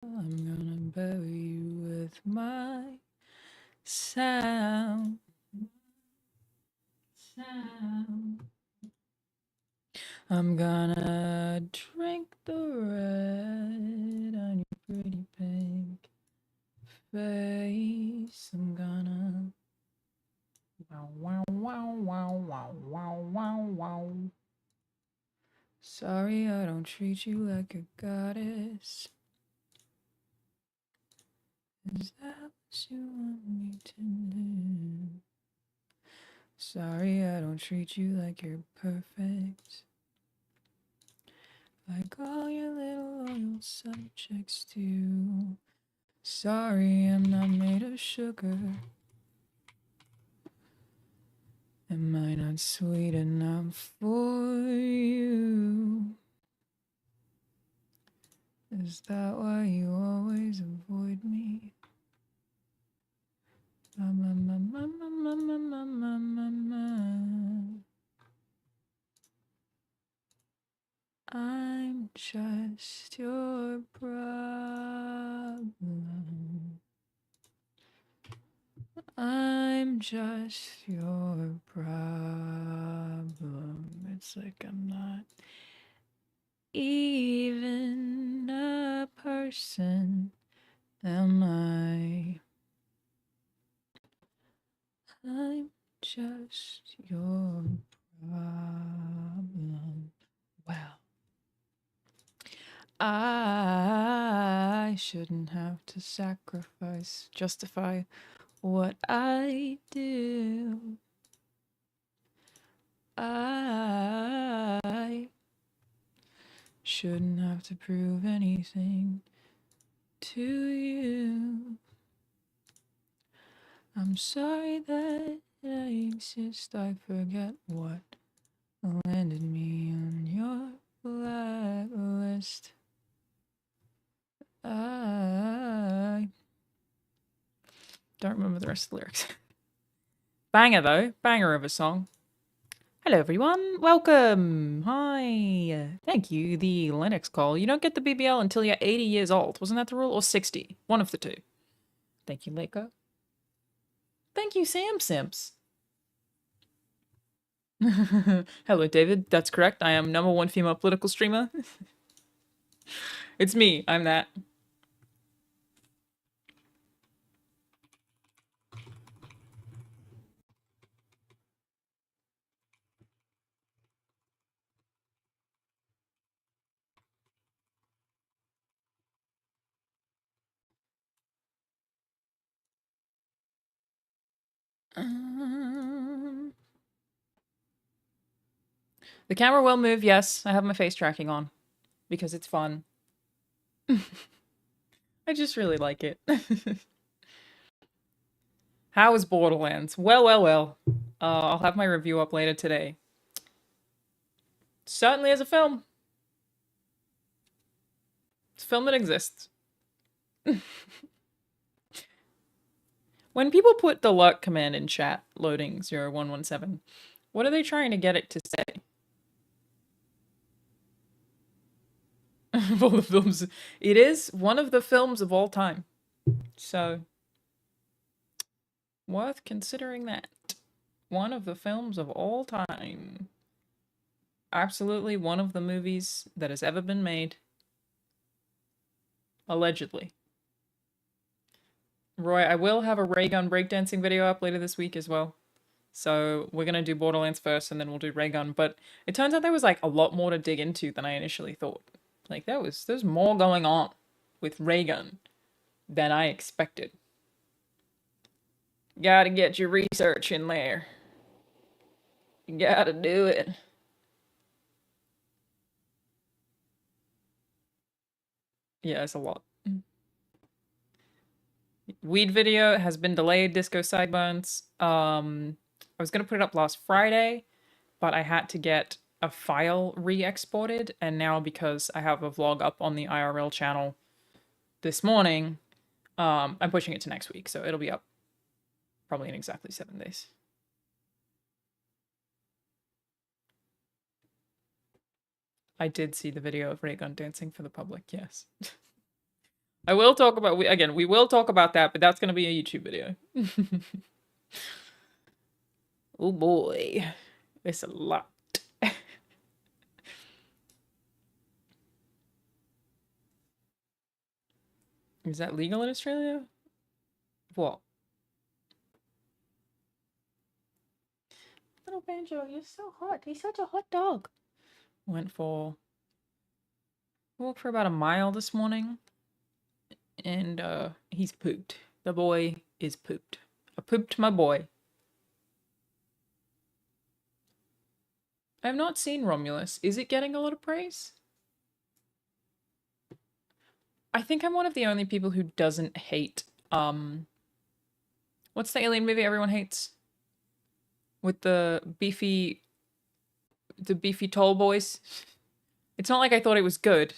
I'm gonna bury you with my sound. I'm gonna drink the red on your pretty pink face. I'm gonna wow wow wow wow wow wow wow wow. Sorry I don't treat you like a goddess. Is that what you want me to do? Sorry I don't treat you like you're perfect. Like all your little loyal subjects do. Sorry I'm not made of sugar. Am I not sweet enough for you? Is that why you always avoid me? I'm just your problem. I'm just your problem. It's like I'm not even a person, am I? I'm just your problem. Wow. I shouldn't have to justify what I do. I shouldn't have to prove anything to you. I'm sorry that I exist. I forget what landed me on your blacklist. I don't remember the rest of the lyrics. Banger though, banger of a song. Hello everyone, welcome. Hi. Thank you. The Linux call. You don't get the BBL until you're 80 years old. Wasn't that the rule? Or 60? One of the two. Thank you, Leiko. Thank you, Sam Simps. Hello, David. That's correct. I am #1 female political streamer. It's me. I'm that. The camera will move, yes. I have my face tracking on because it's fun. I just really like it. How is Borderlands? Well. I'll have my review up later today. Certainly as a film. It's a film that exists. When people put the lurk command in chat, loading 0117, what are they trying to get it to say? All the films. It is one of the films of all time. So, worth considering that. One of the films of all time. Absolutely one of the movies that has ever been made. Allegedly. Roy, I will have a Raygun breakdancing video up later this week as well. So we're going to do Borderlands first and then we'll do Raygun. But it turns out there was like a lot more to dig into than I initially thought. Like there's more going on with Raygun than I expected. Gotta get your research in there. You gotta do it. Yeah, it's a lot. Weed video has been delayed, Disco Sideburns. I was gonna put it up last Friday, but I had to get a file re-exported, and now because I have a vlog up on the IRL channel this morning, I'm pushing it to next week, so it'll be up probably in exactly 7 days. I did see the video of Raygun dancing for the public, yes. I will talk about, again, we will talk about that, but that's going to be a YouTube video. Oh boy. It's a lot. Is that legal in Australia? What? Little Banjo, you're so hot. He's such a hot dog. Went for a walk for about a mile this morning, and he's pooped. The boy is pooped. I pooped my boy. I have not seen Romulus. Is it getting a lot of praise? I think I'm one of the only people who doesn't hate, what's the alien movie everyone hates? With the beefy tall boys? It's not like I thought it was good.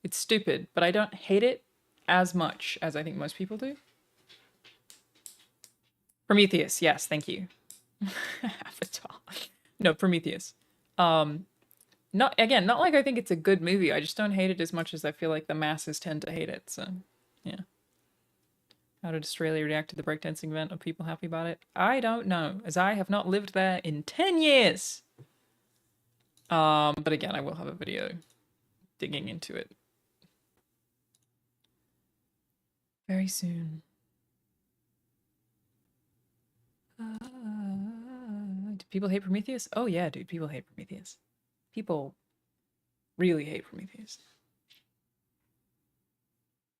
It's stupid, but I don't hate it as much as I think most people do. Prometheus, yes, thank you. Avatar. No, Prometheus. Not like I think it's a good movie. I just don't hate it as much as I feel like the masses tend to hate it. So, yeah. How did Australia react to the breakdancing event? Are people happy about it? I don't know, as I have not lived there in 10 years. But again, I will have a video digging into it very soon. Do people hate Prometheus? Oh yeah, dude, people hate Prometheus. People really hate Prometheus.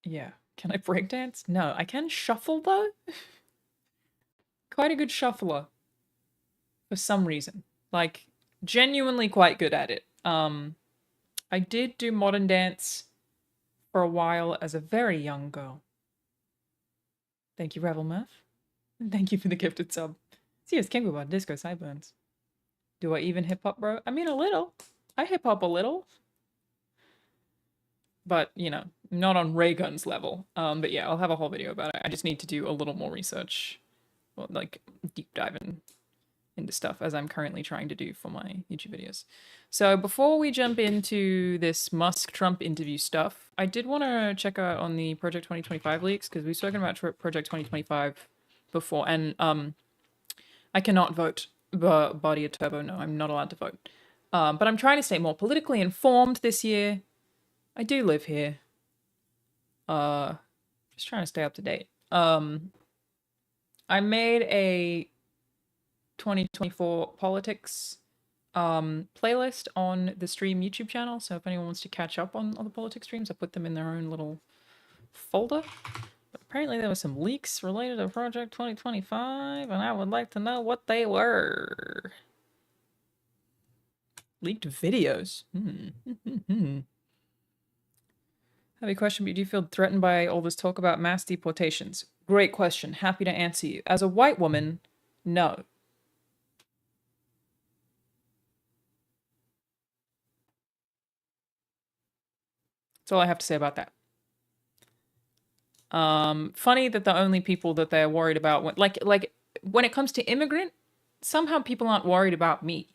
Yeah. Can I breakdance? No. I can shuffle though? Quite a good shuffler. For some reason. Like, genuinely quite good at it. I did do modern dance for a while as a very young girl. Thank you, Rebel Murph. Thank you for the gifted sub. See, it's Kangaroo about Disco Sideburns. Do I even hip hop, bro? I mean, a little. I hip hop a little. But, you know, not on Raygun's level. But yeah, I'll have a whole video about it. I just need to do a little more research. Well, like, deep diving into stuff, as I'm currently trying to do for my YouTube videos. So before we jump into this Musk-Trump interview stuff, I did want to check out on the Project 2025 leaks, because we've spoken about Project 2025 before, and I cannot vote Body of Turbo. No, I'm not allowed to vote. But I'm trying to stay more politically informed this year. I do live here. Just trying to stay up to date. I made a 2024 politics playlist on the Stream YouTube channel, so if anyone wants to catch up on all the politics streams, I put them in their own little folder. But apparently there were some leaks related to Project 2025, and I would like to know what they were. Leaked videos. Have a question, but do you feel threatened by all this talk about mass deportations? Great question. Happy to answer you. As a white woman, no. That's all I have to say about that. Funny that the only people that they're worried about, when it comes to immigrant, somehow people aren't worried about me.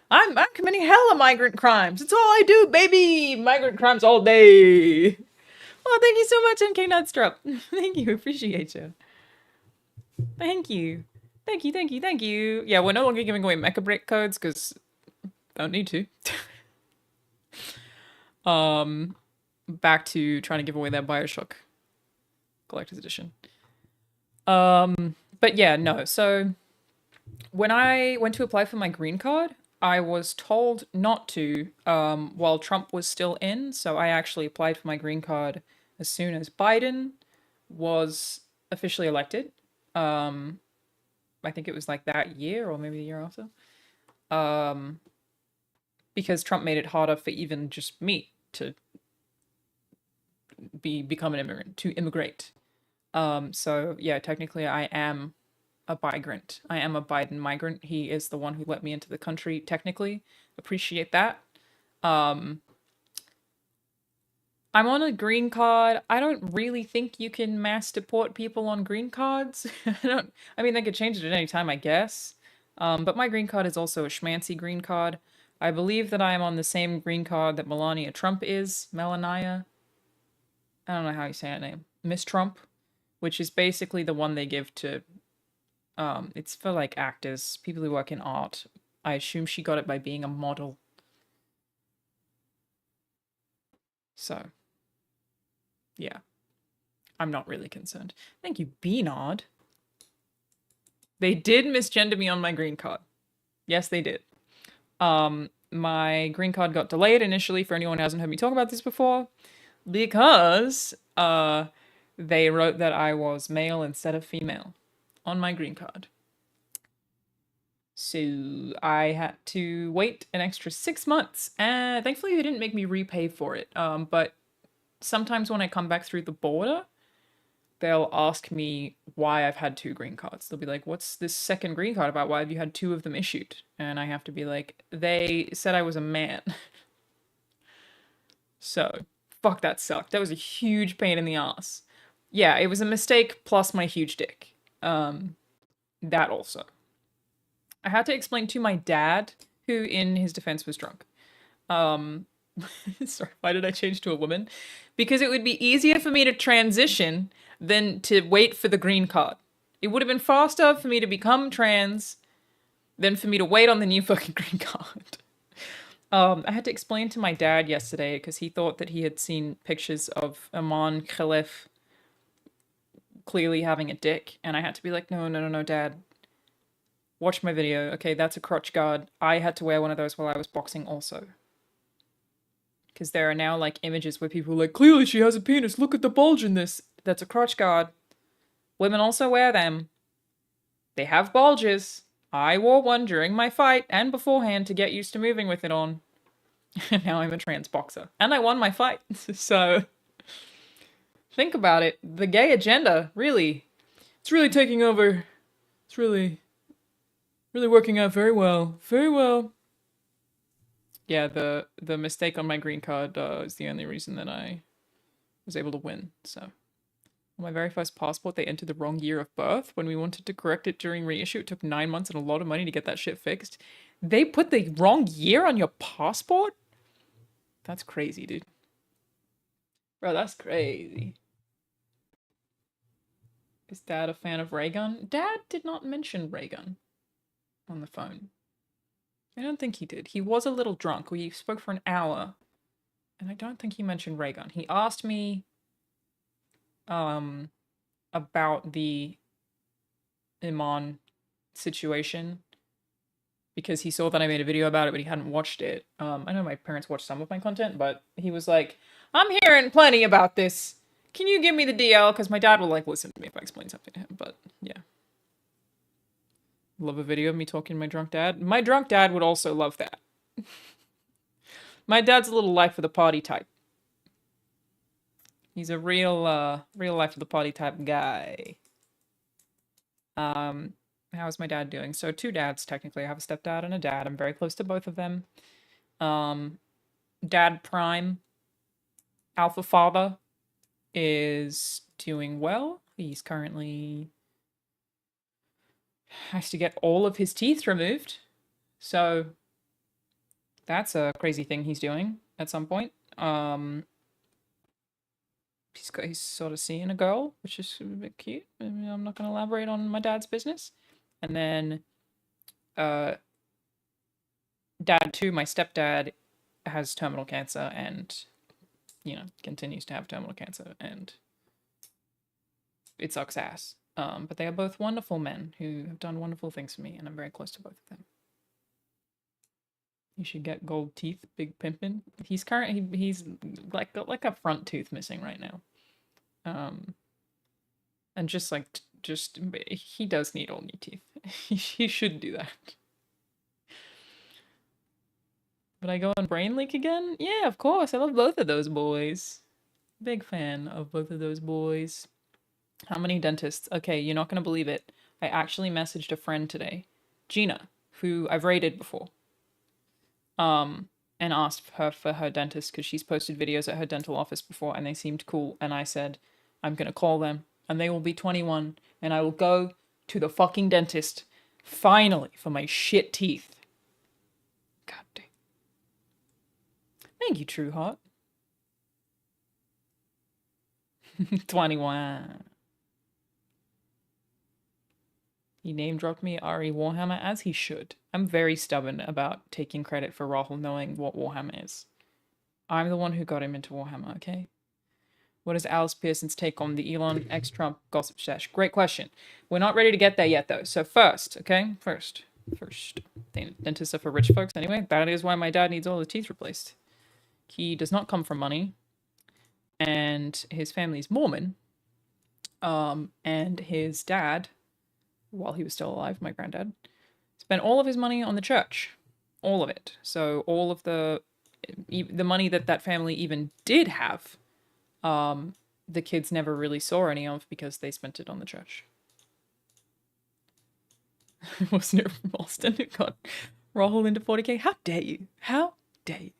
I'm committing hella migrant crimes. It's all I do, baby. Migrant crimes all day. Oh, thank you so much, NK Nutstrup. Thank you. Appreciate you. Thank you. Thank you, thank you, thank you. Yeah, we're no longer giving away mecha break codes because don't need to. Back to trying to give away that Bioshock collector's edition. But yeah, no. So when I went to apply for my green card, I was told not to while Trump was still in. So I actually applied for my green card as soon as Biden was officially elected. I think it was like that year or maybe the year after. Because Trump made it harder for even just me to become an immigrant, to immigrate. So yeah, technically I am a migrant. I am a Biden migrant. He is the one who let me into the country, technically. Appreciate that. I'm on a green card. I don't really think you can mass deport people on green cards. I mean, they could change it at any time, I guess. But my green card is also a schmancy green card. I believe that I am on the same green card that Melania Trump is. Melania. I don't know how you say her name. Miss Trump, which is basically the one they give to it's for like actors, people who work in art. I assume she got it by being a model. So, yeah. I'm not really concerned. Thank you, Beanard. They did misgender me on my green card. Yes, they did. My green card got delayed initially, for anyone who hasn't heard me talk about this before, because they wrote that I was male instead of female on my green card. So I had to wait an extra 6 months, and thankfully they didn't make me repay for it. But sometimes when I come back through the border, they'll ask me why I've had 2 green cards. They'll be like, what's this second green card about? Why have you had 2 of them issued? And I have to be like, they said I was a man. So, fuck, that sucked. That was a huge pain in the ass. Yeah, it was a mistake plus my huge dick. That also. I had to explain to my dad, who in his defense was drunk. Sorry, why did I change to a woman? Because it would be easier for me to transition than to wait for the green card. It would have been faster for me to become trans than for me to wait on the new fucking green card. I had to explain to my dad yesterday because he thought that he had seen pictures of Amon Khalif clearly having a dick, and I had to be like, no, Dad. Watch my video. Okay, that's a crotch guard. I had to wear one of those while I was boxing also. Because there are now, like, images where people are like, clearly she has a penis. Look at the bulge in this. That's a crotch guard. Women also wear them. They have bulges. I wore one during my fight and beforehand to get used to moving with it on. And now I'm a trans boxer. And I won my fight. So, think about it. The gay agenda, really. It's really taking over. It's really working out very well. Very well. Yeah, the mistake on my green card is the only reason that I was able to win. So, on my very first passport, they entered the wrong year of birth. When we wanted to correct it during reissue, it took 9 months and a lot of money to get that shit fixed. They put the wrong year on your passport? That's crazy, dude. Bro, that's crazy. Is Dad a fan of Raygun? Dad did not mention Raygun on the phone. I don't think he did. He was a little drunk. We spoke for an hour, and I don't think he mentioned Raygun. He asked me about the Iman situation because he saw that I made a video about it, but he hadn't watched it. I know my parents watched some of my content, but he was like, I'm hearing plenty about this. Can you give me the DL? Because my dad will, like, listen to me if I explain something to him, but yeah. Love a video of me talking to my drunk dad. My drunk dad would also love that. My dad's a little life of the party type. He's a real life of the party type guy. How's my dad doing? So 2 dads, technically. I have a stepdad and a dad. I'm very close to both of them. Dad Prime, Alpha Father, is doing well. He's currently has to get all of his teeth removed. So that's a crazy thing he's doing at some point. He's sort of seeing a girl, which is a bit cute. I mean, I'm not going to elaborate on my dad's business. And then Dad 2, my stepdad, has terminal cancer and, you know, continues to have terminal cancer, and it sucks ass. But they are both wonderful men who have done wonderful things for me, and I'm very close to both of them. You should get gold teeth, big pimpin'. He's got like a front tooth missing right now. And just he does need all new teeth. He should do that. Would I go on Brain Leak again? Yeah, of course. I love both of those boys. Big fan of both of those boys. How many dentists? Okay, you're not gonna believe it. I actually messaged a friend today, Gina, who I've rated before. And asked her for her dentist because she's posted videos at her dental office before and they seemed cool. And I said, I'm gonna call them and they will be 21 and I will go to the fucking dentist finally for my shit teeth. God damn. Thank you, True Heart. 21. He name dropped me Ari Warhammer, as he should. I'm very stubborn about taking credit for Rahul knowing what Warhammer is. I'm the one who got him into Warhammer, okay? What is Alice Pearson's take on the Elon x Trump gossip stash? Great question. We're not ready to get there yet, though. So first, okay? First. Dentists are for rich folks anyway. That is why my dad needs all his teeth replaced. He does not come from money. And his family's Mormon. And his dad, while he was still alive, my granddad, spent all of his money on the church. All of it. So all of the money that family even did have, the kids never really saw any of because they spent it on the church. Wasn't it Ralston who got Rahul into 40k? How dare you? How dare you?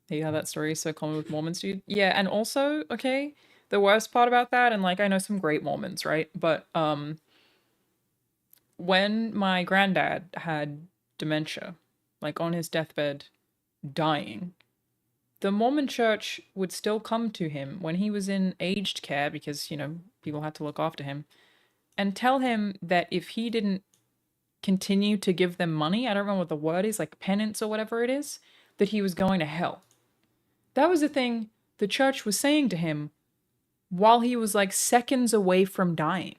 Yeah, that story is so common with Mormons, dude. Yeah, and also, okay, the worst part about that, and like I know some great Mormons, right? But when my granddad had dementia, like on his deathbed, dying, the Mormon church would still come to him when he was in aged care because, you know, people had to look after him, and tell him that if he didn't continue to give them money, I don't remember what the word is, like penance or whatever it is, that he was going to hell. That was the thing the church was saying to him while he was like seconds away from dying.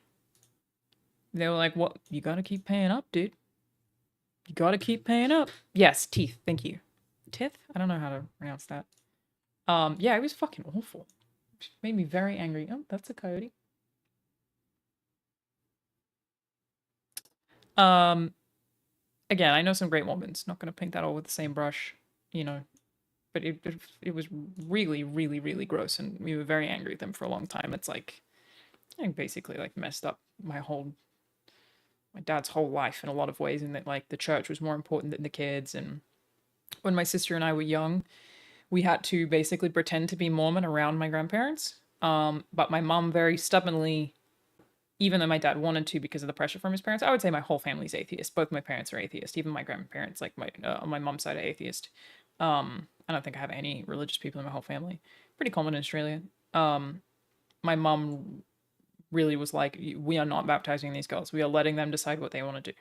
They were like, what? You gotta keep paying up, dude. You gotta keep paying up. Yes, teeth. Thank you. Tith? I don't know how to pronounce that. Yeah, it was fucking awful. It made me very angry. Oh, that's a coyote. Again, I know some great Mormons. Not gonna paint that all with the same brush, you know. But it was really, really, really gross, and we were very angry at them for a long time. It's like, I basically like messed up my dad's whole life in a lot of ways, and that like the church was more important than the kids. And when my sister and I were young, we had to basically pretend to be Mormon around my grandparents. But my mom very stubbornly, even though my dad wanted to because of the pressure from his parents, I would say my whole family's atheist. Both my parents are atheist. Even my grandparents, like on my mom's side, are atheist. I don't think I have any religious people in my whole family. Pretty common in Australia. My mom really was like, we are not baptizing these girls. We are letting them decide what they want to do.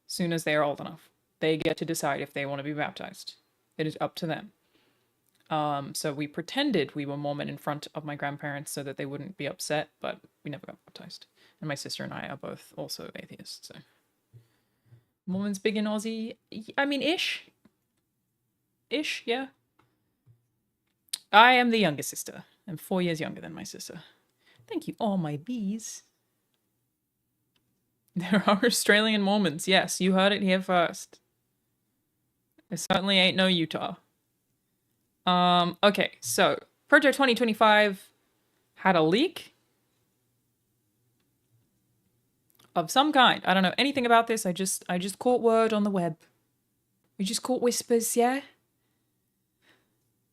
As soon as they are old enough, they get to decide if they want to be baptized. It is up to them. So we pretended we were Mormon in front of my grandparents so that they wouldn't be upset, but we never got baptized. And my sister and I are both also atheists, so. Mormon's big in Aussie. I mean, ish, yeah. I am the younger sister. I'm 4 years younger than my sister. Thank you, all my bees. There are Australian Mormons. Yes, you heard it here first. There certainly ain't no Utah. Okay, so Project 2025 had a leak of some kind. I don't know anything about this. I just caught word on the web. We just caught whispers, yeah?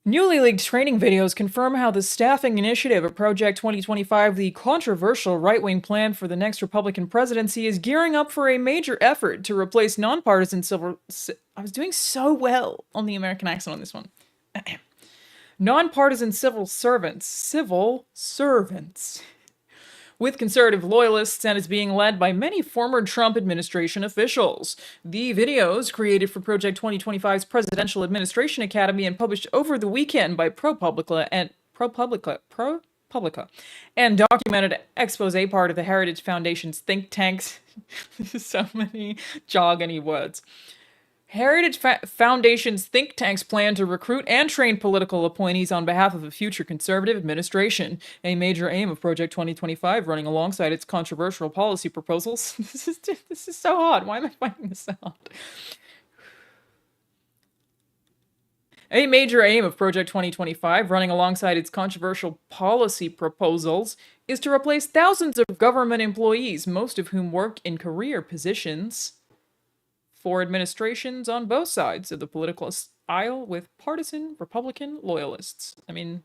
Newly leaked training videos confirm how the staffing initiative of Project 2025, the controversial right-wing plan for the next Republican presidency, is gearing up for a major effort to replace nonpartisan civil... I was doing so well on the American accent on this one. Nonpartisan civil servants, with conservative loyalists, and is being led by many former Trump administration officials. The videos, created for Project 2025's Presidential Administration Academy and published over the weekend by ProPublica, and documented expose part of the Heritage Foundation's think tanks. So many jargony words. Heritage Foundation's think tanks plan to recruit and train political appointees on behalf of a future conservative administration, a major aim of Project 2025, running alongside its controversial policy proposals. This is so hard. Why am I finding this out? A major aim of Project 2025, running alongside its controversial policy proposals, is to replace thousands of government employees, most of whom work in career positions for administrations on both sides of the political aisle with partisan Republican loyalists. I mean,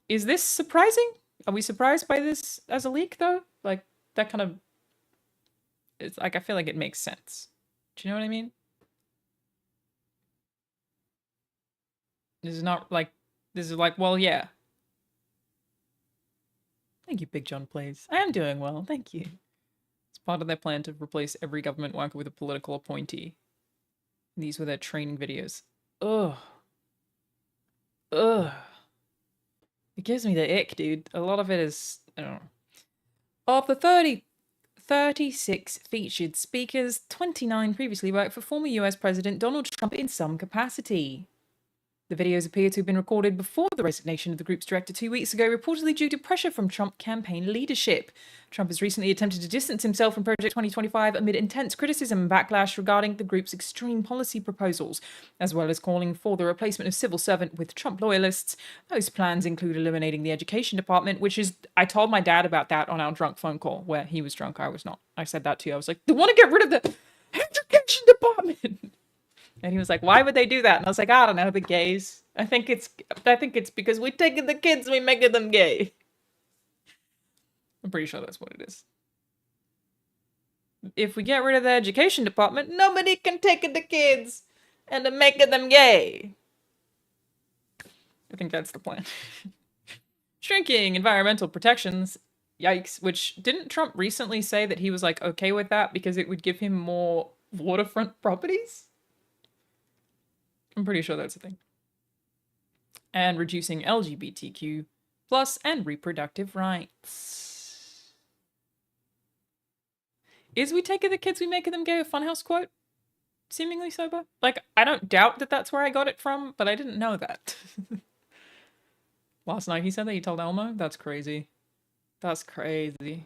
is this surprising? Are we surprised by this as a leak, though? Like, that kind of... It's like, I feel like it makes sense. Do you know what I mean? This is not like... This is like, well, yeah. Thank you, Big John Plays. I am doing well, thank you. It's part of their plan to replace every government worker with a political appointee. These were their training videos. Ugh. Ugh. It gives me the ick, dude. A lot of it is, I don't know. Of the 36 featured speakers, 29 previously worked for former US President Donald Trump in some capacity. The videos appear to have been recorded before the resignation of the group's director 2 weeks ago, reportedly due to pressure from Trump campaign leadership. Trump has recently attempted to distance himself from Project 2025 amid intense criticism and backlash regarding the group's extreme policy proposals, as well as calling for the replacement of civil servant with Trump loyalists. Those plans include eliminating the education department, which is, I told my dad about that on our drunk phone call, where he was drunk, I was not. I said that to you. I was like, they want to get rid of the education department. And he was like, why would they do that? And I was like, I don't know, the gays. I think it's because we're taking the kids and we're making them gay. I'm pretty sure that's what it is. If we get rid of the education department, nobody can take the kids and they're making them gay. I think that's the plan. Shrinking environmental protections. Yikes. Which, didn't Trump recently say that he was like okay with that because it would give him more waterfront properties? I'm pretty sure that's a thing. And reducing LGBTQ plus and reproductive rights. Is we taking the kids, we making them gay a funhouse quote? Seemingly sober? Like, I don't doubt that that's where I got it from, but I didn't know that. Last night he said that he told Elmo? That's crazy. That's crazy.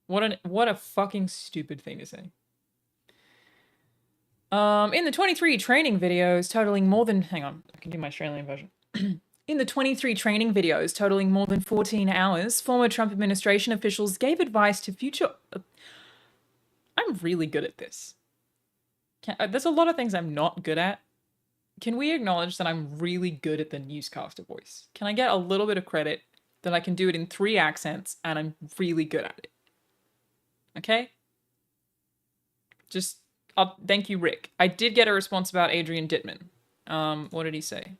What a fucking stupid thing to say. In the 23 training videos totaling more than... Hang on, I can do my Australian version. In the 23 training videos totaling more than 14 hours, former Trump administration officials gave advice to future... I'm really good at this. There's a lot of things I'm not good at. Can we acknowledge that I'm really good at the newscaster voice? Can I get a little bit of credit that I can do it in 3 accents and I'm really good at it? Okay? Just... thank you, Rick. I did get a response about Adrian Dittman. What did he say?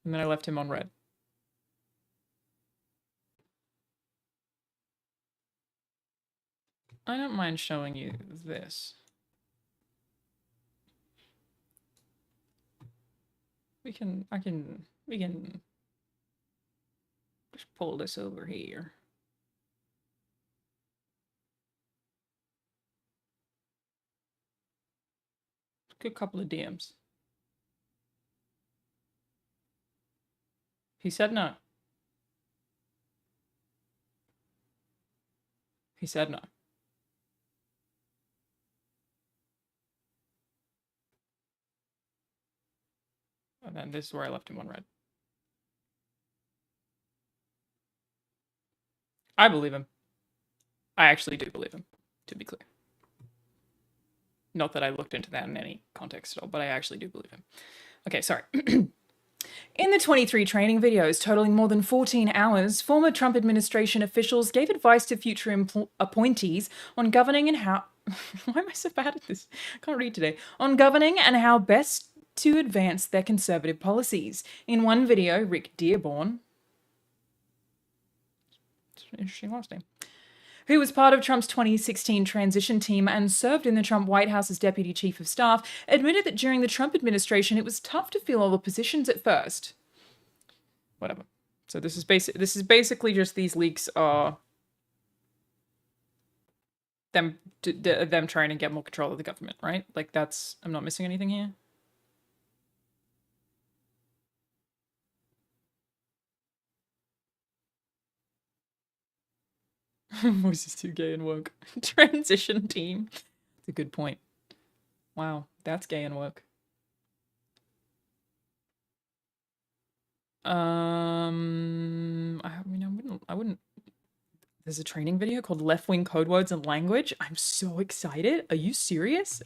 And then I left him on red. I don't mind showing you this. We can just pull this over here. Good couple of DMs. He said no. He said no. And then this is where I left him on red. I believe him. I actually do believe him, to be clear. Not that I looked into that in any context at all, but I actually do believe him. Okay, sorry. In the 23 training videos totaling more than 14 hours, former Trump administration officials gave advice to future appointees on governing and how... Why am I so bad at this? I can't read today. On governing and how best to advance their conservative policies. In one video, Rick Dearborn... It's an interesting last name. Who was part of Trump's 2016 transition team and served in the Trump White House as deputy chief of staff, admitted that during the Trump administration it was tough to fill all the positions at first. Whatever. So this is basically just these leaks are them trying to get more control of the government, right? Like that's... I'm not missing anything here. Voice is too gay and woke. Transition team. That's a good point. Wow, that's gay and woke. I mean, I wouldn't. There's a training video called Left-Wing Code Words and Language. I'm so excited. Are you serious?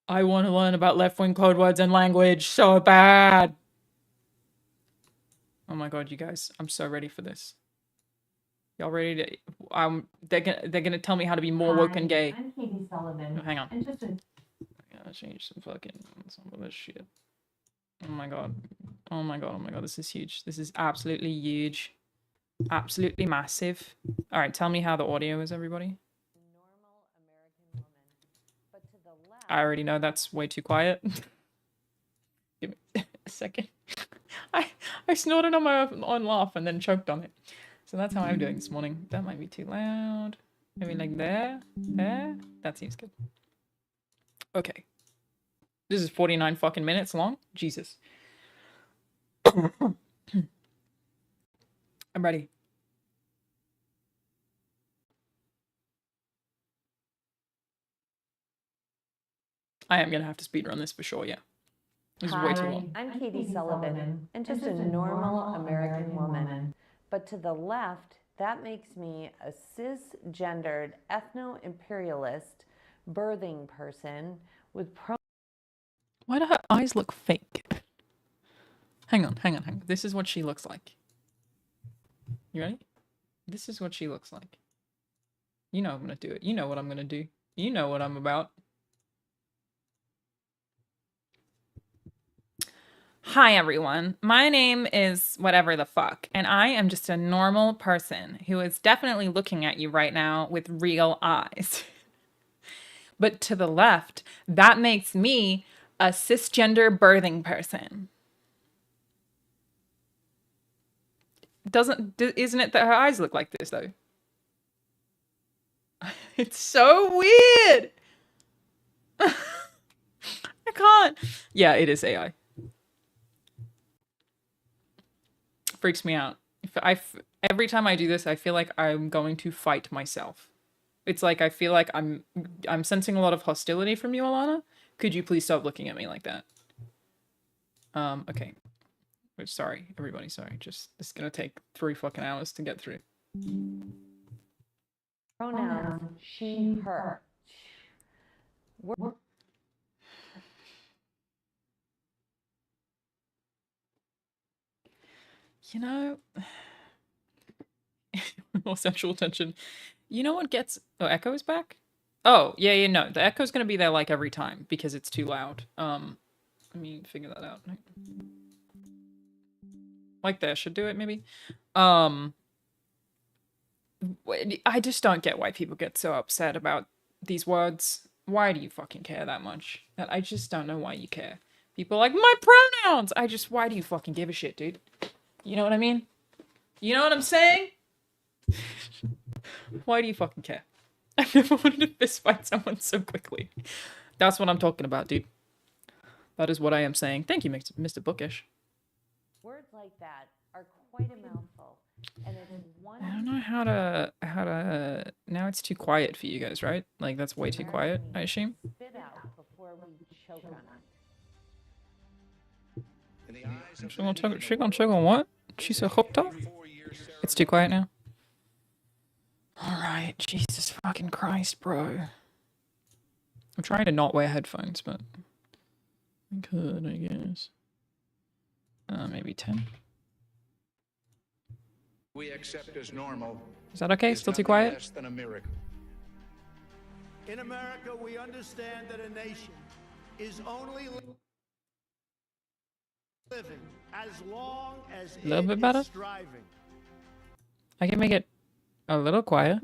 I want to learn about left-wing code words and language so bad. Oh my god, you guys, I'm so ready for this. Y'all ready to... they're gonna tell me how to be more woke and gay. I'm Katie Sullivan. Oh, hang on. And just I gotta change some of this shit. Oh my god. Oh my god, oh my god, this is huge. This is absolutely huge. Absolutely massive. Alright, tell me how the audio is, everybody. Normal American woman, but to the left. I already know that's way too quiet. Give me a second. I snorted on my own laugh and then choked on it. So that's how I'm doing this morning. That might be too loud. Maybe like there. That seems good. Okay. This is 49 fucking minutes long. Jesus. I'm ready. I am gonna have to speedrun this for sure, yeah. This is way too long. I'm Katie Sullivan, and just a normal American woman. But to the left, that makes me a cisgendered, ethno-imperialist, birthing person with Why do her eyes look fake? Hang on. This is what she looks like. You ready? This is what she looks like. You know I'm gonna do it. You know what I'm gonna do. You know what I'm about. Hi everyone, my name is whatever the fuck, and I am just a normal person who is definitely looking at you right now with real eyes. But to the left, that makes me a cisgender birthing person. Isn't it that her eyes look like this though? It's so weird. I can't. Yeah, it is AI. Freaks me out. Every time I do this, I feel like I'm going to fight myself. It's like I feel like I'm sensing a lot of hostility from you, Alanah. Could you please stop looking at me like that? Okay. Sorry, everybody. Sorry. Just this is gonna take 3 fucking hours to get through. pronouns she, her. You know, more sexual tension. You know what gets... Oh, Echo is back? Oh, yeah, no. The Echo's gonna be there, like, every time, because it's too loud. Let me figure that out. Like there, should do it, maybe? I just don't get why people get so upset about these words. Why do you fucking care that much? I just don't know why you care. People are like, my pronouns! Why do you fucking give a shit, dude? You know what I mean? You know what I'm saying? Why do you fucking care? I've never wanted to fistfight someone so quickly. That's what I'm talking about, dude. That is what I am saying. Thank you, Mr. Bookish. Words like that are quite a mouthful. And it's one... I don't know how to... Now it's too quiet for you guys, right? Like, that's way too quiet, I assume? Spit out before we choke on it. She gonna choke on what? She's so hooked up? It's too quiet now? Alright, Jesus fucking Christ, bro. I'm trying to not wear headphones, but... I could, I guess. Maybe 10. We accept as normal. Is that okay? Still too quiet? Less than a miracle. In America, we understand that a nation is only living as long as A little it bit better? is striving. I can make it a little quiet.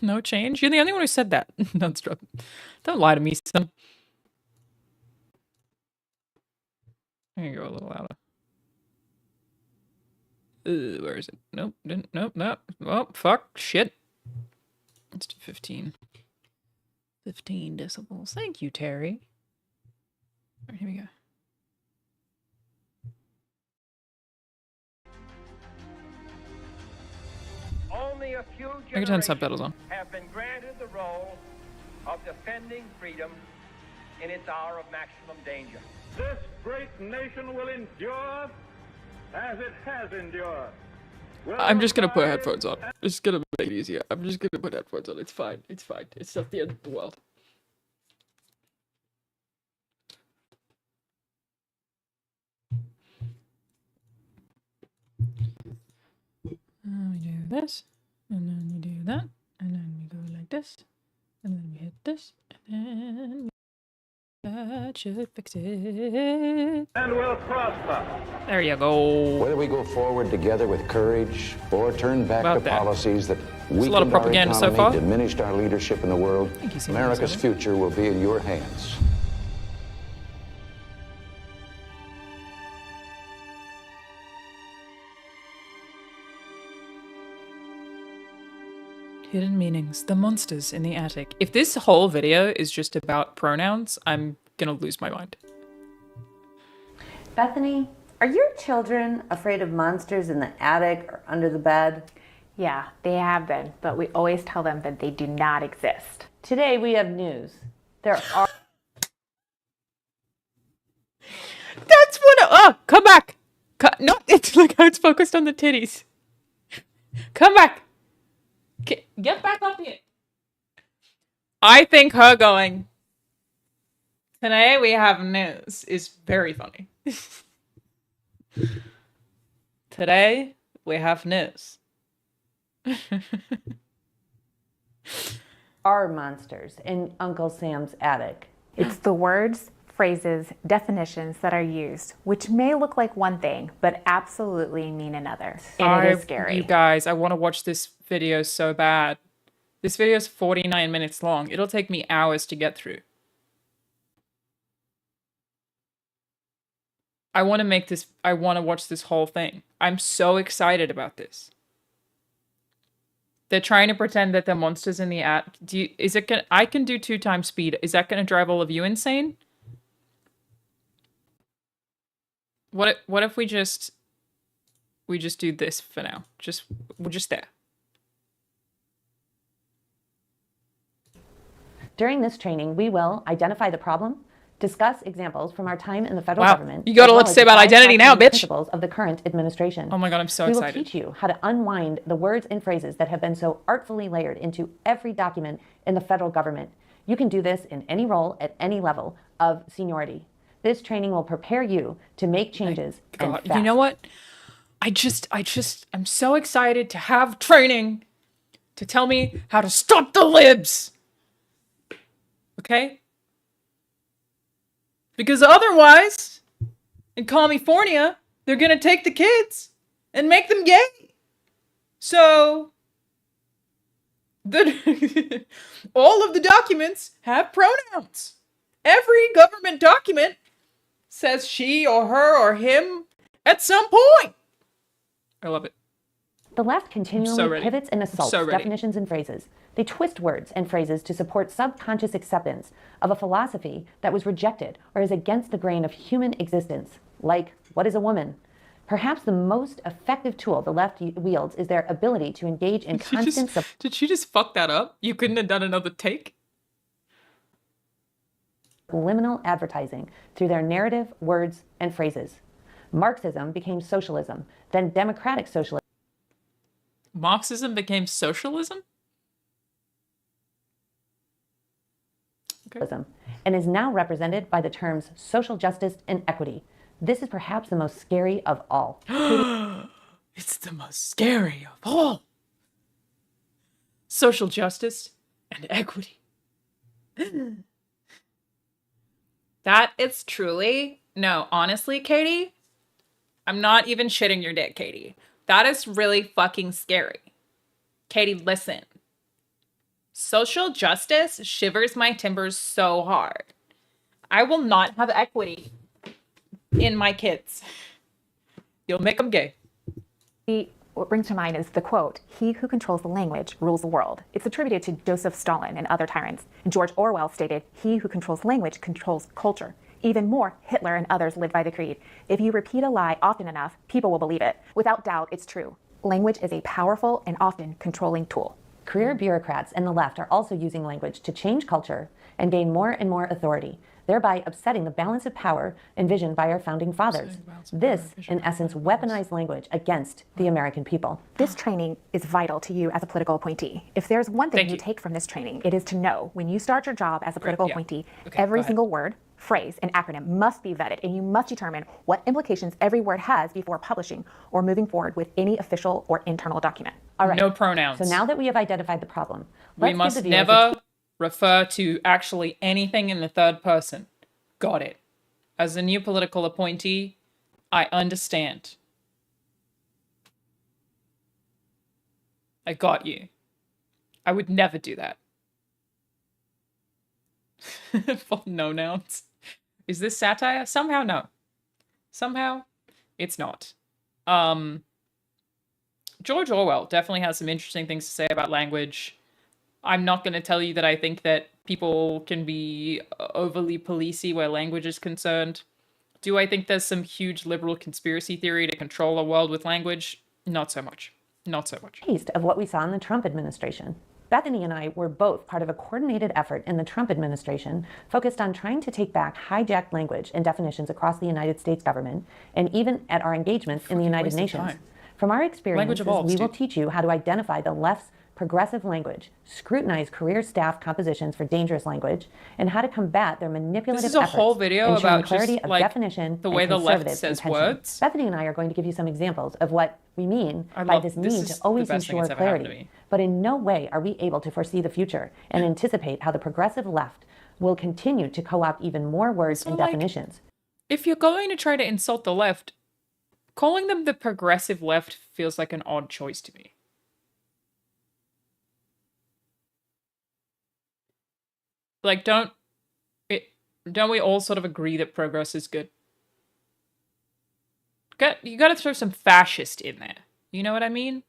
No change? You're the only one who said that. Don't lie to me, son. I'm gonna go a little louder. Where is it? Nope, nope. Oh, fuck, shit. Let's do 15. 15 decibels. Thank you, Terry. All right, here we go. Only a few I can turn generations subtitles on. have been granted the role of defending freedom in its hour of maximum danger. This great nation will endure as it has endured. I'm just gonna put headphones on. It's gonna make it easier. I'm just gonna put headphones on. It's fine. It's fine. It's not the end of the world. We do this, and then we do that, and then we go like this, and then we hit this, and then we That should fix it. And will prosper. There you go. Whether we go forward together with courage or turn back About to that. policies that a lot of weakened our propaganda so far. economy, diminished our leadership in the world, Thank you, Sam. America's future will be in your hands. Hidden meanings. The monsters in the attic. If this whole video is just about pronouns, I'm gonna lose my mind. Bethany, are your children afraid of monsters in the attic or under the bed? Yeah, they have been, but we always tell them that they do not exist. Today we have news. There are... That's what. Oh, come back. No, it's like how it's focused on the titties. Come back. Get back up here. I think her going, today we have news is very funny. Today we have news. are monsters in Uncle Sam's attic. It's the words, phrases, definitions that are used, which may look like one thing, but absolutely mean another. And it is scary. You guys, I want to watch this video so bad. This video is 49 minutes long. It'll take me hours to get through. I want to watch this whole thing. I'm so excited about this. They're trying to pretend that they're monsters in the attic. I can do 2 times speed. Is that going to drive all of you insane? What if we just do this for now? We're just there. During this training, we will identify the problem, discuss examples from our time in the federal Wow. government. You got a lot to say about identity now, bitch. Principles of the current administration. Oh my god, I'm so We will excited. teach you how to unwind the words and phrases that have been so artfully layered into every document in the federal government. You can do this in any role at any level of seniority. This training will prepare you to make changes. And God, fast. you know what? I'm so excited to have training to tell me how to stop the libs. Okay? Because otherwise, in California, they're gonna take the kids and make them gay. So, all of the documents have pronouns. Every government document says she or her or him at some point. I love it. The left continually ready. pivots and assaults so ready. definitions and phrases. They twist words and phrases to support subconscious acceptance of a philosophy that was rejected or is against the grain of human existence, like, what is a woman? Perhaps the most effective tool the left wields is their ability to engage in constant... Did she just fuck that up? You couldn't have done another take? subliminal advertising through their narrative, words, and phrases. Marxism became socialism, then democratic socialism. Marxism became socialism? Okay. And is now represented by the terms social justice and equity. This is perhaps the most scary of all. It's the most scary of all. Social justice and equity. That is truly, no, honestly, Katie, I'm not even shitting your dick, Katie. That is really fucking scary. Katie, listen. Social justice shivers my timbers so hard. I will not have equity in my kids. You'll make them gay. What brings to mind is the quote, "He who controls the language rules the world." It's attributed to Joseph Stalin and other tyrants. And George Orwell stated, "He who controls language controls culture." Even more, Hitler and others lived by the creed. If you repeat a lie often enough, people will believe it. Without doubt, it's true. Language is a powerful and often controlling tool. Career bureaucrats and the left are also using language to change culture and gain more and more authority, thereby upsetting the balance of power envisioned by our founding fathers. This, in essence, weaponized language against the American people. This training is vital to you as a political appointee. If there's one thing you take from this training, it is to know when you start your job as a political appointee, every single word, phrase, and acronym must be vetted, and you must determine what implications every word has before publishing or moving forward with any official or internal document. All right. No pronouns. So now that we have identified the problem, we must never refer to actually anything in the third person. got it. As a new political appointee, I understand. I got you. I would never do that. For no nouns. Is this satire? Somehow no. Somehow it's not. George Orwell definitely has some interesting things to say about language. I'm not going to tell you that I think that people can be overly policey where language is concerned. Do I think there's some huge liberal conspiracy theory to control the world with language? Not so much. Not so much. Taste of what we saw in the Trump administration. Bethany and I were both part of a coordinated effort in the Trump administration focused on trying to take back hijacked language and definitions across the United States government and even at our engagements in the United Nations. From our experiences, we will teach you how to identify the left's progressive language, scrutinize career staff compositions for dangerous language, and how to combat their manipulative efforts. This is a whole video about clarity just of like definition the way and the left conservative says intention. words. Bethany and I are going to give you some examples of what we mean by this need to always ensure clarity. But in no way are we able to foresee the future and anticipate how the progressive left will continue to co-opt even more words and definitions. If you're going to try to insult the left, calling them the progressive left feels like an odd choice to me. Like, don't we all sort of agree that progress is good? You gotta throw some fascist in there. You know what I mean?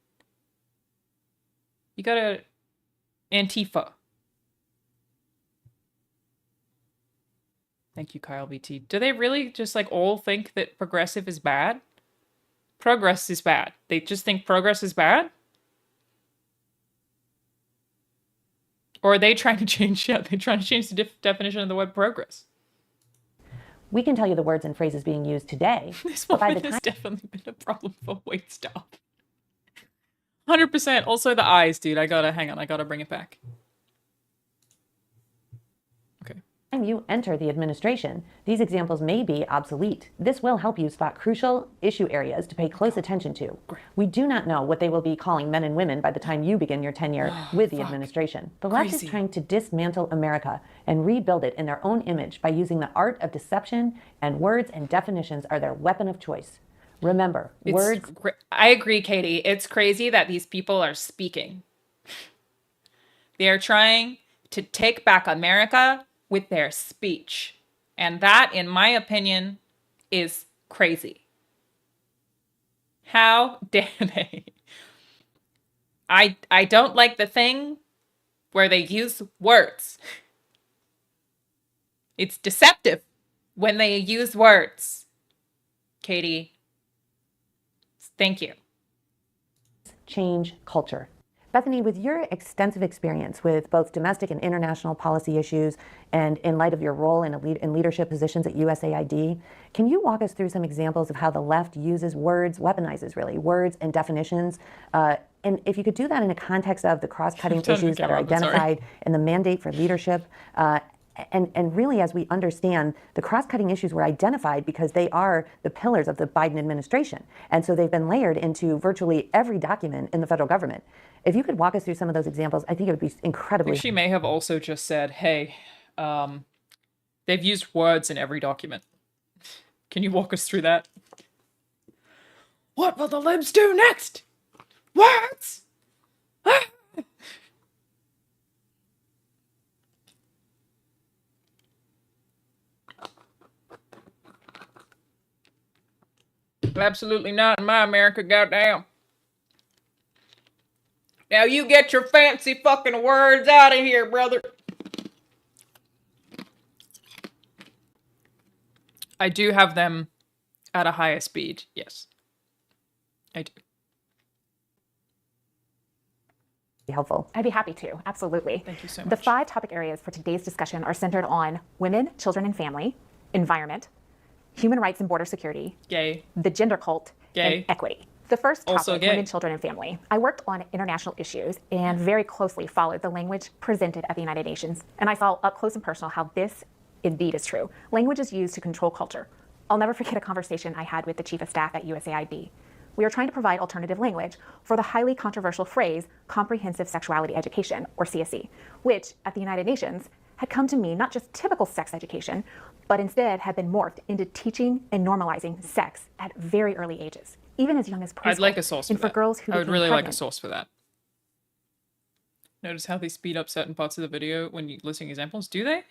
You gotta... Antifa. Thank you, Kyle BT. Do they really just, like, all think that progressive is bad? Progress is bad. They just think progress is bad? Or are they trying to change... Yeah, they're trying to change the definition of the word progress. We can tell you the words and phrases being used today. This moment has definitely been a problem for Wait Stop. 100%. Also the eyes, dude. I gotta bring it back. Okay. When you enter the administration, these examples may be obsolete. This will help you spot crucial issue areas to pay close attention to. We do not know what they will be calling men and women by the time you begin your tenure with the administration. The left is trying to dismantle America and rebuild it in their own image by using the art of deception, and words and definitions are their weapon of choice. Remember, words... I agree, Katie. It's crazy that these people are speaking. They are trying to take back America with their speech. And that, in my opinion, is crazy. How dare they? I don't like the thing where they use words. It's deceptive when they use words. Katie, thank you. Change culture. Bethany, with your extensive experience with both domestic and international policy issues, and in light of your role in leadership positions at USAID, can you walk us through some examples of how the left uses words, weaponizes really, words and definitions? And if you could do that in a context of the cross-cutting issues that are identified in the mandate for leadership, and really, as we understand, the cross-cutting issues were identified because they are the pillars of the Biden administration. And so they've been layered into virtually every document in the federal government. If you could walk us through some of those examples, I think it would be incredibly... She may have also just said, hey, they've used words in every document. Can you walk us through that? What will the libs do next? Words! Absolutely not in my America, goddamn. Now you get your fancy fucking words out of here, brother. I do have them at a higher speed, yes. I do. Helpful. I'd be happy to, absolutely. Thank you so much. The 5 topic areas for today's discussion are centered on women, children and family, environment, human rights and border security, gay, the gender cult, and equity. The first topic, women, children, and family. I worked on international issues and very closely followed the language presented at the United Nations. And I saw up close and personal how this indeed is true. Language is used to control culture. I'll never forget a conversation I had with the chief of staff at USAID. We were trying to provide alternative language for the highly controversial phrase, comprehensive sexuality education, or CSE, which at the United Nations had come to mean not just typical sex education, but instead have been morphed into teaching and normalizing sex at very early ages, even as young as preschool. I'd like a source for and for that. girls who I would became really like a pregnant. source for that. Notice how they speed up certain parts of the video when you listing examples. Do they?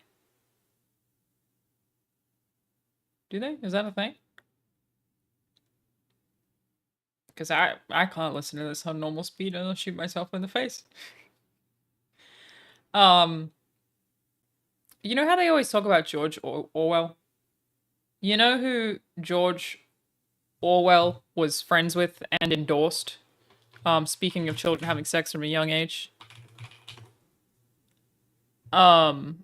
Do they? Is that a thing? Because I can't listen to this on normal speed and I'll shoot myself in the face. You know how they always talk about George Orwell? You know who George Orwell was friends with and endorsed? Speaking of children having sex from a young age. Aldous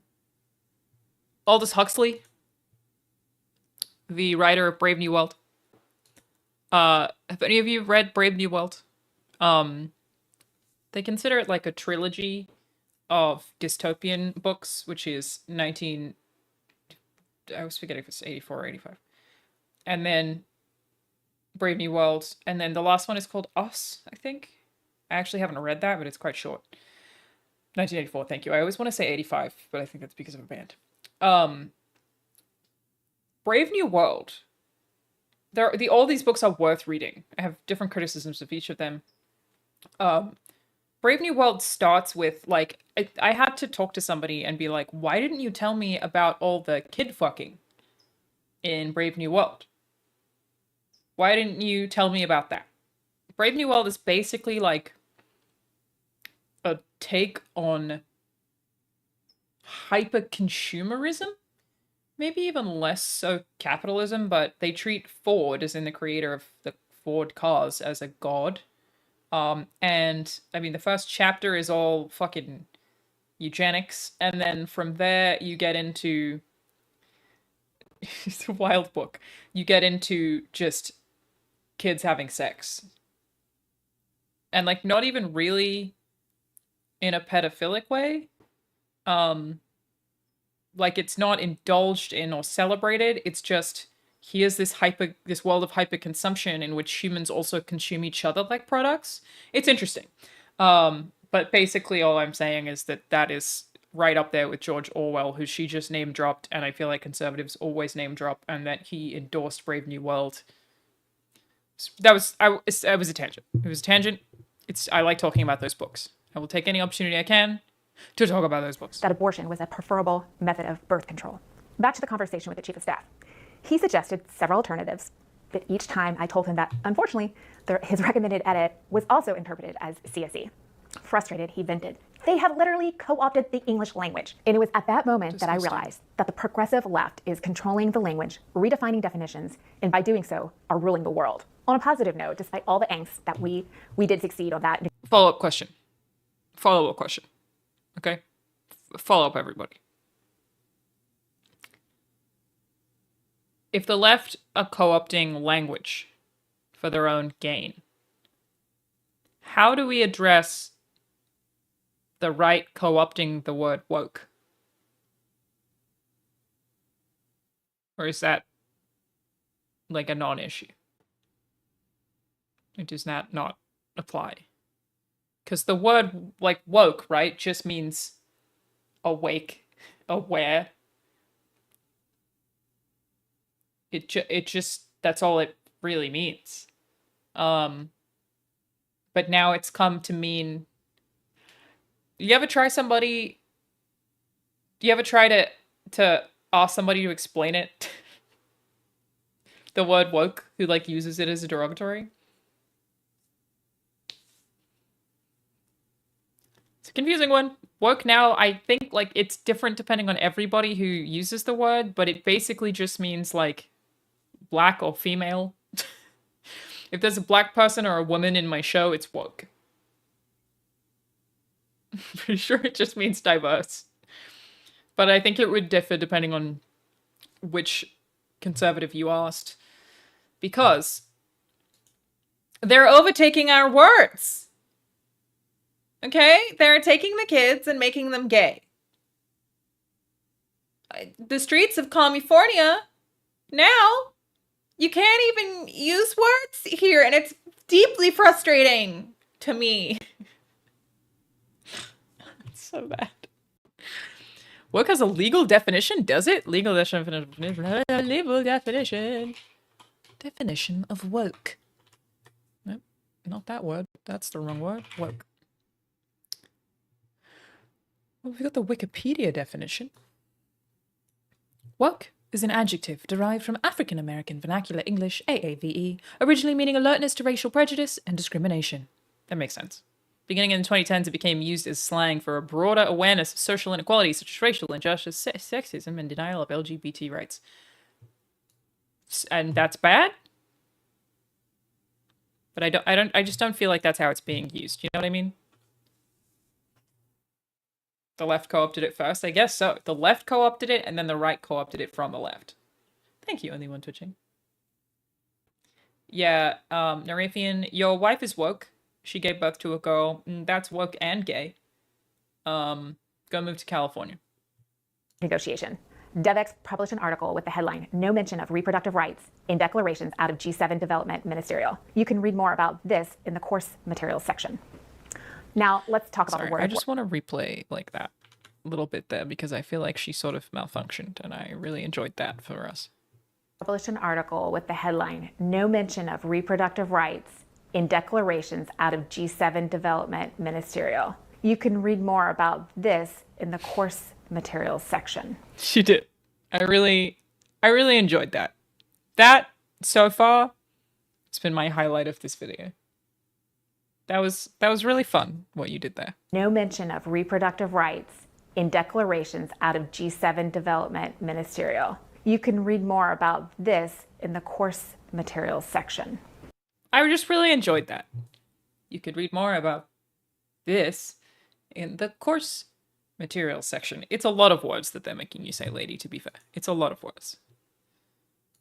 Huxley, the writer of Brave New World. Have any of you read Brave New World? They consider it like a trilogy of dystopian books, which is I was forgetting if it's 84 or 85. And then Brave New World, and then the last one is called Us, I think. I actually haven't read that, but it's quite short. 1984, thank you. I always want to say 85, but I think that's because of a band. Brave New World. All these books are worth reading. I have different criticisms of each of them. Brave New World starts with, like, I had to talk to somebody and be like, why didn't you tell me about all the kid fucking in Brave New World? Why didn't you tell me about that? Brave New World is basically like a take on hyper-consumerism. Maybe even less so capitalism, but they treat Ford, as in the creator of the Ford cars, as a god. And I mean, the first chapter is all fucking eugenics, and then from there you get into it's a wild book. You get into just kids having sex. And like not even really in a pedophilic way. Like it's not indulged in or celebrated. It's just here's this world of hyper consumption in which humans also consume each other like products. It's interesting. But basically all I'm saying is that is right up there with George Orwell, who she just name dropped, and I feel like conservatives always name drop, and that he endorsed Brave New World. It was a tangent. It was a tangent. I like talking about those books. I will take any opportunity I can to talk about those books. That abortion was a preferable method of birth control. Back to the conversation with the chief of staff. He suggested several alternatives, but each time I told him that, unfortunately, his recommended edit was also interpreted as CSE. Frustrated, he vented. They have literally co-opted the English language. And it was at that moment that I realized that the progressive left is controlling the language, redefining definitions, and by doing so, are ruling the world. On a positive note, despite all the angst that we did succeed on that. Follow-up question. Okay? Follow up, everybody. If the left are co-opting language for their own gain, how do we address the right co-opting the word woke? Or is that like a non-issue? Or does that not apply? Because the word, like, woke, right, just means awake, aware. It just, that's all it really means. But now it's come to mean, you ever try to ask somebody to explain it? The word woke, who, like, uses it as a derogatory? It's a confusing one. Woke now, I think, like, it's different depending on everybody who uses the word, but it basically just means, like, black or female. If there's a black person or a woman in my show, it's woke. I'm pretty sure it just means diverse. But I think it would differ depending on which conservative you asked. Because they're overtaking our words. Okay? They're taking the kids and making them gay. The streets of California, now, you can't even use words here, and it's deeply frustrating to me. It's so bad. Woke has a legal definition, does it? Legal definition. Legal definition. Definition of woke. Nope, not that word. That's the wrong word. Woke. Well, we got the Wikipedia definition. Woke is an adjective derived from African American Vernacular English, AAVE, originally meaning alertness to racial prejudice and discrimination. That makes sense. Beginning in the 2010s, it became used as slang for a broader awareness of social inequalities such as racial injustice, sexism, and denial of LGBT rights. And that's bad? But I just don't feel like that's how it's being used. You know what I mean? The left co-opted it first? I guess so. The left co-opted it, and then the right co-opted it from the left. Thank you, only one twitching. Yeah, Narathian, your wife is woke. She gave birth to a girl. That's woke and gay. Go move to California. Negotiation. DevEx published an article with the headline, "No Mention of Reproductive Rights in Declarations Out of G7 Development Ministerial." You can read more about this in the course materials section. Now, let's talk about the word. I just want to replay like that a little bit there because I feel like she sort of malfunctioned and I really enjoyed that for us. Published an article with the headline, "No Mention of Reproductive Rights in Declarations Out of G7 Development Ministerial." You can read more about this in the course materials section. She did. I really enjoyed that. That, so far, has been my highlight of this video. That was really fun, what you did there. No mention of reproductive rights in declarations out of G7 Development Ministerial. You can read more about this in the course materials section. I just really enjoyed that. You could read more about this in the course materials section. It's a lot of words that they're making you say, lady, to be fair. It's a lot of words.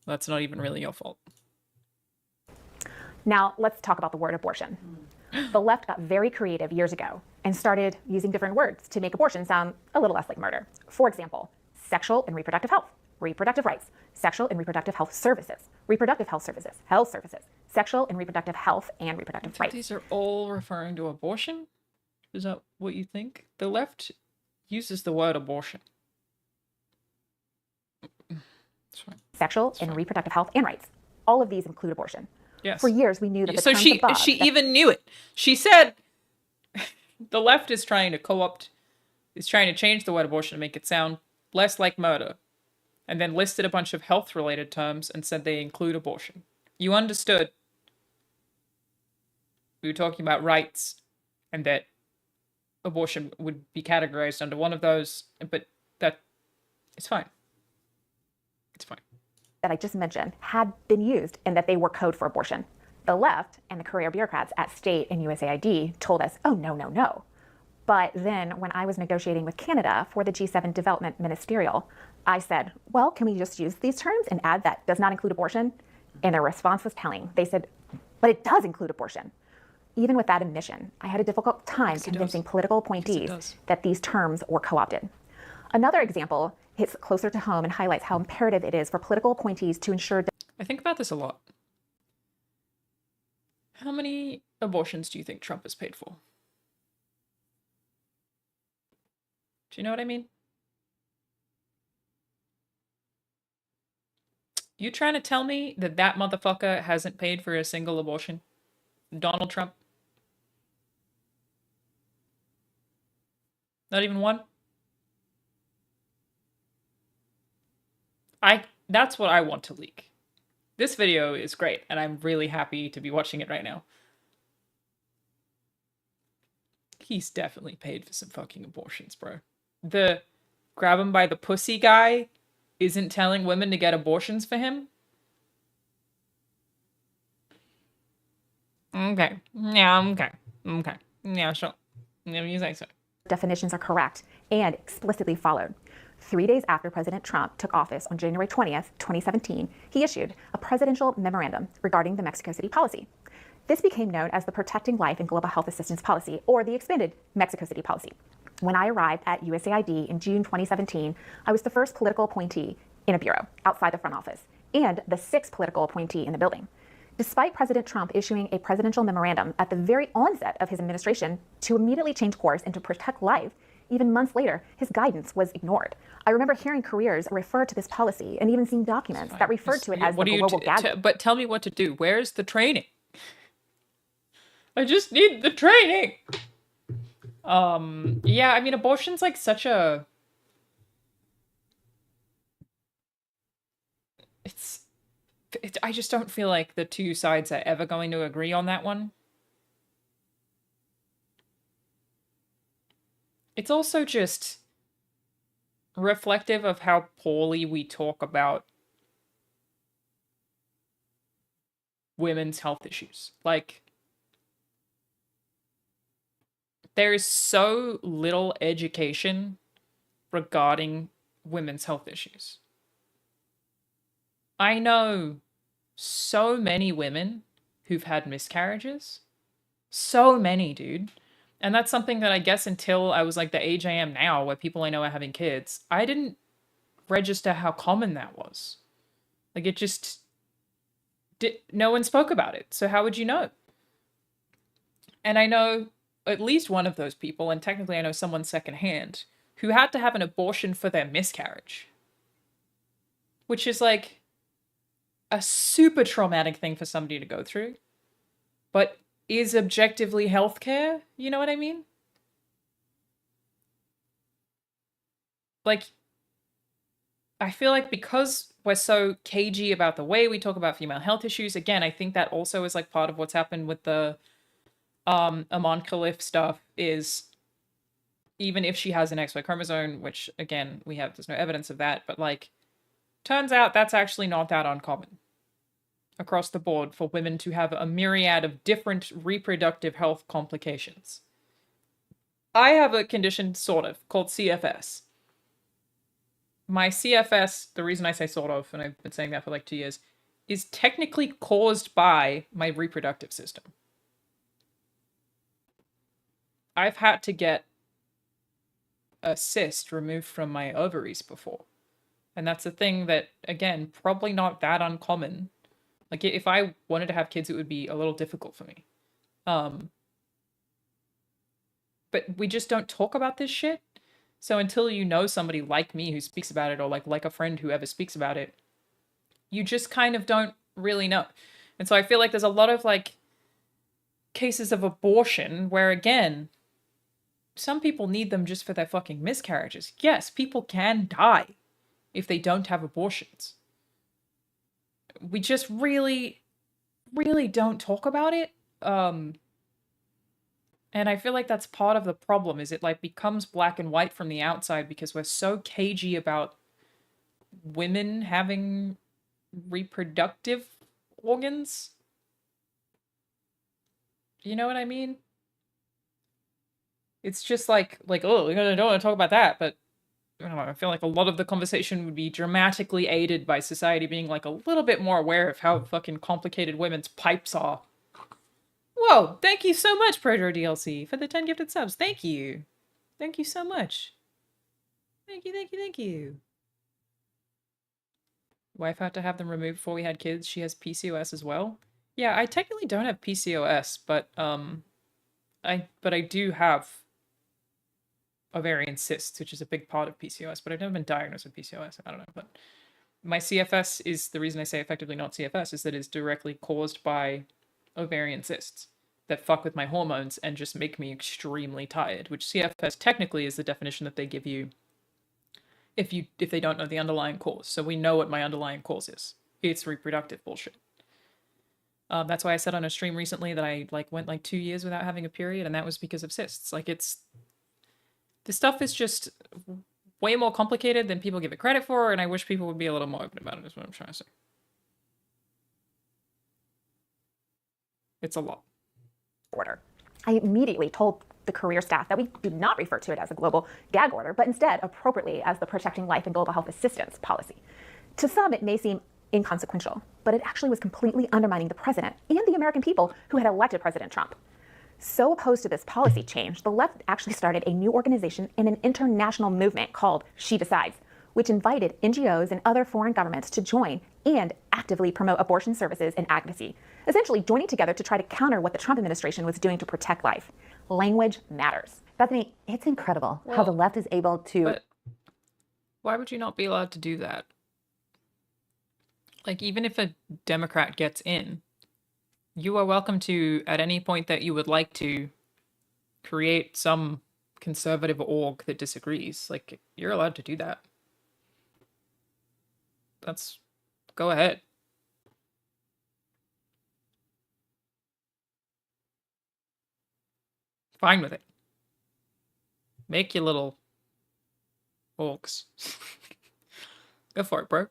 That's not even really your fault. Now, let's talk about the word abortion. The left got very creative years ago and started using different words to make abortion sound a little less like murder. For example, sexual and reproductive health, reproductive rights, sexual and reproductive health services, reproductive health services, health services, sexual and reproductive health and reproductive rights. These are all referring to abortion? Is that what you think? The left uses the word abortion. Sexual and reproductive health and rights. All of these include abortion. Yes. For years, we knew that the so terms she above, even knew it. She said the left is trying to co-opt, is trying to change the word abortion to make it sound less like murder, and then listed a bunch of health-related terms and said they include abortion. You understood. We were talking about rights, and that abortion would be categorized under one of those, but that it's fine. It's fine. That I just mentioned had been used and that they were code for abortion. The left and the career bureaucrats at state and USAID told us, oh, no, no, no. But then when I was negotiating with Canada for the G7 Development Ministerial, I said, well, can we just use these terms and add that does not include abortion? And their response was telling. They said, but it does include abortion. Even with that admission, I had a difficult time convincing political appointees that these terms were co-opted. Another example hits closer to home and highlights how imperative it is for political appointees to ensure. I think about this a lot. How many abortions do you think Trump has paid for? Do you know what I mean? You trying to tell me that that motherfucker hasn't paid for a single abortion? Donald Trump? Not even one? That's what I want to leak. This video is great, and I'm really happy to be watching it right now. He's definitely paid for some fucking abortions, bro. The grab him by the pussy guy isn't telling women to get abortions for him? Okay. Yeah, okay. Okay. Yeah, sure. Yeah, you say so. Definitions are correct and explicitly followed. 3 days after President Trump took office on January 20th, 2017, he issued a presidential memorandum regarding the Mexico City policy. This became known as the Protecting Life and Global Health Assistance Policy, or the expanded Mexico City policy. When I arrived at USAID in June 2017, I was the first political appointee in a bureau outside the front office, and the sixth political appointee in the building. Despite President Trump issuing a presidential memorandum at the very onset of his administration to immediately change course and to protect life, Even months later, his guidance was ignored. I remember hearing careers refer to this policy and even seeing documents that referred to it as the global gag. But tell me what to do. Where's the training? I just need the training. Yeah, I mean, abortion's like such a... I just don't feel like the two sides are ever going to agree on that one. It's also just reflective of how poorly we talk about women's health issues. Like, there is so little education regarding women's health issues. I know so many women who've had miscarriages. So many, dude. And that's something that I guess until I was like the age I am now, where people I know are having kids, I didn't register how common that was. Like, it just... no one spoke about it. So how would you know? And I know at least one of those people, and technically I know someone secondhand, who had to have an abortion for their miscarriage. Which is like a super traumatic thing for somebody to go through. But is objectively healthcare, you know what I mean? Like, I feel like because we're so cagey about the way we talk about female health issues, again, I think that also is like part of what's happened with the Amon Khalif stuff, is even if she has an XY chromosome, which again, there's no evidence of that, but like, turns out that's actually not that uncommon across the board for women to have a myriad of different reproductive health complications. I have a condition, sort of, called CFS. My CFS, the reason I say sort of, and I've been saying that for like 2 years, is technically caused by my reproductive system. I've had to get a cyst removed from my ovaries before. And that's a thing that, again, probably not that uncommon. Like, if I wanted to have kids, it would be a little difficult for me. But we just don't talk about this shit. So until you know somebody like me who speaks about it, or like a friend who ever speaks about it, you just kind of don't really know. And so I feel like there's a lot of, like, cases of abortion where, again, some people need them just for their fucking miscarriages. Yes, people can die if they don't have abortions. We just really, really don't talk about it. And I feel like that's part of the problem, is it like becomes black and white from the outside because we're so cagey about women having reproductive organs. You know what I mean? It's just like, oh, we don't want to talk about that, but I don't know, I feel like a lot of the conversation would be dramatically aided by society being like a little bit more aware of how fucking complicated women's pipes are. Whoa, thank you so much, Proto DLC, for the 10 gifted subs. Thank you. Thank you so much. Thank you, thank you, thank you. Wife had to have them removed before we had kids. She has PCOS as well. Yeah, I technically don't have PCOS, but I do have ovarian cysts, which is a big part of PCOS, but I've never been diagnosed with PCOS. I don't know, but my CFS is, the reason I say effectively not CFS, is that it's directly caused by ovarian cysts that fuck with my hormones and just make me extremely tired, which CFS technically is the definition that they give you if they don't know the underlying cause. So we know what my underlying cause is. It's reproductive bullshit. That's why I said on a stream recently that I went 2 years without having a period, and that was because of cysts. This stuff is just way more complicated than people give it credit for, and I wish people would be a little more open about it, is what I'm trying to say. It's a lot. Order. I immediately told the career staff that we do not refer to it as a global gag order, but instead appropriately as the Protecting Life and Global Health Assistance policy. To some, it may seem inconsequential, but it actually was completely undermining the president and the American people who had elected President Trump. So opposed to this policy change, the left actually started a new organization and an international movement called She Decides, which invited NGOs and other foreign governments to join and actively promote abortion services and advocacy, essentially joining together to try to counter what the Trump administration was doing to protect life. Language matters. Bethany, it's incredible how the left is able to. But why would you not be allowed to do that? Like, even if a Democrat gets in, you are welcome to, at any point that you would like to, create some conservative org that disagrees. Like, you're allowed to do that. Go ahead. Fine with it. Make your little orgs. Go for it, bro.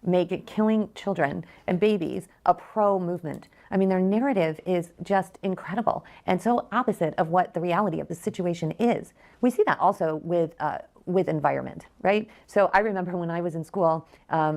Make it killing children and babies a pro movement. I mean, their narrative is just incredible and so opposite of what the reality of the situation is. We see that also with environment, right? So I remember when I was in school,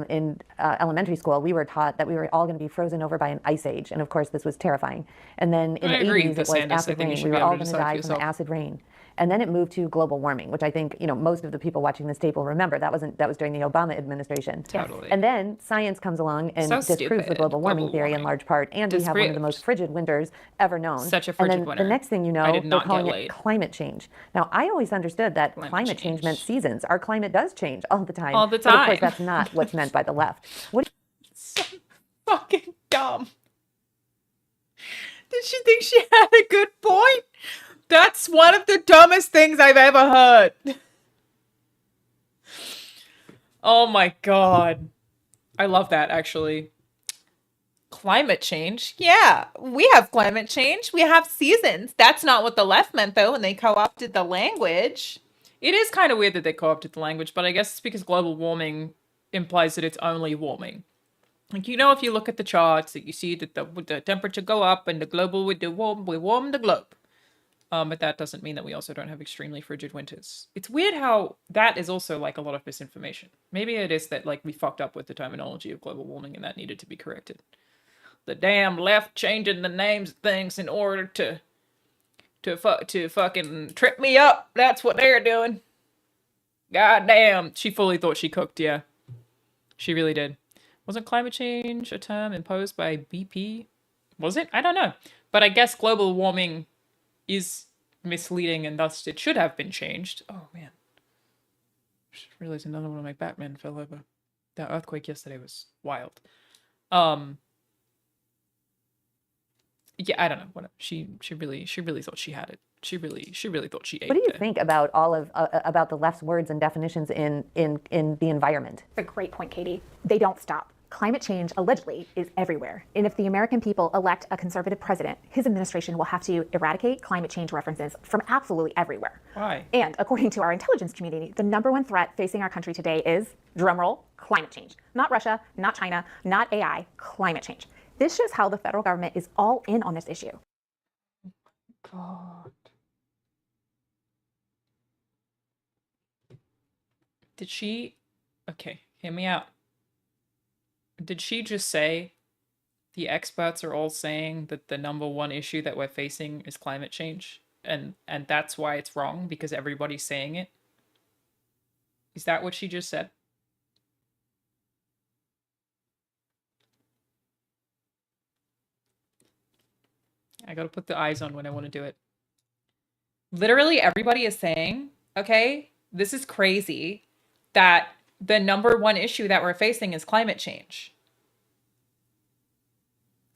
in elementary school, we were taught that we were all going to be frozen over by an ice age, and of course this was terrifying. And then in the 80s, it was acid rain. We were all going to die from the acid rain. And then it moved to global warming, which I think, you know, most of the people watching this tape will remember. That was during the Obama administration. Totally. And then science comes along and disproves the global warming theory in large part. And we have one of the most frigid winters ever known. Such a frigid winter. winter. The next thing you know, they're calling it climate change. Now, I always understood that climate change meant seasons. Our climate does change all the time. All the time. But of course, that's not what's meant by the left. What? So fucking dumb. Did she think she had a good point? That's one of the dumbest things I've ever heard. Oh my god. I love that, actually. Climate change? Yeah, we have climate change. We have seasons. That's not what the left meant, though, when they co-opted the language. It is kind of weird that they co-opted the language, but I guess it's because global warming implies that it's only warming. Like, you know, if you look at the charts, that you see that the temperature go up and the global would we warm the globe. But that doesn't mean that we also don't have extremely frigid winters. It's weird how that is also, like, a lot of misinformation. Maybe it is that, like, we fucked up with the terminology of global warming and that needed to be corrected. The damn left changing the names of things in order to fucking trip me up. That's what they're doing. God damn. She fully thought she cooked, yeah. She really did. Wasn't climate change a term imposed by BP? Was it? I don't know. But I guess global warming is misleading and thus it should have been changed. Oh, man. Just realized another one of my Batman fell over. That earthquake yesterday was wild. Yeah, I don't know. Whatever. She really thought she had it. She really thought she ate it. What do you think about all of about the left's words and definitions in the environment? A great point, Katie. They don't stop. Climate change, allegedly, is everywhere. And if the American people elect a conservative president, his administration will have to eradicate climate change references from absolutely everywhere. Why? And according to our intelligence community, the #1 threat facing our country today is, drumroll, climate change. Not Russia, not China, not AI, climate change. This shows how the federal government is all in on this issue. God. Did she... Okay, hear me out. Did she just say the experts are all saying that the #1 issue that we're facing is climate change? And that's why it's wrong, because everybody's saying it? Is that what she just said? I gotta put the eyes on when I want to do it. Literally everybody is saying, okay, this is crazy, that the #1 issue that we're facing is climate change.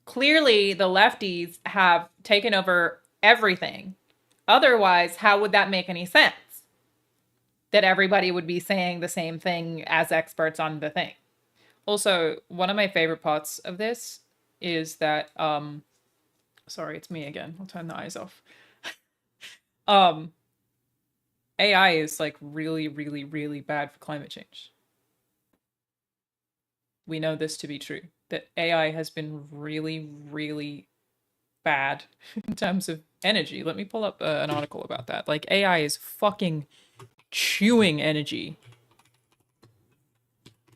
Clearly, the lefties have taken over everything. Otherwise, how would that make any sense? That everybody would be saying the same thing as experts on the thing. Also, one of my favorite parts of this is that, sorry, it's me again. I'll turn the eyes off. AI is, like, really, really, really bad for climate change. We know this to be true. That AI has been really, really bad in terms of energy. Let me pull up an article about that. Like, AI is fucking chewing energy.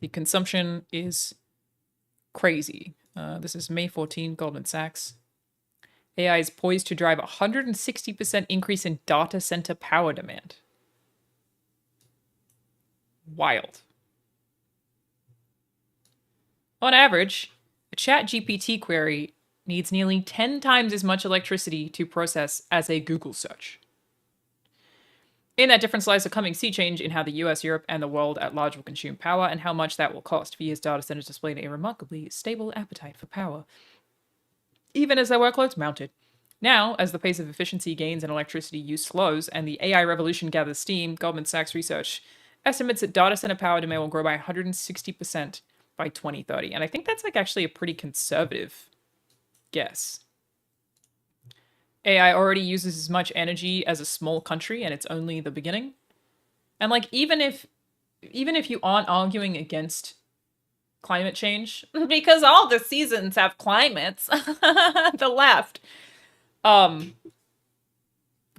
The consumption is crazy. This is May 14, Goldman Sachs. AI is poised to drive a 160% increase in data center power demand. Wild. On average, a ChatGPT query needs nearly 10 times as much electricity to process as a Google search. In that difference lies a coming sea change in how the US, Europe, and the world at large will consume power and how much that will cost. For years, data centers displayed a remarkably stable appetite for power, even as their workloads mounted. Now, as the pace of efficiency gains and electricity use slows and the AI revolution gathers steam, Goldman Sachs research estimates that data center power demand will grow by 160% by 2030. And I think that's like actually a pretty conservative guess. AI already uses as much energy as a small country, and it's only the beginning. And like even if you aren't arguing against climate change, because all the seasons have climates, the left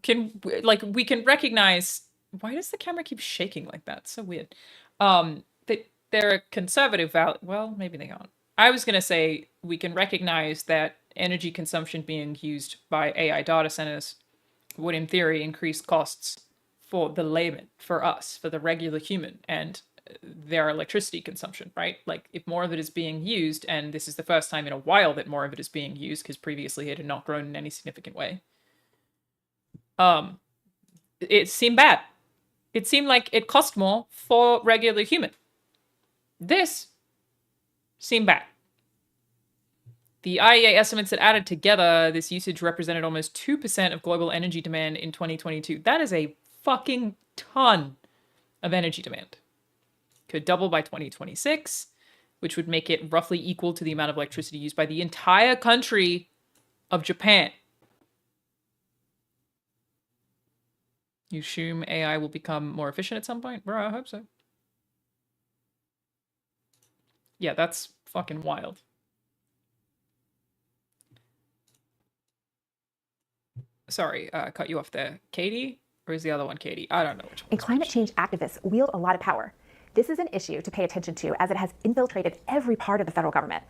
we can recognize, why does the camera keep shaking like that? It's so weird. That they're a conservative well, maybe they aren't. I was gonna say we can recognize that energy consumption being used by AI data centers would in theory increase costs for the layman, for us, for the regular human, and their electricity consumption, right? Like if more of it is being used, and this is the first time in a while that more of it is being used because previously it had not grown in any significant way. It seemed bad. It seemed like it cost more for regular human. This seemed bad. The IEA estimates that added together, this usage represented almost 2% of global energy demand in 2022. That is a fucking ton of energy demand. Could double by 2026, which would make it roughly equal to the amount of electricity used by the entire country of Japan. You assume AI will become more efficient at some point? Bro, I hope so. Yeah, that's fucking wild. Sorry, cut you off there. Katie? Or is the other one Katie? I don't know which one. And climate change activists wield a lot of power. This is an issue to pay attention to as it has infiltrated every part of the federal government.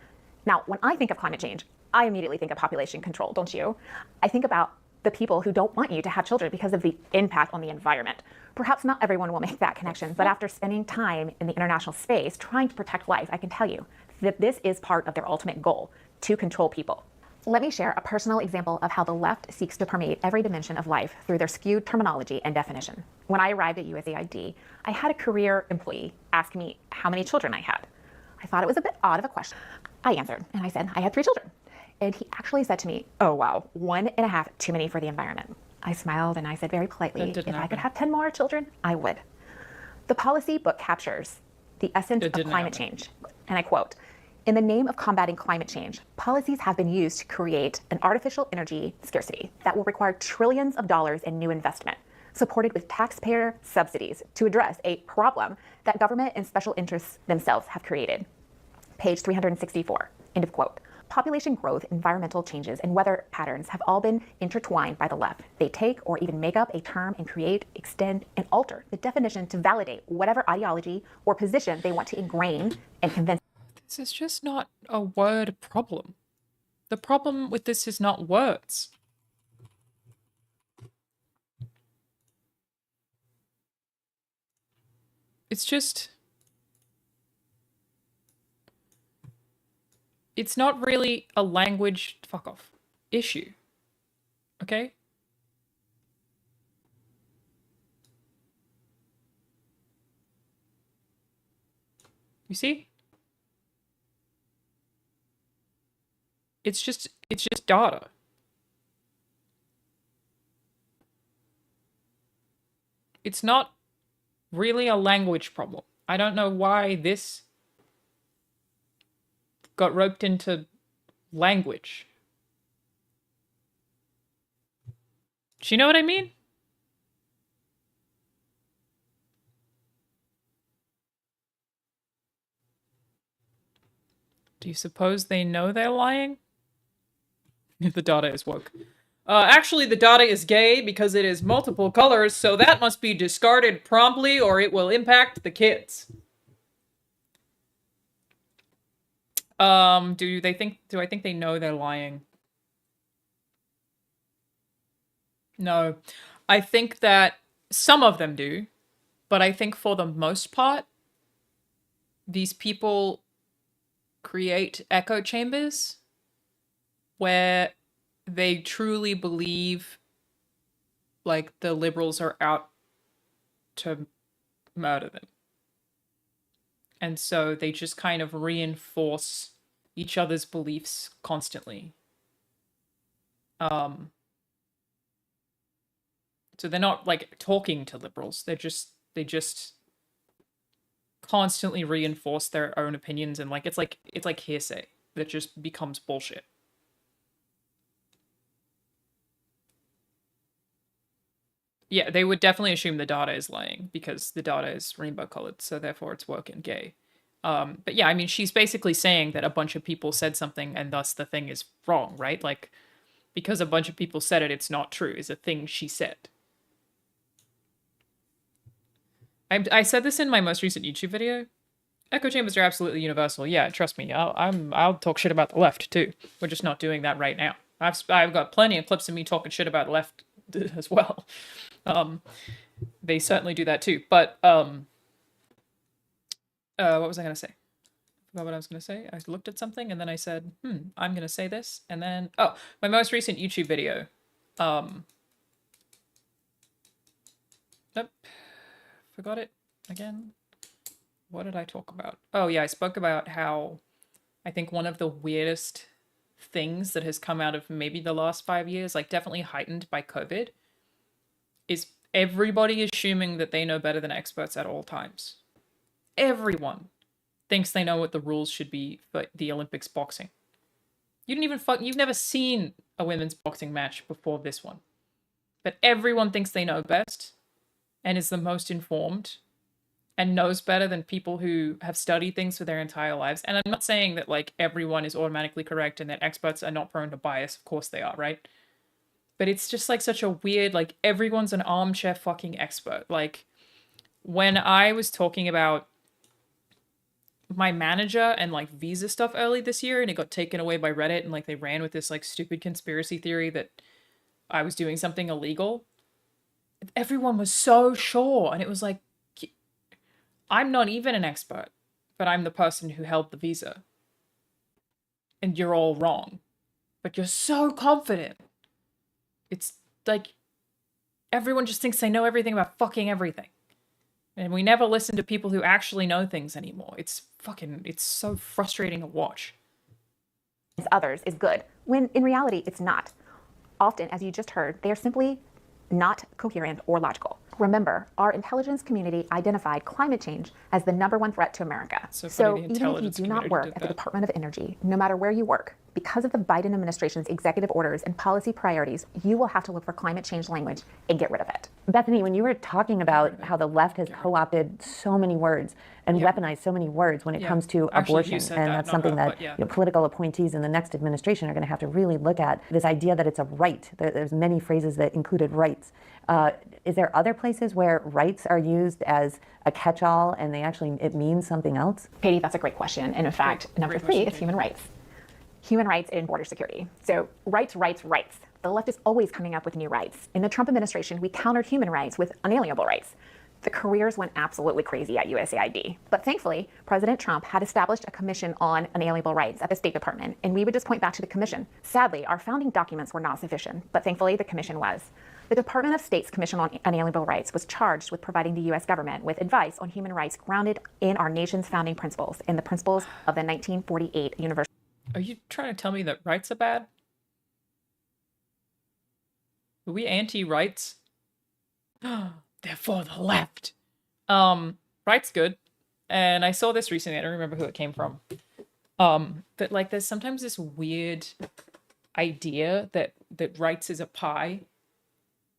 Now, when I think of climate change, I immediately think of population control, don't you? I think about the people who don't want you to have children because of the impact on the environment. Perhaps not everyone will make that connection, but after spending time in the international space trying to protect life, I can tell you that this is part of their ultimate goal, to control people. Let me share a personal example of how the left seeks to permeate every dimension of life through their skewed terminology and definition. When I arrived at USAID, I had a career employee ask me how many children I had. I thought it was a bit odd of a question. I answered, and I said, I had 3 children. And he actually said to me, oh wow, 1.5 too many for the environment. I smiled and I said very politely, if I could have 10 more children, I would. The policy book captures the essence of climate change. And I quote, in the name of combating climate change, policies have been used to create an artificial energy scarcity that will require trillions of dollars in new investment, supported with taxpayer subsidies to address a problem that government and special interests themselves have created. Page 364, end of quote. Population growth, environmental changes, and weather patterns have all been intertwined by the left. They take or even make up a term and create, extend, and alter the definition to validate whatever ideology or position they want to ingrain and convince. This is just not a word problem. The problem with this is not words. It's just... it's not really a language, fuck off, issue. Okay? You see? It's just data. It's not really a language problem. I don't know why this got roped into language. Do you know what I mean? Do you suppose they know they're lying? The data is woke. Actually, the data is gay because it is multiple colors, so that must be discarded promptly or it will impact the kids. Do I think they know they're lying? No. I think that some of them do, but I think for the most part, these people create echo chambers where they truly believe like the liberals are out to murder them. And so they just kind of reinforce each other's beliefs constantly. So they're not like talking to liberals. They just constantly reinforce their own opinions, and like it's like hearsay that just becomes bullshit. Yeah, they would definitely assume the data is lying because the data is rainbow colored, so therefore it's woke and gay. But yeah, I mean, she's basically saying that a bunch of people said something and thus the thing is wrong, right? Like, because a bunch of people said it, it's not true, is a thing she said. I said this in my most recent YouTube video. Echo chambers are absolutely universal. Yeah, trust me, I'll talk shit about the left too. We're just not doing that right now. I've got plenty of clips of me talking shit about the left as well. They certainly do that too. But what was I gonna say? I forgot what I was gonna say. I looked at something and then I said, I'm gonna say this, and then my most recent YouTube video. Nope. Forgot it again. What did I talk about? Oh yeah, I spoke about how I think one of the weirdest things that has come out of maybe the last 5 years, like definitely heightened by COVID, is everybody assuming that they know better than experts at all times. Everyone thinks they know what the rules should be for the Olympics boxing. You've never seen a women's boxing match before this one. But everyone thinks they know best and is the most informed and knows better than people who have studied things for their entire lives. And I'm not saying that like everyone is automatically correct and that experts are not prone to bias. Of course they are, right? But it's just like such a weird, like everyone's an armchair fucking expert. Like when I was talking about my manager and like visa stuff early this year and it got taken away by Reddit and like they ran with this like stupid conspiracy theory that I was doing something illegal, everyone was so sure. And it was like, I'm not even an expert, but I'm the person who held the visa. And you're all wrong. But you're so confident. It's like everyone just thinks they know everything about fucking everything. And we never listen to people who actually know things anymore. It's so frustrating to watch. Others is good, when in reality it's not. Often, as you just heard, they are simply not coherent or logical. Remember, our intelligence community identified climate change as the #1 threat to America. So even if you do not work at the Department of Energy, no matter where you work, because of the Biden administration's executive orders and policy priorities, you will have to look for climate change language and get rid of it. Bethany, when you were talking about how the left has co-opted so many words and weaponized so many words when it comes to abortion, and that's something that political appointees in the next administration are going to have to really look at, this idea that it's a right. There's many phrases that included rights. Is there other places where rights are used as a catch-all and it means something else? Katie, that's a great question. And in fact, number 3 is human rights. Human rights and border security. So rights, rights, rights. The left is always coming up with new rights. In the Trump administration, we countered human rights with unalienable rights. The careers went absolutely crazy at USAID. But thankfully, President Trump had established a commission on unalienable rights at the State Department, and we would just point back to the commission. Sadly, our founding documents were not sufficient, but thankfully the commission was. The Department of State's Commission on Unalienable Rights was charged with providing the U.S. government with advice on human rights grounded in our nation's founding principles and the principles of the 1948 Universal. Are you trying to tell me that rights are bad? Are we anti-rights? They're for the left. Rights good. And I saw this recently. I don't remember who it came from. But like there's sometimes this weird idea that rights is a pie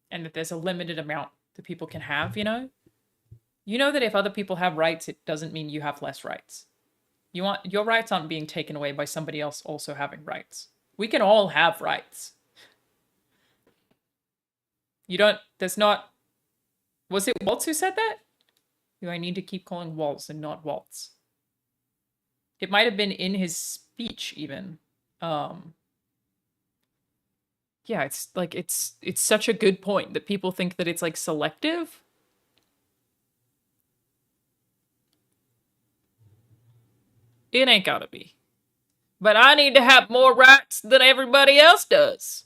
and that there's a limited amount that people can have, you know? You know that if other people have rights, it doesn't mean you have less rights. Your rights aren't being taken away by somebody else also having rights. We can all have rights. Was it Waltz who said that? Do I need to keep calling Waltz and not Waltz? It might have been in his speech even. Yeah, it's like, it's such a good point that people think that it's like selective. It ain't gotta be. But I need to have more rights than everybody else does.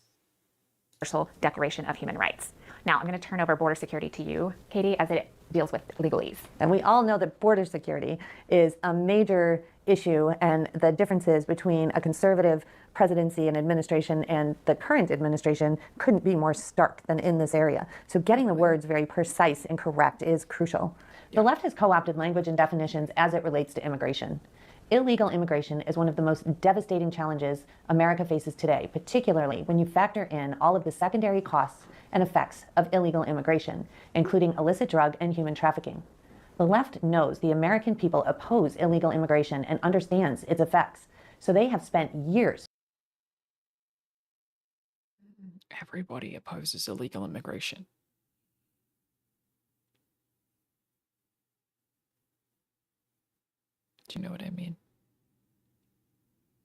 Universal Declaration of Human Rights. Now, I'm going to turn over border security to you, Katie, as it deals with legalese. And we all know that border security is a major issue, and the differences between a conservative presidency and administration and the current administration couldn't be more stark than in this area. So getting the words very precise and correct is crucial. The left has co-opted language and definitions as it relates to immigration. Illegal immigration is one of the most devastating challenges America faces today, particularly when you factor in all of the secondary costs and effects of illegal immigration, including illicit drug and human trafficking. The left knows the American people oppose illegal immigration and understands its effects, so they have spent years. Everybody opposes illegal immigration. Do you know what I mean?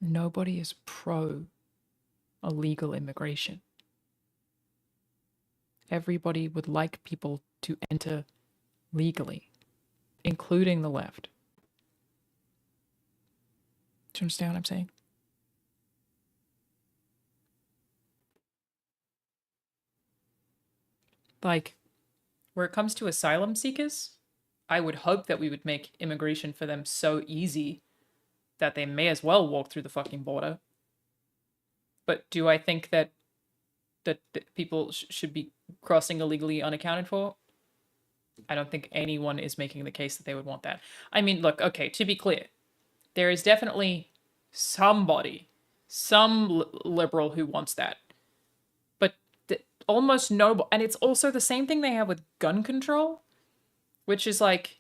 Nobody is pro illegal immigration. Everybody would like people to enter legally, including the left. Do you understand what I'm saying? Like, where it comes to asylum seekers, I would hope that we would make immigration for them so easy that they may as well walk through the fucking border. But do I think that people should be crossing illegally unaccounted for? I don't think anyone is making the case that they would want that. I mean, look, okay, to be clear, there is definitely somebody, some liberal who wants that. But almost no, and it's also the same thing they have with gun control, which is like,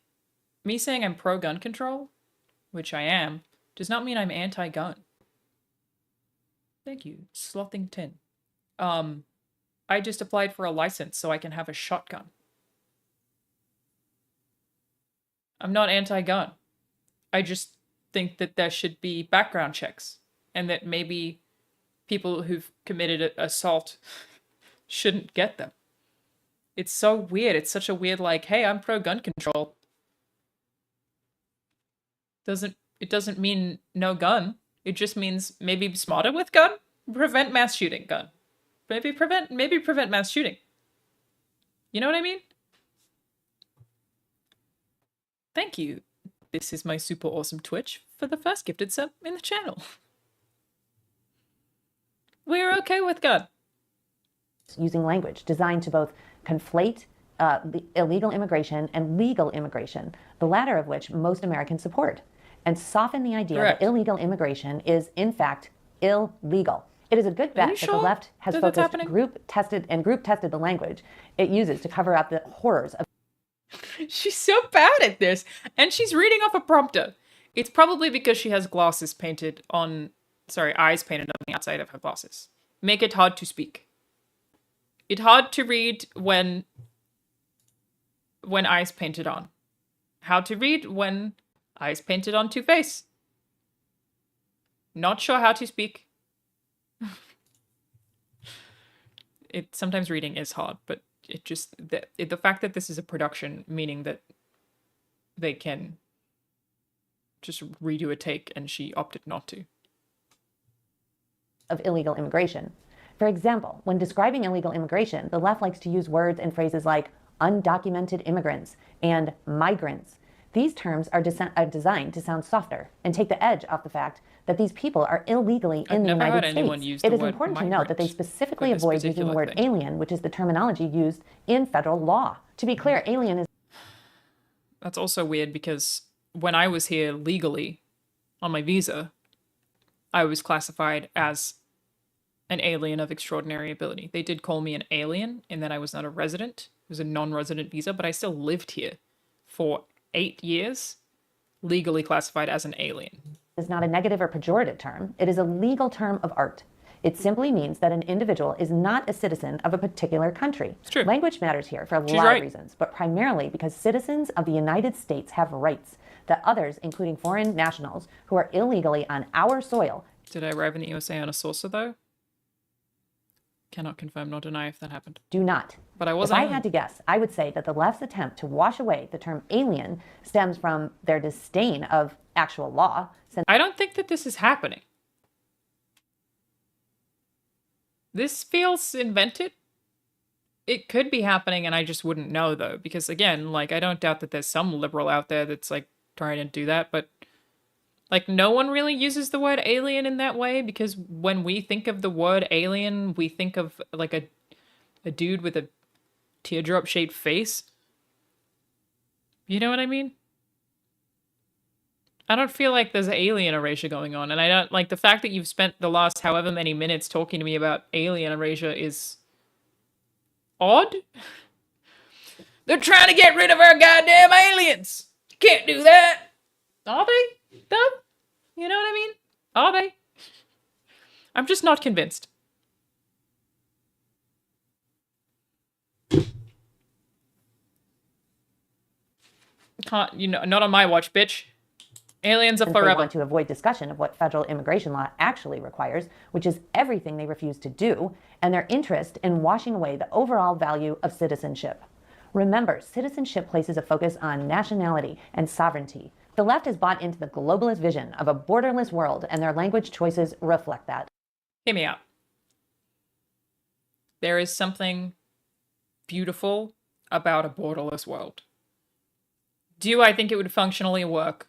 me saying I'm pro-gun control, which I am, does not mean I'm anti-gun. Thank you, Slothington. I just applied for a license so I can have a shotgun. I'm not anti-gun. I just think that there should be background checks, and that maybe people who've committed assault shouldn't get them. It's so weird. It's such a weird, like, hey, I'm pro-gun control. It doesn't mean no gun. It just means maybe be smarter with gun. Prevent mass shooting gun. Maybe prevent mass shooting. You know what I mean? Thank you. This is my super awesome Twitch for the first gifted sub in the channel. We're okay with gun. Using language designed to both conflate illegal immigration and legal immigration, the latter of which most Americans support, and soften the idea Correct. that illegal immigration is, in fact, illegal. It is a good bet that the left has focused group tested the language it uses to cover up the horrors of. She's so bad at this, and she's reading off a prompter. It's probably because she has eyes painted on the outside of her glasses. Make it hard to speak. It's hard to read when eyes painted on. How to read when eyes painted on to face. Not sure how to speak. Sometimes reading is hard, but it just the fact that this is a production, meaning that they can just redo a take, and she opted not to. Of illegal immigration. For example, when describing illegal immigration, the left likes to use words and phrases like undocumented immigrants and migrants. These terms are designed to sound softer and take the edge off the fact that these people are illegally in the United States. It is important to note that they specifically avoid using the word alien, which is the terminology used in federal law. To be clear, alien is... That's also weird because when I was here legally on my visa, I was classified as an alien of extraordinary ability. They did call me an alien in that I was not a resident. It was a non-resident visa, but I still lived here for 8 years, legally classified as an alien. Is not a negative or pejorative term. It is a legal term of art. It simply means that an individual is not a citizen of a particular country. It's true. Language matters here for a lot of reasons, but primarily because citizens of the United States have rights that others, including foreign nationals who are illegally on our soil. Did I arrive in the USA on a saucer, though? Cannot confirm nor deny if that happened. Do not. But I was. If I had to guess, I would say that the left's attempt to wash away the term alien stems from their disdain of actual law. I don't think that this is happening. This feels invented. It could be happening and I just wouldn't know, though, because again, like, I don't doubt that there's some liberal out there that's like trying to do that, but like, no one really uses the word alien in that way, because when we think of the word alien, we think of like a dude with a teardrop shaped face. You know what I mean? I don't feel like there's alien erasure going on, and I don't like the fact that you've spent the last however many minutes talking to me about alien erasure is odd. They're trying to get rid of our goddamn aliens. You can't do that. Are they? Though? You know what I mean? Are they? I'm just not convinced. Can't, you know, not on my watch, bitch. Aliens are They forever. want to avoid discussion of what federal immigration law actually requires, which is everything they refuse to do, and their interest in washing away the overall value of citizenship. Remember, citizenship places a focus on nationality and sovereignty. The left has bought into the globalist vision of a borderless world, and their language choices reflect that. Hear me out. There is something beautiful about a borderless world. Do I think it would functionally work?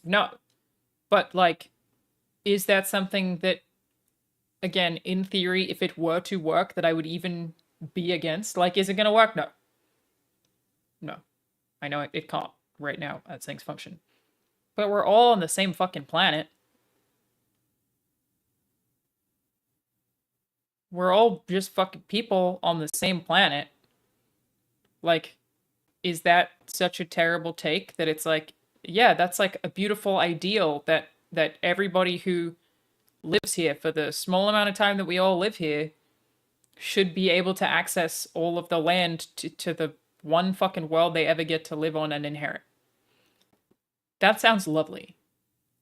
No. But, like, is that something that, again, in theory, if it were to work, that I would even be against? Like, is it going to work? No. No. I know it can't right now as things function. But we're all on the same fucking planet. We're all just fucking people on the same planet. Like, is that such a terrible take that it's like, yeah, that's like a beautiful ideal that everybody who lives here for the small amount of time that we all live here should be able to access all of the land to the one fucking world they ever get to live on and inherit. That sounds lovely.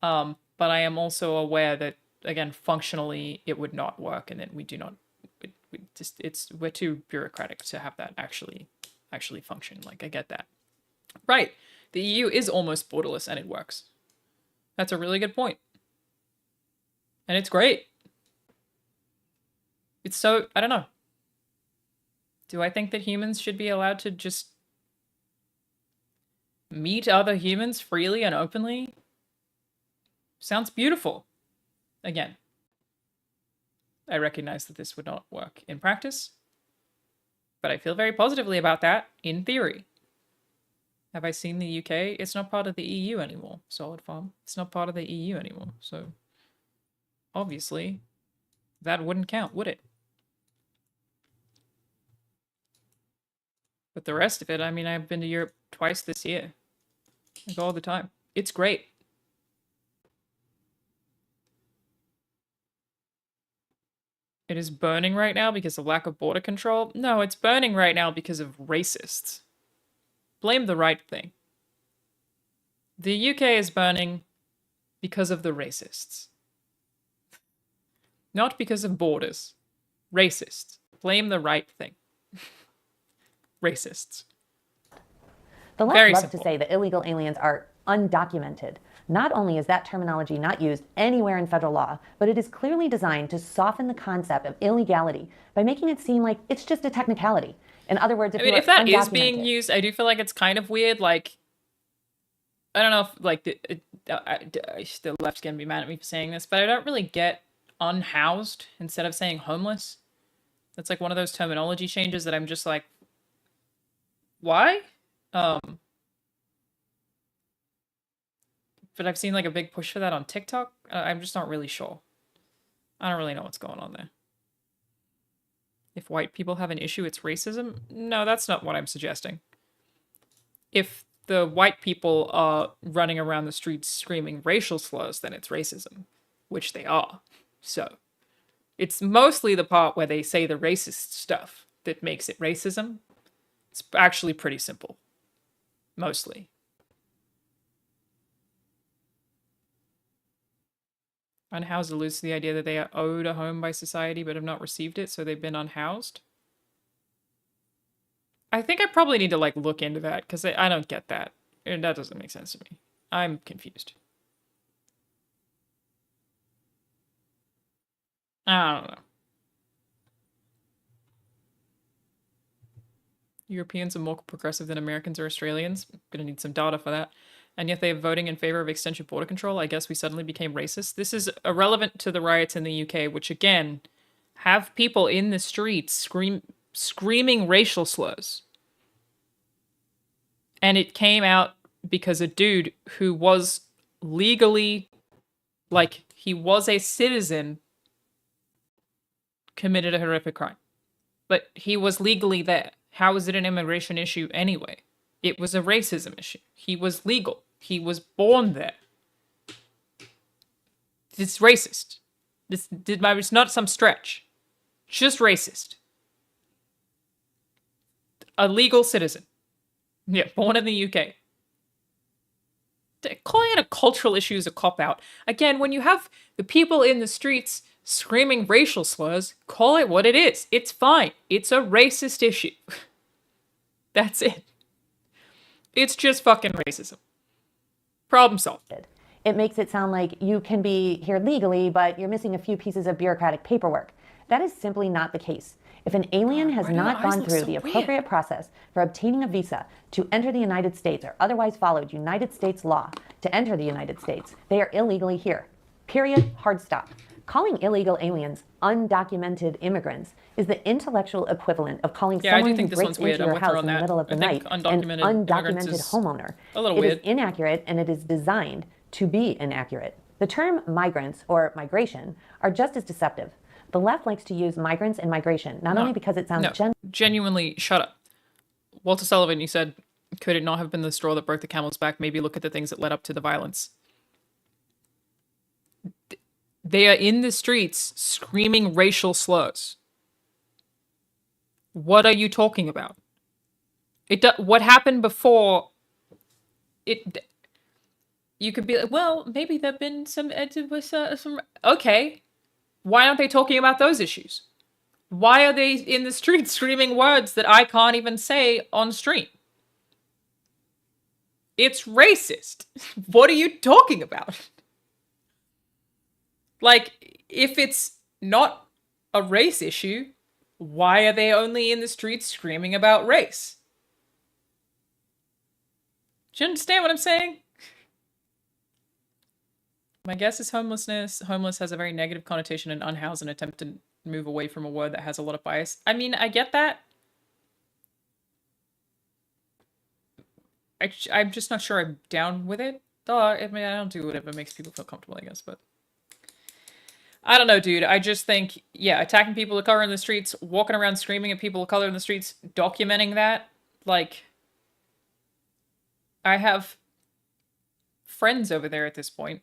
But I am also aware that, again, functionally it would not work, and that we do not, we're too bureaucratic to have that actually function. Like, I get that. Right. The EU is almost borderless and it works. That's a really good point. And it's great. It's so, I don't know. Do I think that humans should be allowed to just meet other humans freely and openly? Sounds beautiful. Again, I recognize that this would not work in practice, but I feel very positively about that in theory. Have I seen the UK? It's not part of the EU anymore, Solid Farm. It's not part of the EU anymore, so obviously that wouldn't count, would it? But the rest of it, I mean, I've been to Europe twice this year. I go all the time. It's great. It is burning right now because of lack of border control? No, it's burning right now because of racists. Blame the right thing. The UK is burning because of the racists. Not because of borders. Racists. Blame the right thing. Racists. The left Very loves simple. to say that illegal aliens are undocumented. Not only is that terminology not used anywhere in federal law, but it is clearly designed to soften the concept of illegality by making it seem like it's just a technicality. In other words, if that is being used, I do feel like it's kind of weird. Like, I don't know if like the left's gonna be mad at me for saying this, but I don't really get unhoused instead of saying homeless. That's like one of those terminology changes that I'm just like, why? But I've seen like a big push for that on TikTok. I'm just not really sure. I don't really know what's going on there. If white people have an issue, it's racism? No, that's not what I'm suggesting. If the white people are running around the streets screaming racial slurs, then it's racism, which they are. So it's mostly the part where they say the racist stuff that makes it racism. It's actually pretty simple. Mostly. Unhoused alludes to the idea that they are owed a home by society but have not received it, so they've been unhoused. I think I probably need to like look into that because I don't get that. And that doesn't make sense to me. I'm confused. I don't know. Europeans are more progressive than Americans or Australians. I'm gonna need some data for that. And yet they're voting in favor of extensive border control. I guess we suddenly became racist. This is irrelevant to the riots in the UK, which again have people in the streets screaming racial slurs. And it came out because a dude who was legally, like, he was a citizen, committed a horrific crime. But he was legally there. How is it an immigration issue anyway? It was a racism issue. He was legal. He was born there. It's racist. It's not some stretch. Just racist. A legal citizen. Yeah, born in the UK. Calling it a cultural issue is a cop-out. Again, when you have the people in the streets screaming racial slurs, call it what it is. It's fine. It's a racist issue. That's it. It's just fucking racism. Problem solved. It makes it sound like you can be here legally, but you're missing a few pieces of bureaucratic paperwork. That is simply not the case. If an alien has not gone through the appropriate process for obtaining a visa to enter the United States or otherwise followed United States law to enter the United States, they are illegally here. Period. Hard stop. Calling illegal aliens undocumented immigrants is the intellectual equivalent of calling someone who breaks into your house in the middle of the night an undocumented homeowner. It is inaccurate, and it is designed to be inaccurate. The term migrants or migration are just as deceptive. The left likes to use migrants and migration, not only because it sounds genuinely, shut up. Walter Sullivan, you said, could it not have been the straw that broke the camel's back? Maybe look at the things that led up to the violence. They are in the streets screaming racial slurs. What are you talking about? What happened before it? You could be like, well, maybe there've been some. Okay, why aren't they talking about those issues? Why are they in the streets screaming words that I can't even say on stream? It's racist. What are you talking about? Like, if it's not a race issue, why are they only in the streets screaming about race? Do you understand what I'm saying? My guess is homelessness. Homeless has a very negative connotation, and unhoused an attempt to move away from a word that has a lot of bias. I mean, I get that. I'm just not sure I'm down with it. Though, I mean, I don't do whatever makes people feel comfortable, I guess, but... I don't know, dude. I just think, yeah, attacking people of color in the streets, walking around screaming at people of color in the streets, documenting that, like... I have friends over there at this point.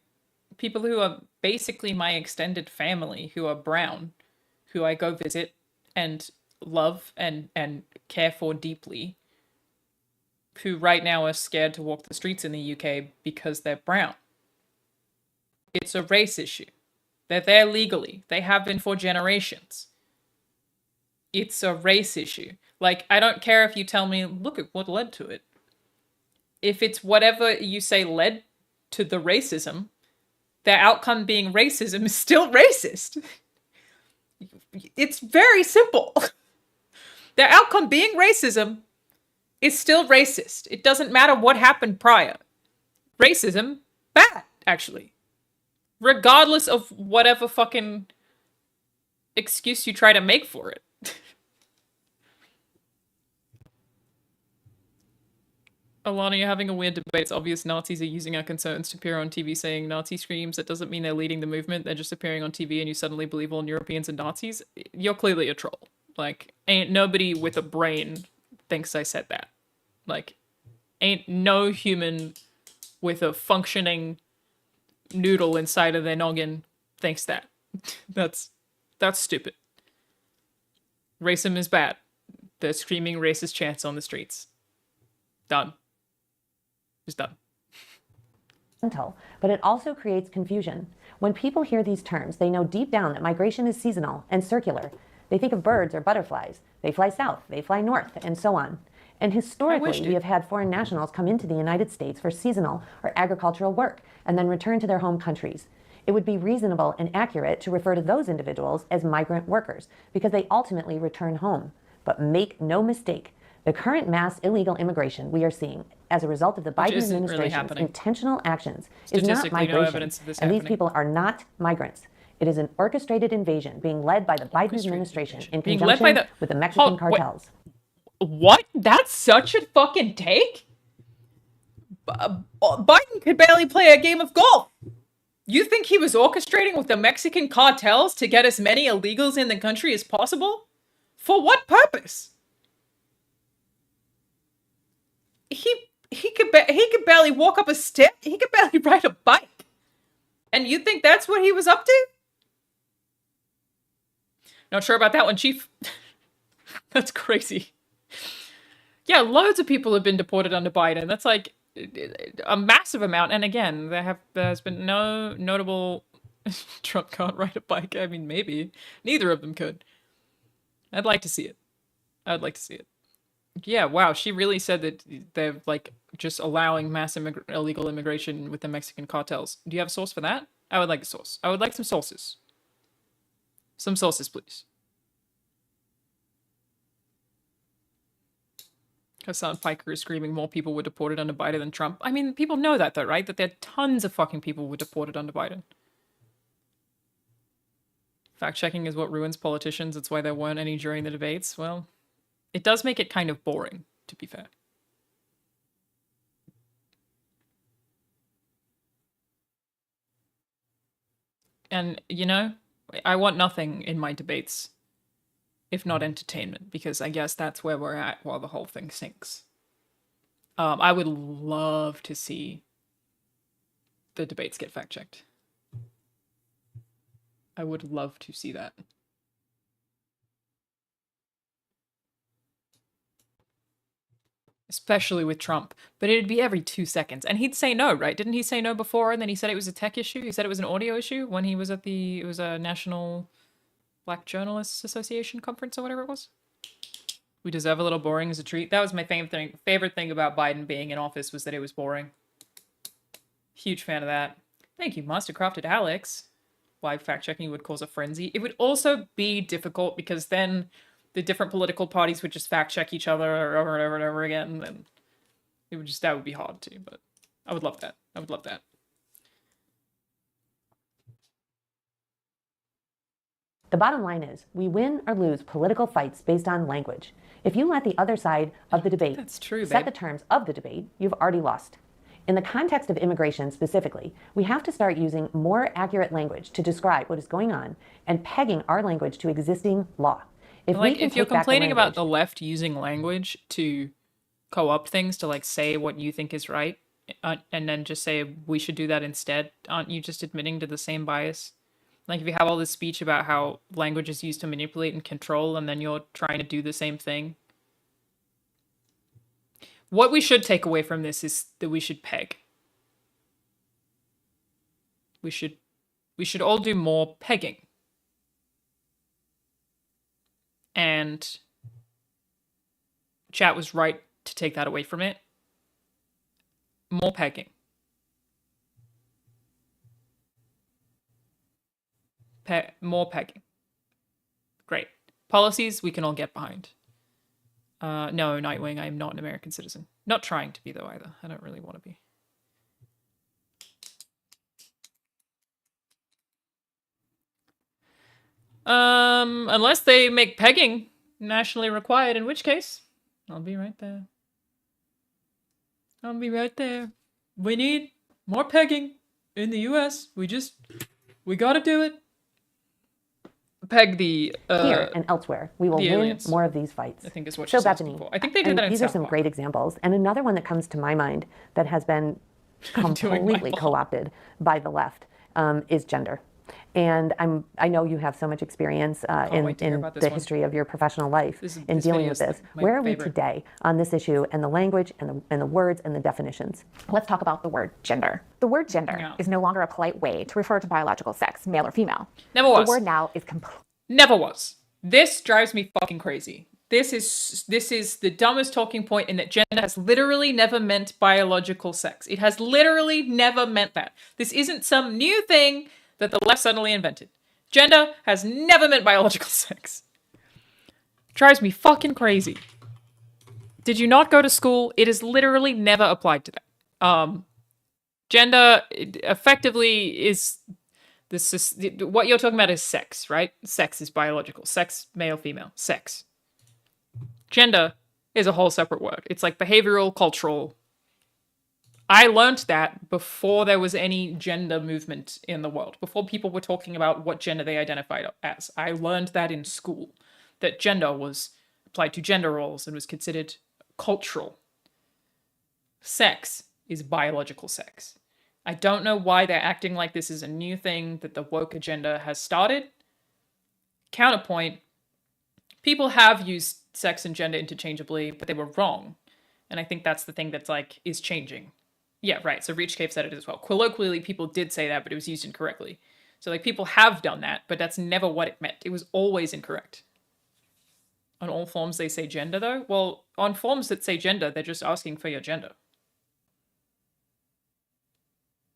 People who are basically my extended family, who are brown, who I go visit and love and care for deeply, who right now are scared to walk the streets in the UK because they're brown. It's a race issue. They're there legally. They have been for generations. It's a race issue. Like, I don't care if you tell me, look at what led to it. If it's whatever you say led to the racism, the outcome being racism is still racist. It's very simple. The outcome being racism is still racist. It doesn't matter what happened prior. Racism, bad, actually. Regardless of whatever fucking excuse you try to make for it. Alanah, you're having a weird debate. It's obvious Nazis are using our concerns to appear on TV saying Nazi screams. That doesn't mean they're leading the movement. They're just appearing on TV and you suddenly believe all Europeans are Nazis. You're clearly a troll. Like, ain't nobody with a brain thinks I said that. Like, ain't no human with a functioning noodle inside of their noggin thinks that. That's stupid. Racism is bad. They're screaming racist chants on the streets. Done. Just done. But it also creates confusion. When people hear these terms, they know deep down that migration is seasonal and circular. They think of birds or butterflies. They fly south, they fly north, and so on. And historically, we have had foreign nationals come into the United States for seasonal or agricultural work and then return to their home countries. It would be reasonable and accurate to refer to those individuals as migrant workers because they ultimately return home. But make no mistake, The current mass illegal immigration we are seeing as a result of the Biden isn't really administration's happening. intentional actions is not Statistically, no migration, evidence of this and these happening. people are not migrants. It is an orchestrated invasion being led by the Biden Orchestrated administration invasion. in Being led by conjunction with the Mexican cartels. What? That's such a fucking take? Biden could barely play a game of golf. You think he was orchestrating with the Mexican cartels to get as many illegals in the country as possible? For what purpose? He could barely walk up a step. He could barely ride a bike. And you think that's what he was up to? Not sure about that one, Chief. That's crazy. Yeah, loads of people have been deported under Biden. That's like a massive amount. And again, there's been no notable Trump can't ride a bike. I mean, maybe. Neither of them could. I'd like to see it. I'd like to see it. Yeah, wow. She really said that they're like just allowing mass illegal immigration with the Mexican cartels. Do you have a source for that? I would like a source. I would like some sources. Some sources, please. Hassan Piker is screaming more people were deported under Biden than Trump. I mean, people know that though, right? That there are tons of fucking people who were deported under Biden. Fact-checking is what ruins politicians. It's why there weren't any during the debates. Well, it does make it kind of boring, to be fair. And, you know, I want nothing in my debates if not entertainment, because I guess that's where we're at while the whole thing sinks. I would love to see the debates get fact-checked. I would love to see that. Especially with Trump. But it'd be every 2 seconds. And he'd say no, right? Didn't he say no before? And then he said it was a tech issue? He said it was an audio issue when he was at it was a National Black Journalists Association conference or whatever it was. We deserve a little boring as a treat. That was my favorite thing about Biden being in office, was that it was boring. Huge fan of that. Thank you, Mastercrafted Alex. Why fact-checking would cause a frenzy. It would also be difficult because then the different political parties would just fact-check each other over and over and over again, and then that would be hard too, but I would love that. I would love that. The bottom line is, we win or lose political fights based on language. If you let the other side of the debate set the terms of the debate, you've already lost. In the context of immigration specifically, we have to start using more accurate language to describe what is going on and pegging our language to existing law. If you're complaining about the left using language to co-opt things to like say what you think is right, and then just say we should do that instead, aren't you just admitting to the same bias? Like if you have all this speech about how language is used to manipulate and control, and then you're trying to do the same thing. What we should take away from this is that we should peg. We should all do more pegging. And chat was right to take that away from it. More pegging. More pegging. Great. Policies we can all get behind. No, Nightwing, I am not an American citizen. Not trying to be, though, either. I don't really want to be. Unless they make pegging nationally required, in which case, I'll be right there. I'll be right there. We need more pegging in the US. We gotta do it. Peg the here and elsewhere, we will win more of these fights. I think is what she said before. I think they did that in these are some great examples. And another one that comes to my mind that has been completely co-opted by the left is gender. And I know you have so much experience in the history of your professional life in dealing with this. Where are we today on this issue and the language and the words and the definitions? Let's talk about the word gender. The word gender is no longer a polite way to refer to biological sex, male or female. Never was. The word now is Never was. This drives me fucking crazy. This is the dumbest talking point, in that gender has literally never meant biological sex. It has literally never meant that. This isn't some new thing that the left suddenly invented. Gender has never meant biological sex. Drives me fucking crazy. Did you not go to school? It is literally never applied to that. Gender effectively is this. What you're talking about is sex, right? Sex is biological. Sex, male, female. Sex. Gender is a whole separate word. It's like behavioral, cultural. I learned that before there was any gender movement in the world. Before people were talking about what gender they identified as. I learned that in school. That gender was applied to gender roles and was considered cultural. Sex is biological sex. I don't know why they're acting like this is a new thing that the woke agenda has started. Counterpoint, people have used sex and gender interchangeably, but they were wrong. And I think that's the thing that's like, is changing. Yeah, right. So Reach Cave said it as well. Colloquially, people did say that, but it was used incorrectly. So like people have done that, but that's never what it meant. It was always incorrect. On all forms they say gender though? Well, on forms that say gender, they're just asking for your gender.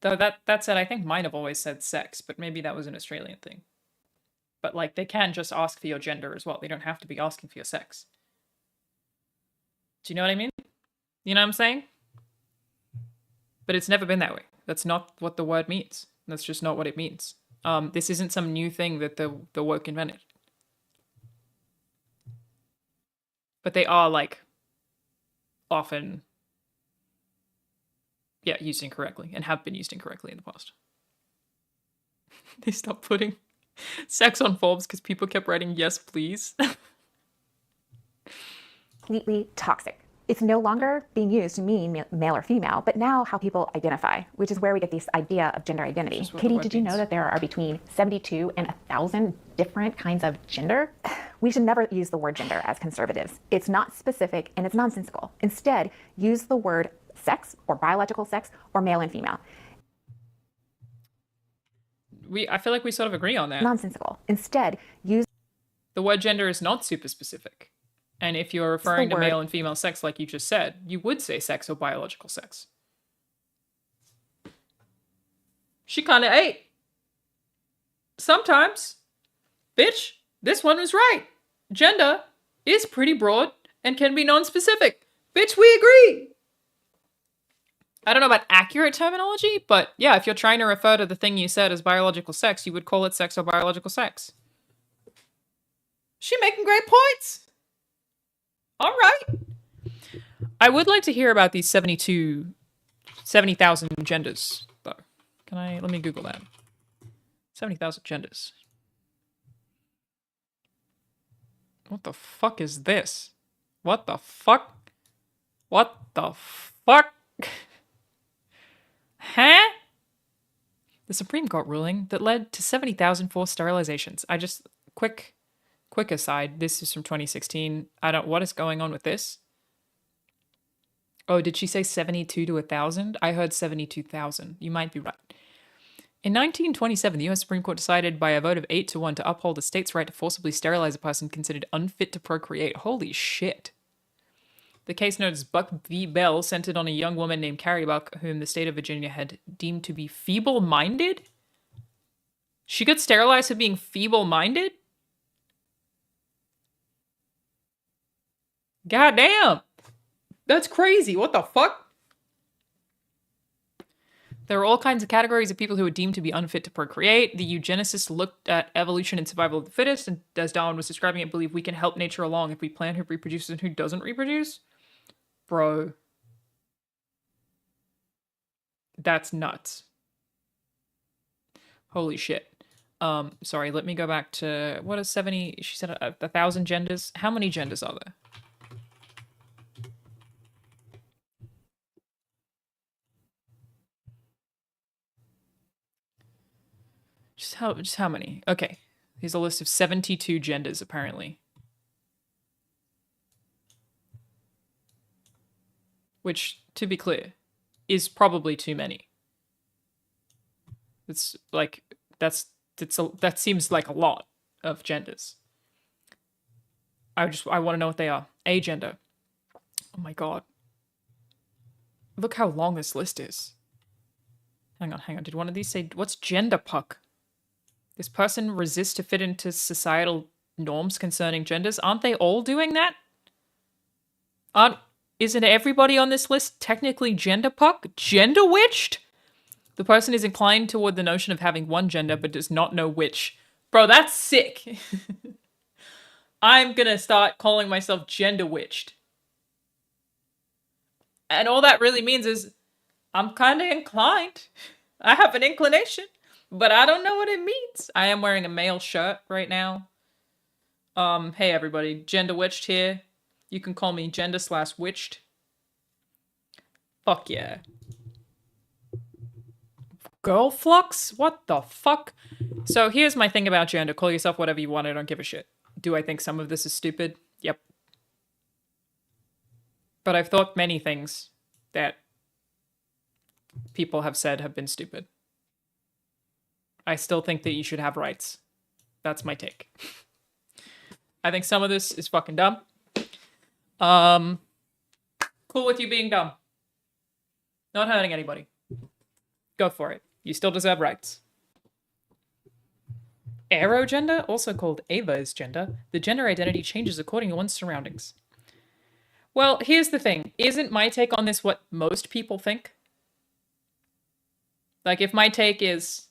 Though that said, I think mine have always said sex, but maybe that was an Australian thing. But like they can just ask for your gender as well. They don't have to be asking for your sex. Do you know what I mean? You know what I'm saying? But it's never been that way. That's not what the word means. That's just not what it means. This isn't some new thing that the woke invented. But they are like often used incorrectly and have been used incorrectly in the past. They stopped putting sex on forms because people kept writing yes please. Completely toxic. It's no longer being used to mean male or female, but now how people identify, which is where we get this idea of gender identity. Katie, did you know that there are between 72 and 1,000 different kinds of gender? We should never use the word gender as conservatives. It's not specific and it's nonsensical. Instead, use the word sex or biological sex or male and female. I feel like we sort of agree on that. Nonsensical. Instead, use the word gender is not super specific. And if you're referring to male and female sex like you just said, you would say sex or biological sex. She kinda ate. Sometimes. Bitch, this one was right. Gender is pretty broad and can be non-specific. Bitch, we agree. I don't know about accurate terminology, but yeah, if you're trying to refer to the thing you said as biological sex, you would call it sex or biological sex. She making great points. All right. I would like to hear about these 70,000 genders, though. Let me Google that. 70,000 genders. What the fuck is this? What the fuck? What the fuck? Huh? The Supreme Court ruling that led to 70,000 forced sterilizations. Quick aside, this is from 2016. What is going on with this? Oh, did she say 72 to 1,000? I heard 72,000. You might be right. In 1927, the U.S. Supreme Court decided by a vote of 8-1 to uphold the state's right to forcibly sterilize a person considered unfit to procreate. Holy shit. The case known as Buck v. Bell centered on a young woman named Carrie Buck, whom the state of Virginia had deemed to be feeble-minded? She got sterilized for being feeble-minded? God damn. That's crazy. What the fuck? There are all kinds of categories of people who are deemed to be unfit to procreate. The eugenicists looked at evolution and survival of the fittest, and as Darwin was describing it, believe we can help nature along if we plan who reproduces and who doesn't reproduce. Bro. That's nuts. Holy shit. Sorry, let me go back to, what is 70? She said 1,000 genders. How many genders are there? Just how many? Okay. Here's a list of 72 genders, apparently. Which, to be clear, is probably too many. It's like, that seems like a lot of genders. I want to know what they are. Agender. Oh my god. Look how long this list is. Hang on. Did one of these say, what's gender puck? This person resists to fit into societal norms concerning genders. Aren't they all doing that? Isn't everybody on this list technically gender puck? Gender witched? The person is inclined toward the notion of having one gender but does not know which. Bro, that's sick. I'm gonna start calling myself gender witched. And all that really means is I'm kind of inclined. I have an inclination, but I don't know what it means. I am wearing a male shirt right now. Hey everybody, gender witched here. You can call me gender/witched. Fuck yeah. Girl flux? What the fuck? So here's my thing about gender. Call yourself whatever you want. I don't give a shit. Do I think some of this is stupid? Yep. But I've thought many things that people have said have been stupid. I still think that you should have rights. That's my take. I think some of this is fucking dumb. Cool with you being dumb. Not hurting anybody. Go for it. You still deserve rights. Aerogender, also called Ava, is gender. The gender identity changes according to one's surroundings. Well, here's the thing. Isn't my take on this what most people think? Like, if my take is,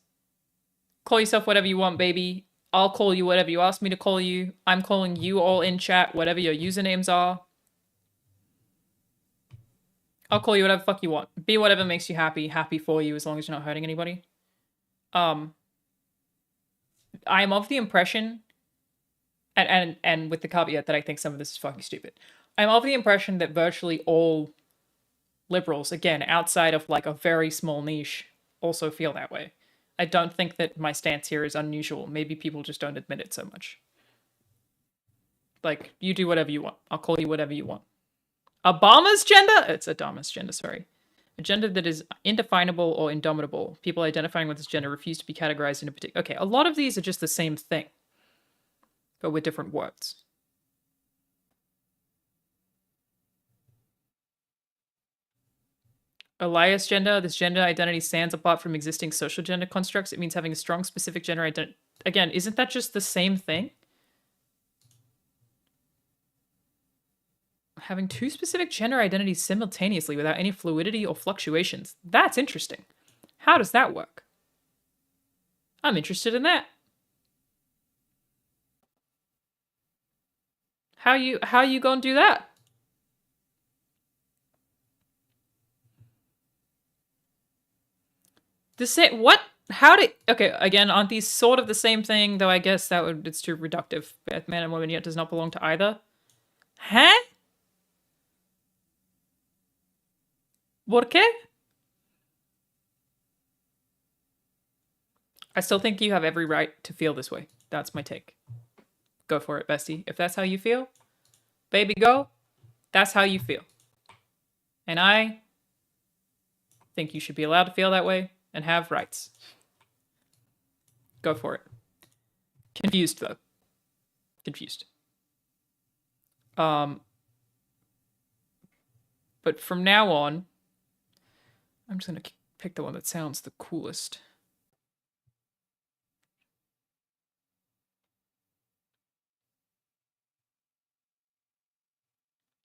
call yourself whatever you want, baby. I'll call you whatever you ask me to call you. I'm calling you all in chat, whatever your usernames are. I'll call you whatever the fuck you want. Be whatever makes you happy. Happy for you, as long as you're not hurting anybody. I'm of the impression, and with the caveat that I think some of this is fucking stupid. I'm of the impression that virtually all liberals, again, outside of like a very small niche, also feel that way. I don't think that my stance here is unusual. Maybe people just don't admit it so much. Like, you do whatever you want. I'll call you whatever you want. Obama's gender? It's Adama's gender, sorry. A gender that is indefinable or indomitable. People identifying with this gender refuse to be categorized in a particular... Okay, a lot of these are just the same thing, but with different words. Elias gender. This gender identity stands apart from existing social gender constructs. It means having a strong specific gender identity. Again, isn't that just the same thing? Having two specific gender identities simultaneously without any fluidity or fluctuations. That's interesting. How does that work? I'm interested in that. How you gonna do that? The same, what? How did, okay, again, aren't these sort of the same thing, though I guess that would, it's too reductive. Man and woman yet does not belong to either. Huh? ¿Por qué? I still think you have every right to feel this way. That's my take. Go for it, bestie. If that's how you feel, baby, go. That's how you feel. And I think you should be allowed to feel that way and have rights. Go for it. Confused, though. Confused. But from now on, I'm just going to pick the one that sounds the coolest.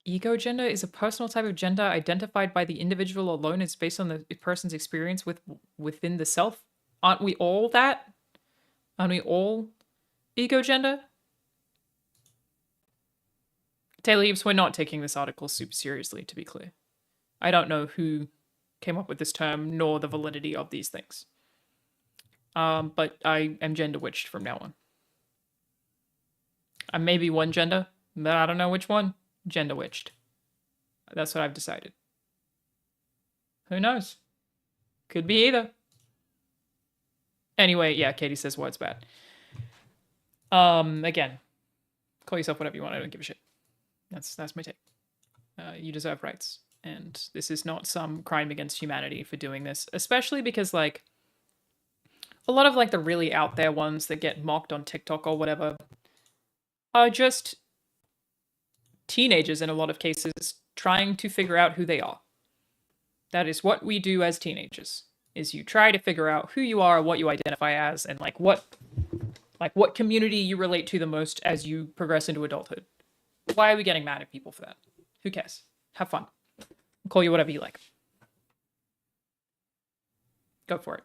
Ego gender is a personal type of gender identified by the individual alone. It's based on the person's experience within the self. Aren't we all that? Aren't we all ego gender? Taylor Heaps, we're not taking this article super seriously, to be clear. I don't know who came up with this term, nor the validity of these things. But I am gender witched from now on. I may be one gender, but I don't know which one. Gender witched. That's what I've decided. Who knows? Could be either. Anyway, yeah, Katie says word's bad. Again, call yourself whatever you want. I don't give a shit. That's my take. You deserve rights. And this is not some crime against humanity for doing this. Especially because, like, a lot of, like, the really out there ones that get mocked on TikTok or whatever are just teenagers in a lot of cases trying to figure out who they are. That is what we do as teenagers, is you try to figure out who you are, what you identify as, and what community you relate to the most as you progress into adulthood. Why are we getting mad at people for that? Who cares? Have fun. Call you whatever you like. Go for it.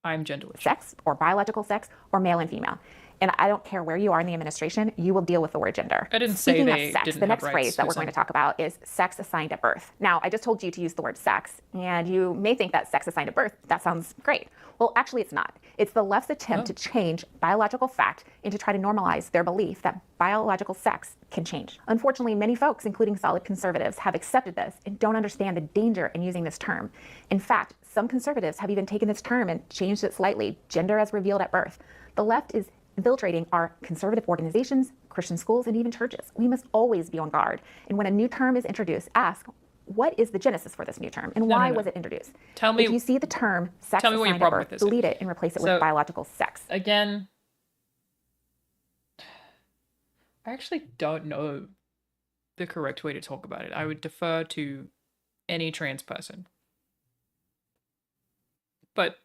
I'm genderless. Sex or biological sex or male and female. And I don't care where you are in the administration, you will deal with the word gender. I didn't say Speaking they of sex, didn't the have next rights, phrase that we're going to talk about is sex assigned at birth. Now, I just told you to use the word sex, and you may think that sex assigned at birth, that sounds great. Well, actually, it's not. It's the left's attempt to change biological fact and to try to normalize their belief that biological sex can change. Unfortunately, many folks, including solid conservatives, have accepted this and don't understand the danger in using this term. In fact, some conservatives have even taken this term and changed it slightly, gender as revealed at birth. The left is infiltrating our conservative organizations, Christian schools, and even churches. We must always be on guard. And when a new term is introduced, ask, what is the genesis for this new term, and why was it introduced? Tell me. If you see the term sex Tell me what your assigned at problem birth, with this delete is. it and replace it So, with biological sex. Again, I actually don't know the correct way to talk about it. I would defer to any trans person. But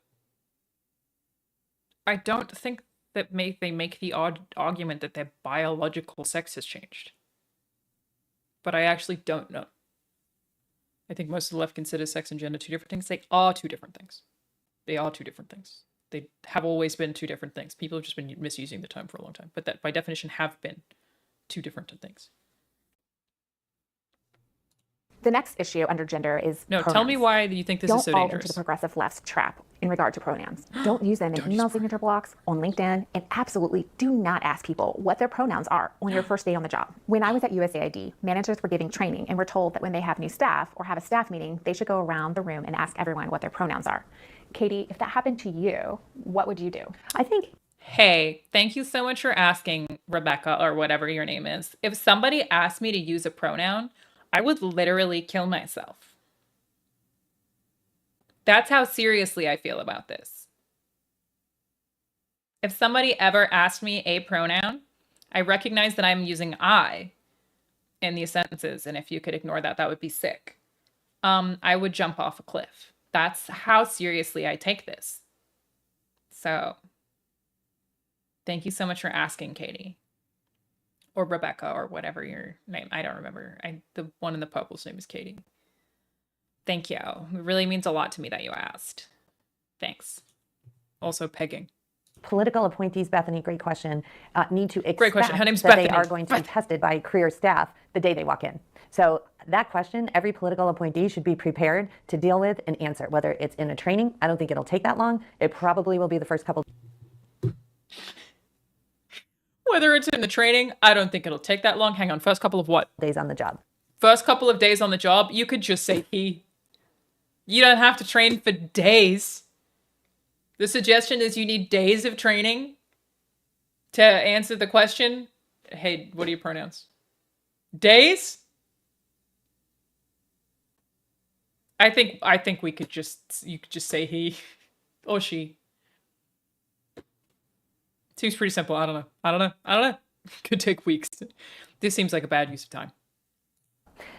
I don't think that they make the odd argument that their biological sex has changed. But I actually don't know. I think most of the left considers sex and gender two different things. They are two different things. They are two different things. They have always been two different things. People have just been misusing the term for a long time. But that, by definition, have been two different things. The next issue under gender is No, pronouns. tell me why you think this is so Don't fall dangerous. into the progressive left's trap in regard to pronouns. Don't use them in email signature blocks, on LinkedIn, and absolutely do not ask people what their pronouns are on your first day on the job. When I was at USAID, managers were giving training and were told that when they have new staff or have a staff meeting, they should go around the room and ask everyone what their pronouns are. Katie, if that happened to you, what would you do? I think Hey, thank you so much for asking, Rebecca, or whatever your name is. If somebody asked me to use a pronoun, I would literally kill myself. That's how seriously I feel about this. If somebody ever asked me a pronoun, I recognize that I'm using I in these sentences, and if you could ignore that, that would be sick. I would jump off a cliff. That's how seriously I take this. So, thank you so much for asking, Katie. Or Rebecca, or whatever your name. I don't remember. The one in the purple's name is Katie. Thank you. It really means a lot to me that you asked. Thanks. Also, pegging. political appointees, Bethany, great question, need to expect Great question. Her name's that Bethany. they are going to be tested by career staff the day they walk in. So that question, every political appointee should be prepared to deal with and answer, whether it's in a training. I don't think it'll take that long. It probably will be the first couple Whether it's in the training, I don't think it'll take that long. Hang on. First couple of what? days on the job. First couple of days on the job, you could just say he. You don't have to train for days. The suggestion is you need days of training to answer the question. Hey, what are your pronouns? Days? I think you could just say he or she. Seems pretty simple. I don't know. Could take weeks. This seems like a bad use of time.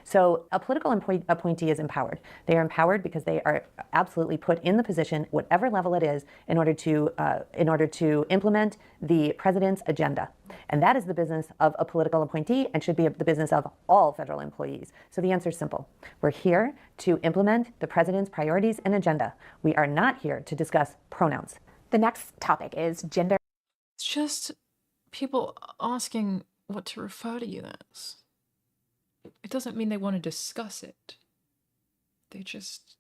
So a political appointee is empowered. They are empowered because they are absolutely put in the position, whatever level it is, in order to implement the president's agenda. And that is the business of a political appointee and should be the business of all federal employees. So the answer is simple. We're here to implement the president's priorities and agenda. We are not here to discuss pronouns. The next topic is gender. It's just people asking what to refer to you as. It doesn't mean they want to discuss it. They just,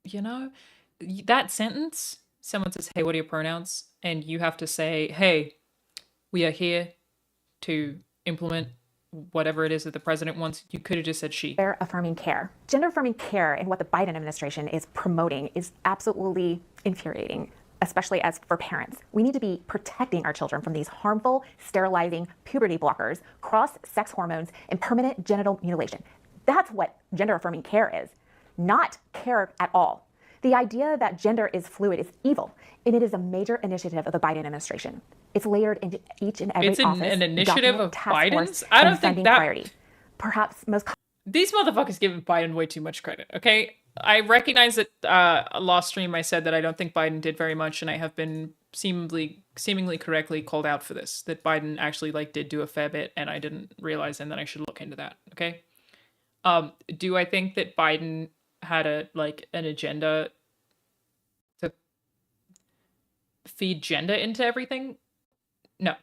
that sentence, someone says, hey, what are your pronouns? And you have to say, hey, we are here to implement whatever it is that the president wants. You could have just said she. Gender affirming care. Gender affirming care and what the Biden administration is promoting is absolutely infuriating, especially as for parents. We need to be protecting our children from these harmful, sterilizing puberty blockers, cross-sex hormones, and permanent genital mutilation. That's what gender affirming care is, not care at all. The idea that gender is fluid is evil, and it is a major initiative of the Biden administration. It's layered into each and every office, an initiative document, of task force, Biden's? I don't and think funding that... priority. Perhaps most... These motherfuckers giving Biden way too much credit, okay? I recognize that last stream I said that I don't think Biden did very much, and I have been seemingly correctly called out for this. That Biden actually did do a fair bit, and I didn't realize, and then I should look into that. Okay. Do I think that Biden had an agenda to feed gender into everything? No,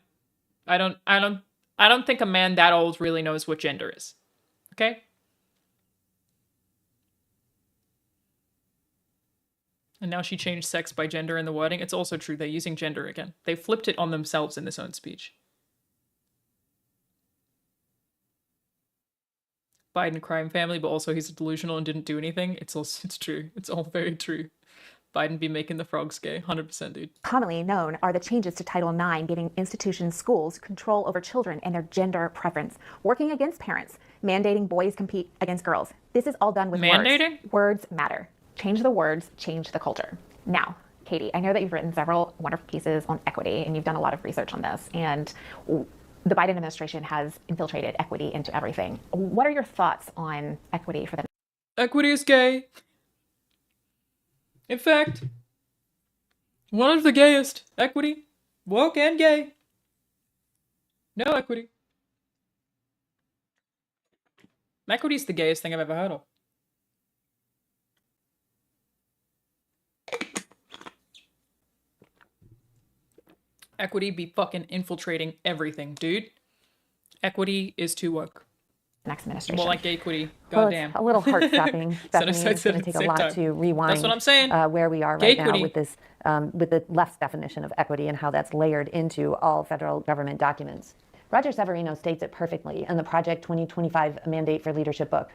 I don't. I don't think a man that old really knows what gender is. Okay. And now she changed sex by gender in the wording. It's also true. They're using gender again. They flipped it on themselves in this own speech. Biden crime family, but also he's delusional and didn't do anything. It's true. It's all very true. Biden be making the frogs gay. 100%, dude. Commonly known are the changes to Title IX, giving institutions, schools control over children and their gender preference, working against parents, mandating boys compete against girls. This is all done with mandating? Words matter. Change the words, change the culture. Now, Katie, I know that you've written several wonderful pieces on equity, and you've done a lot of research on this, and the Biden administration has infiltrated equity into everything. What are your thoughts on equity for the... Equity is gay. In fact, one of the gayest. Equity, woke and gay. No equity. Equity's the gayest thing I've ever heard of. Equity be fucking infiltrating everything, dude. Equity is too woke. Next administration. More like gay equity. Well, Goddamn. it's a little heart-stopping. Stephanie, it's going to take a lot to rewind. That's what I'm saying. Where we are right now with this, with the left's definition of equity and how that's layered into all federal government documents. Roger Severino states it perfectly in the Project 2025 Mandate for Leadership book.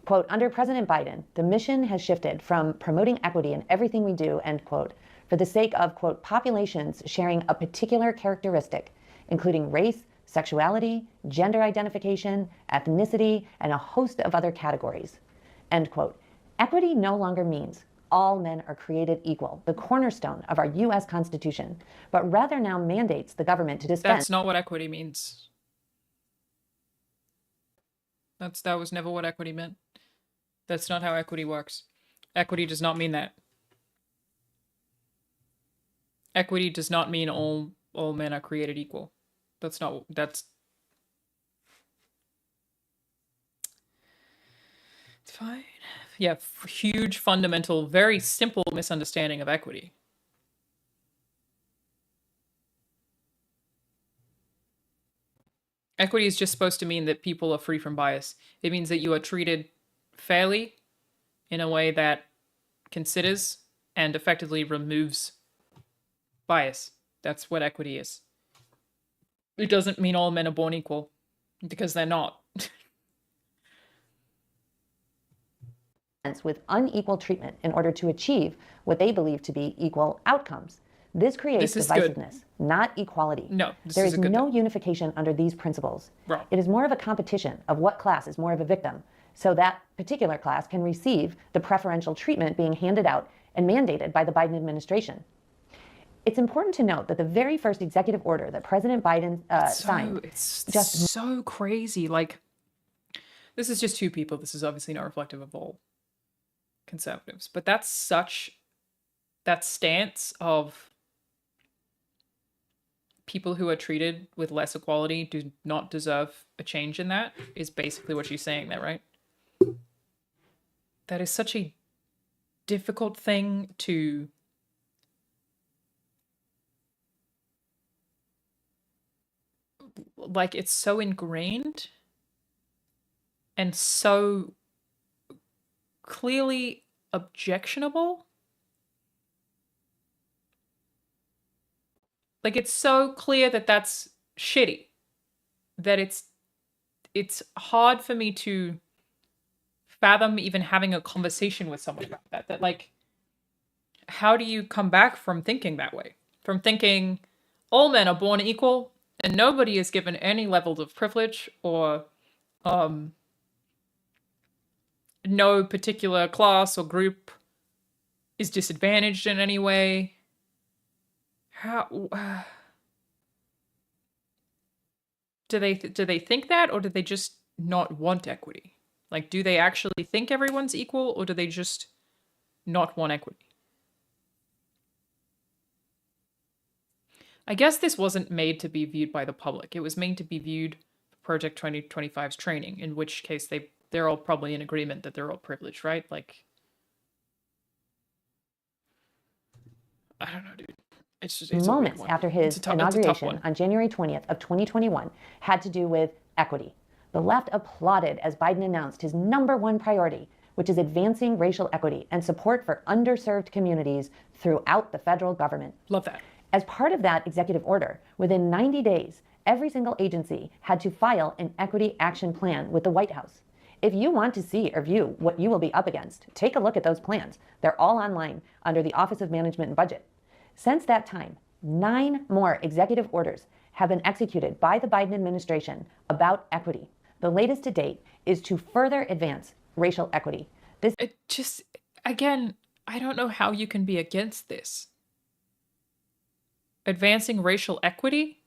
Quote, under President Biden, the mission has shifted from promoting equity in everything we do, end quote, for the sake of, quote, populations sharing a particular characteristic, including race, sexuality, gender identification, ethnicity, and a host of other categories, end quote. Equity no longer means all men are created equal, the cornerstone of our U.S. Constitution, but rather now mandates the government to dispense. That's not what equity means. That was never what equity meant. That's not how equity works. Equity does not mean that. Equity does not mean all men are created equal. That's it's fine. Yeah, huge, fundamental, very simple misunderstanding of equity. Equity is just supposed to mean that people are free from bias. It means that you are treated fairly in a way that considers and effectively removes bias. That's what equity is. It doesn't mean all men are born equal, because they're not. With unequal treatment in order to achieve what they believe to be equal outcomes. This creates divisiveness, not equality. No, there is no unification under these principles. Wrong. It is more of a competition of what class is more of a victim, so that particular class can receive the preferential treatment being handed out and mandated by the Biden administration. It's important to note that the very first executive order that President Biden signed... It's just so crazy. Like, this is just two people. This is obviously not reflective of all conservatives. But that stance of people who are treated with less equality do not deserve a change in that is basically what she's saying there, right? That is such a difficult thing to... Like, it's so ingrained and so clearly objectionable. Like, it's so clear that that's shitty, that it's hard for me to fathom even having a conversation with someone about that. That, like, how do you come back from thinking that way? From thinking all men are born equal and nobody is given any levels of privilege or no particular class or group is disadvantaged in any way. How do they think that, or do they just not want equity? Like, do they actually think everyone's equal, or do they just not want equity. I guess this wasn't made to be viewed by the public. It was made to be viewed for Project 2025's training, in which case they're all probably in agreement that they're all privileged, right? Like, I don't know, dude. It's moments after his inauguration on January 20th of 2021 had to do with equity. The left applauded as Biden announced his #1 priority, which is advancing racial equity and support for underserved communities throughout the federal government. Love that. As part of that executive order, within 90 days, every single agency had to file an equity action plan with the White House. If you want to see or view what you will be up against, take a look at those plans. They're all online under the Office of Management and Budget. Since that time, 9 more executive orders have been executed by the Biden administration about equity. The latest to date is to further advance racial equity. It just, again, I don't know how you can be against this. Advancing racial equity?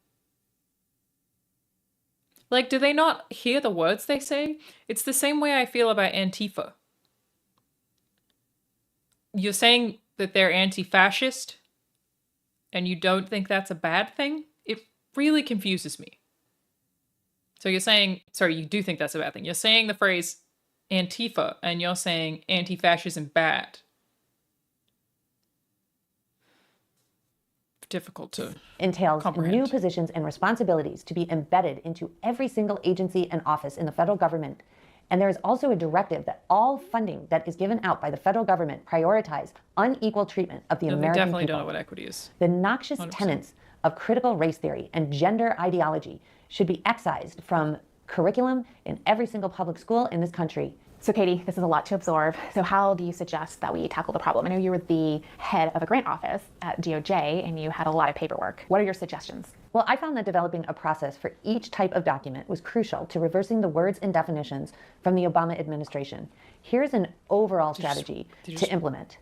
Like, do they not hear the words they say? It's the same way I feel about Antifa. You're saying that they're anti-fascist, and you don't think that's a bad thing? It really confuses me. So you're saying, sorry, you do think that's a bad thing. You're saying the phrase Antifa, and you're saying anti-fascism bad. Difficult to entails comprehend. New positions and responsibilities to be embedded into every single agency and office in the federal government. And there is also a directive that all funding that is given out by the federal government prioritize unequal treatment of the American definitely people. Don't know what equity is. The noxious 100%. tenets of critical race theory and gender ideology should be excised from curriculum in every single public school in this country. So Katie, this is a lot to absorb. So how do you suggest that we tackle the problem? I know you were the head of a grant office at DOJ and you had a lot of paperwork. What are your suggestions? Well, I found that developing a process for each type of document was crucial to reversing the words and definitions from the Obama administration. Here's an overall strategy to implement.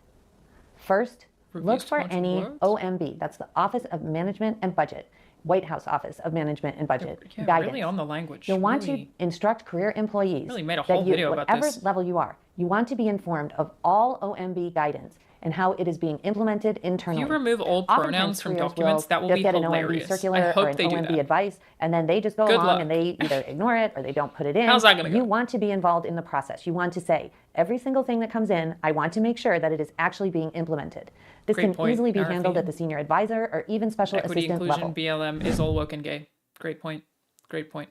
First, look for any OMB, that's the Office of Management and Budget, White House Office of Management and Budget guidance. Really on the language. You'll want to instruct career employees really made a whole that video about whatever this. level you are, you want to be informed of all OMB guidance and how it is being implemented internally. If you remove old pronouns from careers documents, that will just be get hilarious. an OMB circular I hope or an they do OMB that. advice, and then they just go Good along luck. and they either ignore it or they don't put it in. How's that gonna go? You want to be involved in the process. You want to say, every single thing that comes in, I want to make sure that it is actually being implemented. This Great can point, easily be RFE. handled at the senior advisor or even special Equity, assistant inclusion, level. BLM is all woke and gay. Great point. Great point.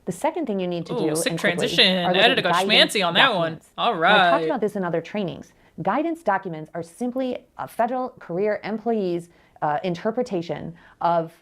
The second thing you need to do sick and quickly transition. are look Editor at got guidance schmancy on that one. documents. All And I've talked right. about this in other trainings. Guidance documents are simply a federal career employee's interpretation of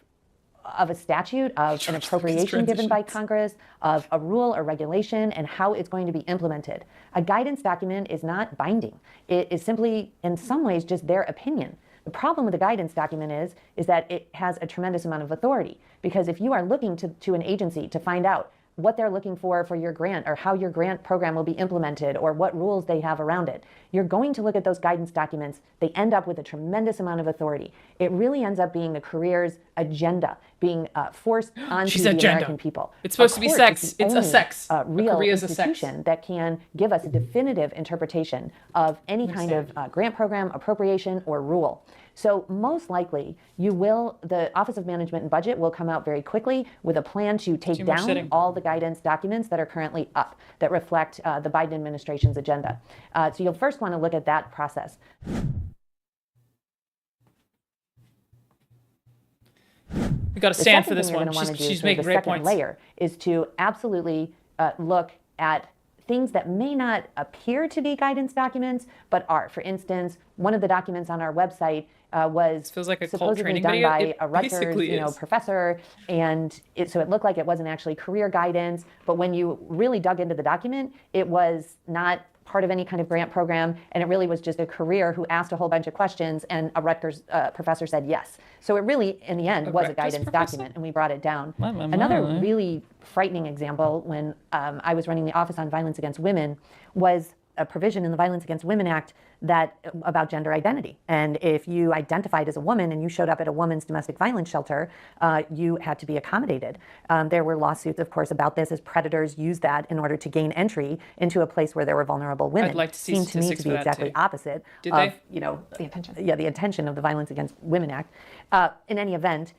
a statute, of an appropriation given by Congress, of a rule or regulation, and how it's going to be implemented. A guidance document is not binding. It is simply, in some ways, just their opinion. The problem with a guidance document is that it has a tremendous amount of authority, because if you are looking to an agency to find out what they're looking for your grant or how your grant program will be implemented or what rules they have around it, you're going to look at those guidance documents. They end up with a tremendous amount of authority. It really ends up being the career's agenda being forced onto the American people. It's supposed to be Of course, sex. the It's a only, sex. real career is a sex. institution that can give us a definitive interpretation of any kind of grant program, appropriation, or rule. So most likely, the Office of Management and Budget will come out very quickly with a plan to take down all the guidance documents that are currently up that reflect the Biden administration's agenda. So you'll first want to look at that process. We got to stand for this one. She's making great points. The second layer is to absolutely look at things that may not appear to be guidance documents, but are. For instance, one of the documents on our website was supposedly done by a Rutgers professor, and so it looked like it wasn't actually career guidance. But when you really dug into the document, it was not part of any kind of grant program, and it really was just a career who asked a whole bunch of questions, and a Rutgers professor said yes. So it really, in the end, was a guidance document, and we brought it down. Another really frightening example when I was running the Office on Violence Against Women was a provision in the Violence Against Women Act that about gender identity. And if you identified as a woman and you showed up at a woman's domestic violence shelter, you had to be accommodated. There were lawsuits, of course, about this as predators used that in order to gain entry into a place where there were vulnerable women. I'd like to see Seemed to me statistics to be for that exactly too. opposite Did of, they? you know, The intention. Yeah, the intention of the Violence Against Women Act. In any event,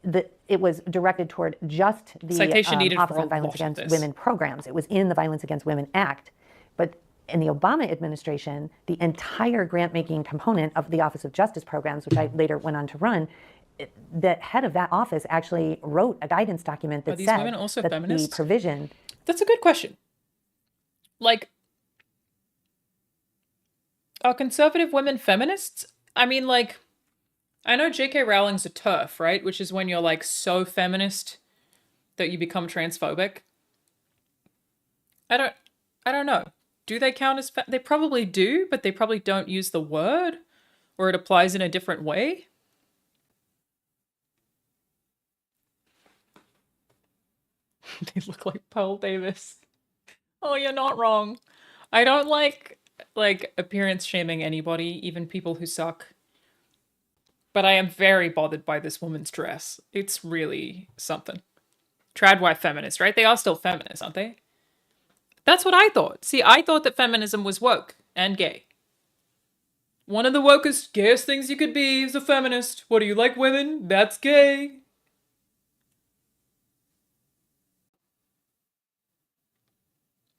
it was directed toward just the Citation needed Office for a on Violence lot of Against this. Women programs. It was in the Violence Against Women Act. But in the Obama administration, the entire grant-making component of the Office of Justice programs, which I later went on to run, the head of that office actually wrote a guidance document that Are these said women also that feminists? the provision... That's a good question. Like, are conservative women feminists? I mean, like, I know J.K. Rowling's a TERF, right? Which is when you're, like, so feminist that you become transphobic. I don't know. Do they count as... They probably do, but they probably don't use the word, or it applies in a different way. They look like Pearl Davis. Oh, you're not wrong. I don't like appearance shaming anybody, even people who suck. But I am very bothered by this woman's dress. It's really something. Trad wife feminist, right? They are still feminists, aren't they? That's what I thought. See, I thought that feminism was woke and gay. One of the wokest, gayest things you could be is a feminist. What, do you like women? That's gay.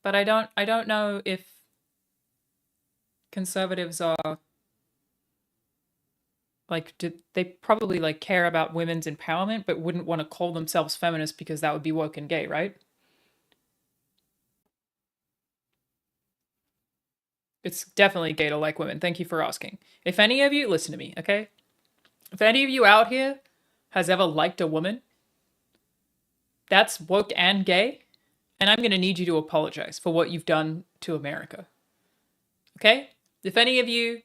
But I don't know if conservatives are like, they probably like care about women's empowerment, but wouldn't want to call themselves feminists because that would be woke and gay, right? It's definitely gay to like women. Thank you for asking. If any of you, listen to me, okay? If any of you out here has ever liked a woman, that's woke and gay, and I'm going to need you to apologize for what you've done to America. Okay? If any of you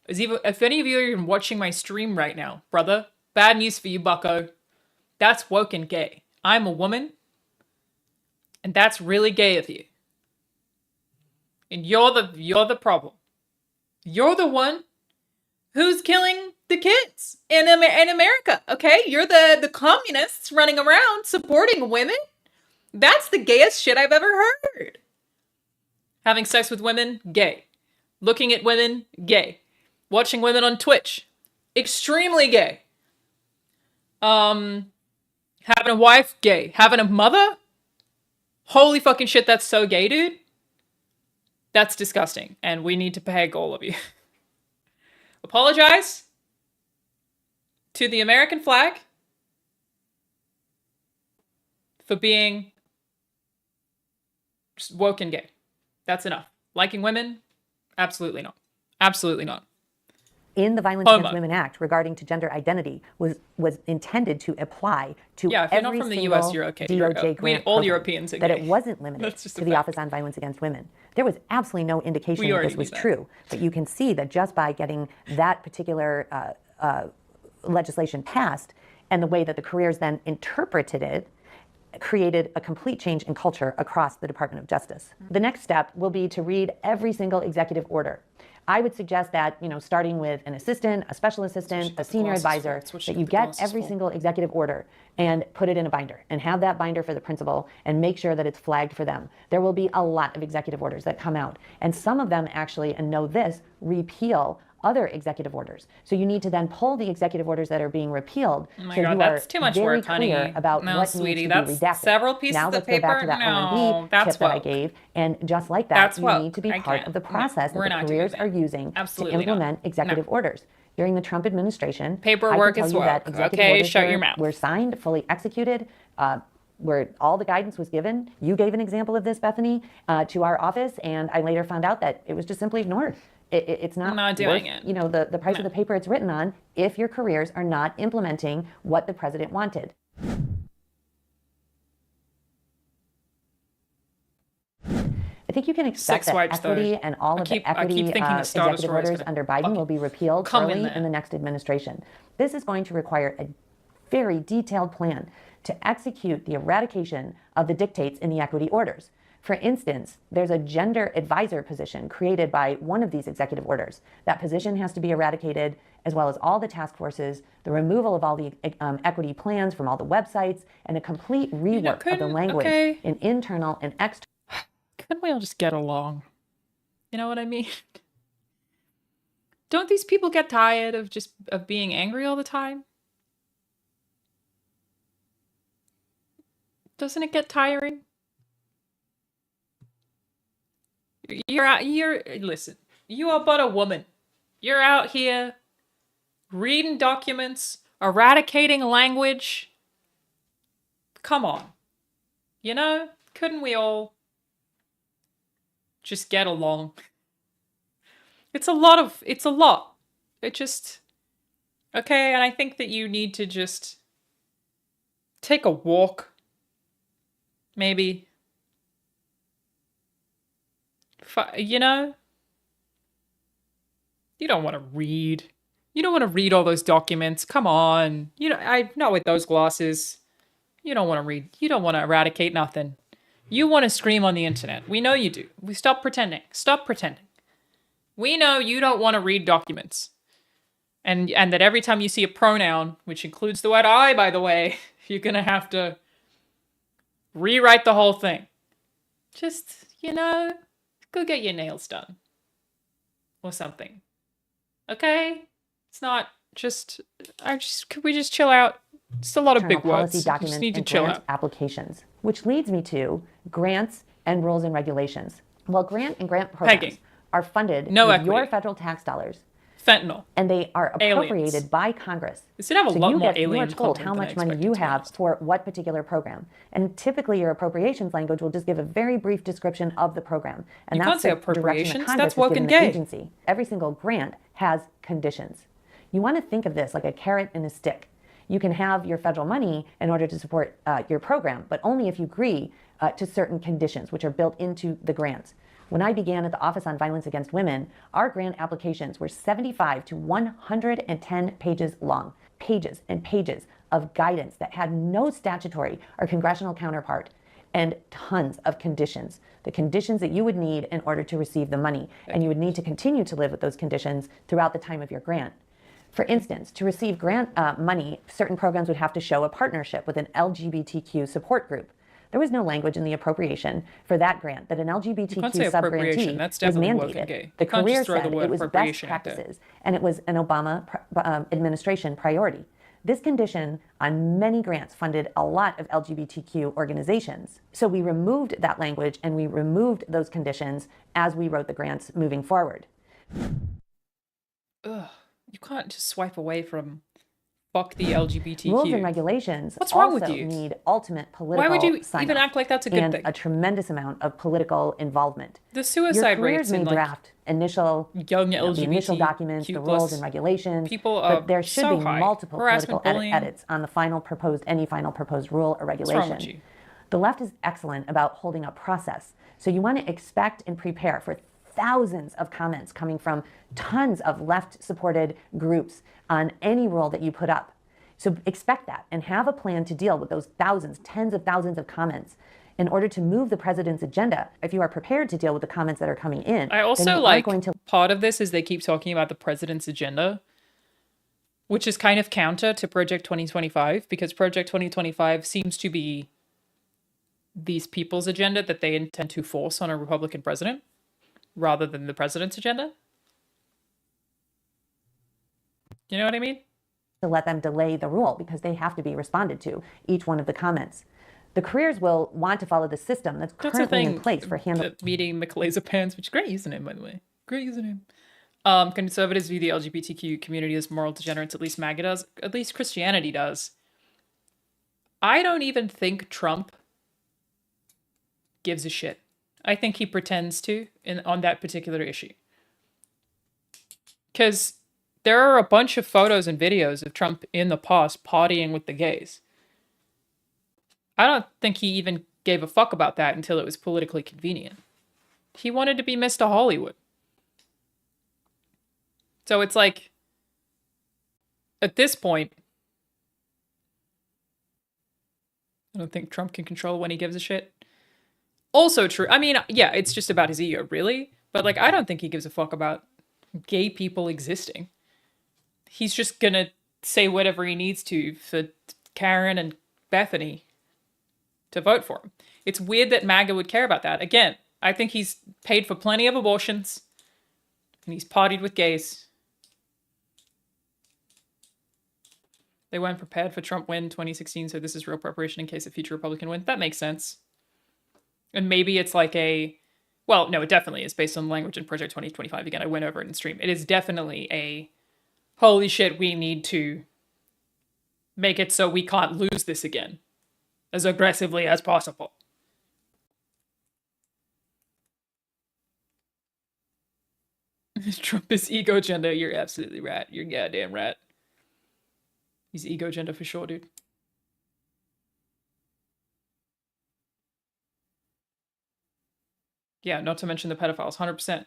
are even watching my stream right now, brother, bad news for you, bucko. That's woke and gay. I'm a woman, and that's really gay of you. And you're the problem. You're the one who's killing the kids in America, okay? You're the communists running around supporting women. That's the gayest shit I've ever heard. Having sex with women, gay. Looking at women, gay. Watching women on Twitch, extremely gay. Having a wife, gay. Having a mother, holy fucking shit, that's so gay, dude. That's disgusting, and we need to peg all of you. Apologize to the American flag for being just woke and gay. That's enough. Liking women? Absolutely not. Absolutely not. In the Violence Against Women Act regarding to gender identity was intended to apply to if you're not every from the single US, you're okay. DOJ grant All program, Europeans are that gay. it wasn't limited to the Office on Violence Against Women. There was absolutely no indication We that already this was knew that. true, but you can see that just by getting that particular legislation passed and the way that the careers then interpreted it, created a complete change in culture across the Department of Justice. The next step will be to read every single executive order. I would suggest that, starting with an assistant, a special assistant, a senior advisor, that you get every single executive order and put it in a binder and have that binder for the principal and make sure that it's flagged for them. There will be a lot of executive orders that come out, and some of them actually, and know this, repeal other executive orders. So you need to then pull the executive orders that are being repealed. Oh my so God, you that's are too much very work, honey. clear about No, what sweetie, needs to be that's redacted. several pieces now of let's go back paper? to that No, OMB that's tip that I woke. gave, and just like that, That's you woke. need to be I part can't. of the process We're that not the doing careers that. are using Absolutely to implement not. executive No. orders. During the Trump administration, Paperwork I can is tell you that woke. executive Okay, orders shut your mouth. were signed, fully executed, where all the guidance was given. You gave an example of this, Bethany, to our office, and I later found out that it was just simply ignored. It's not, I'm not doing worth, it. the price of the paper it's written on if your careers are not implementing what the president wanted. I think you can expect Six wipes, that equity though. and all I of keep the equity thinking the Star executive Destroyer is orders gonna under Biden will be repealed come in early there. in the next administration. This is going to require a very detailed plan to execute the eradication of the dictates in the equity orders. For instance, there's a gender advisor position created by one of these executive orders. That position has to be eradicated, as well as all the task forces, the removal of all the equity plans from all the websites, and a complete rework of the language in internal and external. Couldn't we all just get along? You know what I mean? Don't these people get tired of being angry all the time? Doesn't it get tiring? Listen, you are but a woman. You're out here reading documents, eradicating language. Come on. You know, couldn't we all just get along? It's a lot. It just, okay, and I think that you need to just take a walk. Maybe. You know? You don't want to read. You don't want to read all those documents. Come on. Not with those glasses. You don't want to read. You don't want to eradicate nothing. You want to scream on the internet. We know you do. Stop pretending. Stop pretending. We know you don't want to read documents. And that every time you see a pronoun, which includes the word I, by the way, you're going to have to rewrite the whole thing. Just, go get your nails done. Or something. Okay? It's not just, could we just chill out? It's a lot of big words. Policy documents just need to and chill grant out. applications, which leads me to grants and rules and regulations. Well, grant and grant programs are funded with your federal tax dollars. Fentanyl. And they are appropriated by Congress. This should have a lot more alien You are told content how than I much money expected, you to be have honest. for what particular program. And typically your appropriations language will just give a very brief description of the program. And You that's can't say the direction that appropriations, Congress that's has woke given and the gay. agency. Every single grant has conditions. You want to think of this like a carrot and a stick. You can have your federal money in order to support your program, but only if you agree to certain conditions, which are built into the grants. When I began at the Office on Violence Against Women, our grant applications were 75 to 110 pages long, pages and pages of guidance that had no statutory or congressional counterpart, and tons of conditions, the conditions that you would need in order to receive the money, and you would need to continue to live with those conditions throughout the time of your grant. For instance, to receive grant money, certain programs would have to show a partnership with an LGBTQ support group. There was no language in the appropriation for that grant that an LGBTQ sub-grantee was mandated. The career said it was best practices, and it was an Obama administration priority. This condition on many grants funded a lot of LGBTQ organizations. So we removed that language and we removed those conditions as we wrote the grants moving forward. Ugh, you can't just swipe away from fuck the LGBTQ. Rules and regulations What's wrong with also you? need ultimate political Why would you sign-off even act like that's a good and thing? a tremendous amount of political involvement. The suicide Your rates careers may in draft initial, young the initial LGBTQ documents, the rules and regulations, people but there should so be high. multiple Harassment, political bullying. edits on the final proposed rule or What's wrong with regulation. you? The left is excellent about holding a process. So you want to expect and prepare for thousands of comments coming from tons of left-supported groups on any rule that you put up. So expect that and have a plan to deal with those thousands, tens of thousands of comments in order to move the president's agenda. If you are prepared to deal with the comments that are coming in, I also then you like are going to part of this is they keep talking about the president's agenda, which is kind of counter to Project 2025 because Project 2025 seems to be these people's agenda that they intend to force on a Republican president rather than the president's agenda. You know what I mean? to let them delay the rule because they have to be responded to, each one of the comments. The careers will want to follow the system that's currently in place for handling. Meeting Pants, which is a great username, by the way. Great username. Conservatives view the LGBTQ community as moral degenerates, at least MAGA does, at least Christianity does. I don't even think Trump gives a shit. I think he pretends to on that particular issue. Because there are a bunch of photos and videos of Trump in the past partying with the gays. I don't think he even gave a fuck about that until it was politically convenient. He wanted to be Mr. Hollywood. So it's like, at this point, I don't think Trump can control when he gives a shit. Also true. I mean, yeah, it's just about his ego, really. But like, I don't think he gives a fuck about gay people existing. He's just gonna say whatever he needs to for Karen and Bethany to vote for him. It's weird that MAGA would care about that. Again, I think he's paid for plenty of abortions and he's partied with gays. They weren't prepared for Trump win 2016, so this is real preparation in case a future Republican wins. That makes sense. And maybe it's like well, no, it definitely is based on language in Project 2025. Again, I went over it in stream. It is definitely a, holy shit, we need to make it so we can't lose this again as aggressively as possible. Trump is ego gender. You're absolutely right. You're goddamn right. He's ego gender for sure, dude. Yeah, not to mention the pedophiles, 100%.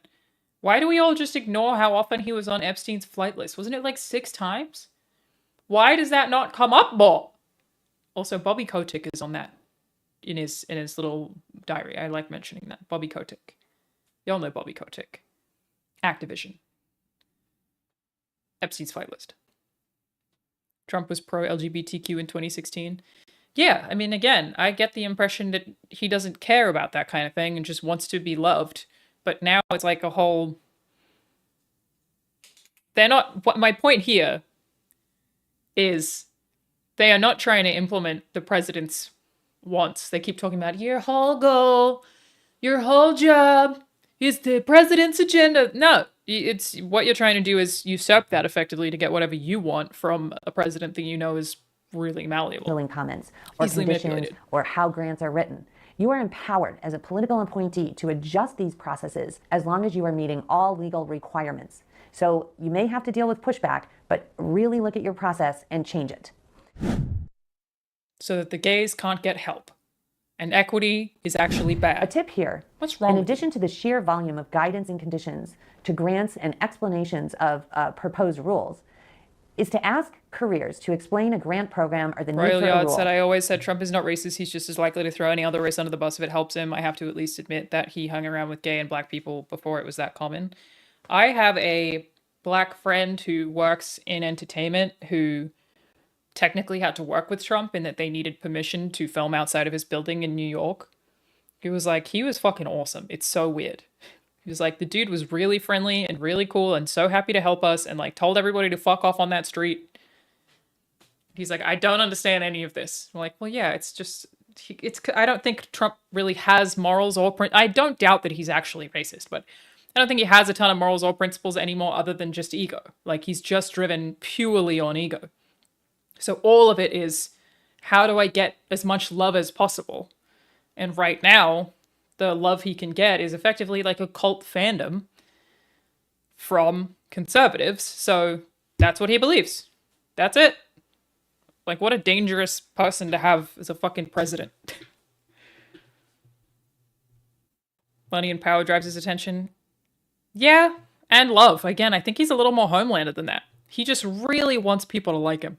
Why do we all just ignore how often he was on Epstein's flight list? Wasn't it like 6 times? Why does that not come up more? Also, Bobby Kotick is on that in his little diary. I like mentioning that. Bobby Kotick. Y'all know Bobby Kotick. Activision. Epstein's flight list. Trump was pro-LGBTQ in 2016. Yeah, I mean, again, I get the impression that he doesn't care about that kind of thing and just wants to be loved. But now it's like a whole... They're not... My point here is they are not trying to implement the president's wants. They keep talking about your whole goal, your whole job is the president's agenda. No, it's what you're trying to do is usurp that effectively to get whatever you want from a president that you know is really malleable. Comments or easily conditions manipulated. or how grants are written. You are empowered as a political appointee to adjust these processes as long as you are meeting all legal requirements. So you may have to deal with pushback, but really look at your process and change it. So that the gays can't get help. And equity is actually bad. A tip here. What's wrong In with addition to the sheer volume of guidance and conditions to grants and explanations of proposed rules, is to ask careers to explain a grant program or the need Royal for a Yard rule. said, I always said Trump is not racist. He's just as likely to throw any other race under the bus if it helps him. I have to at least admit that he hung around with gay and black people before it was that common. I have a black friend who works in entertainment who technically had to work with Trump in that they needed permission to film outside of his building in New York. He was like, he was fucking awesome. It's so weird. He was like, the dude was really friendly and really cool and so happy to help us and like told everybody to fuck off on that street. He's like, I don't understand any of this. I'm like, well, yeah, it's just, I don't think Trump really has morals or, I don't doubt that he's actually racist, but I don't think he has a ton of morals or principles anymore other than just ego. Like he's just driven purely on ego. So all of it is, how do I get as much love as possible? And right now, the love he can get is effectively like a cult fandom from conservatives. So that's what he believes. That's it. Like, what a dangerous person to have as a fucking president. Money and power drives his attention. Yeah, and love. Again, I think he's a little more Homelander than that. He just really wants people to like him.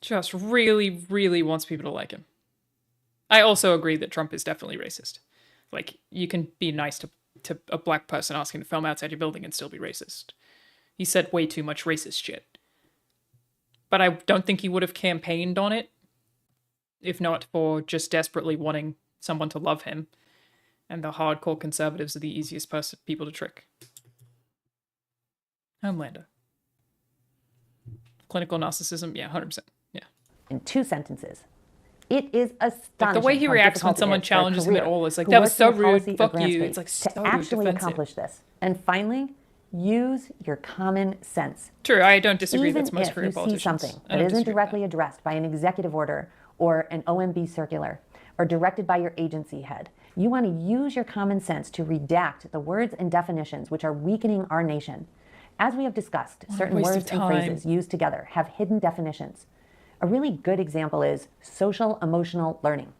Just really, really wants people to like him. I also agree that Trump is definitely racist. Like, you can be nice to a black person asking to film outside your building and still be racist. He said way too much racist shit. But I don't think he would have campaigned on it if not for just desperately wanting someone to love him. And the hardcore conservatives are the easiest people to trick. Homelander. Clinical narcissism, yeah, 100%. Yeah. In 2 sentences. It is astonishing. Like the way he reacts when someone challenges him at all is like, that was so rude, fuck you. It's like so to actually accomplish this. And finally, use your common sense. True, I don't disagree. Even That's most if career you see politicians. something that isn't directly addressed by an executive order or an OMB circular or directed by your agency head, you want to use your common sense to redact the words and definitions which are weakening our nation. As we have discussed, certain words and phrases used together have hidden definitions. A really good example is social emotional learning.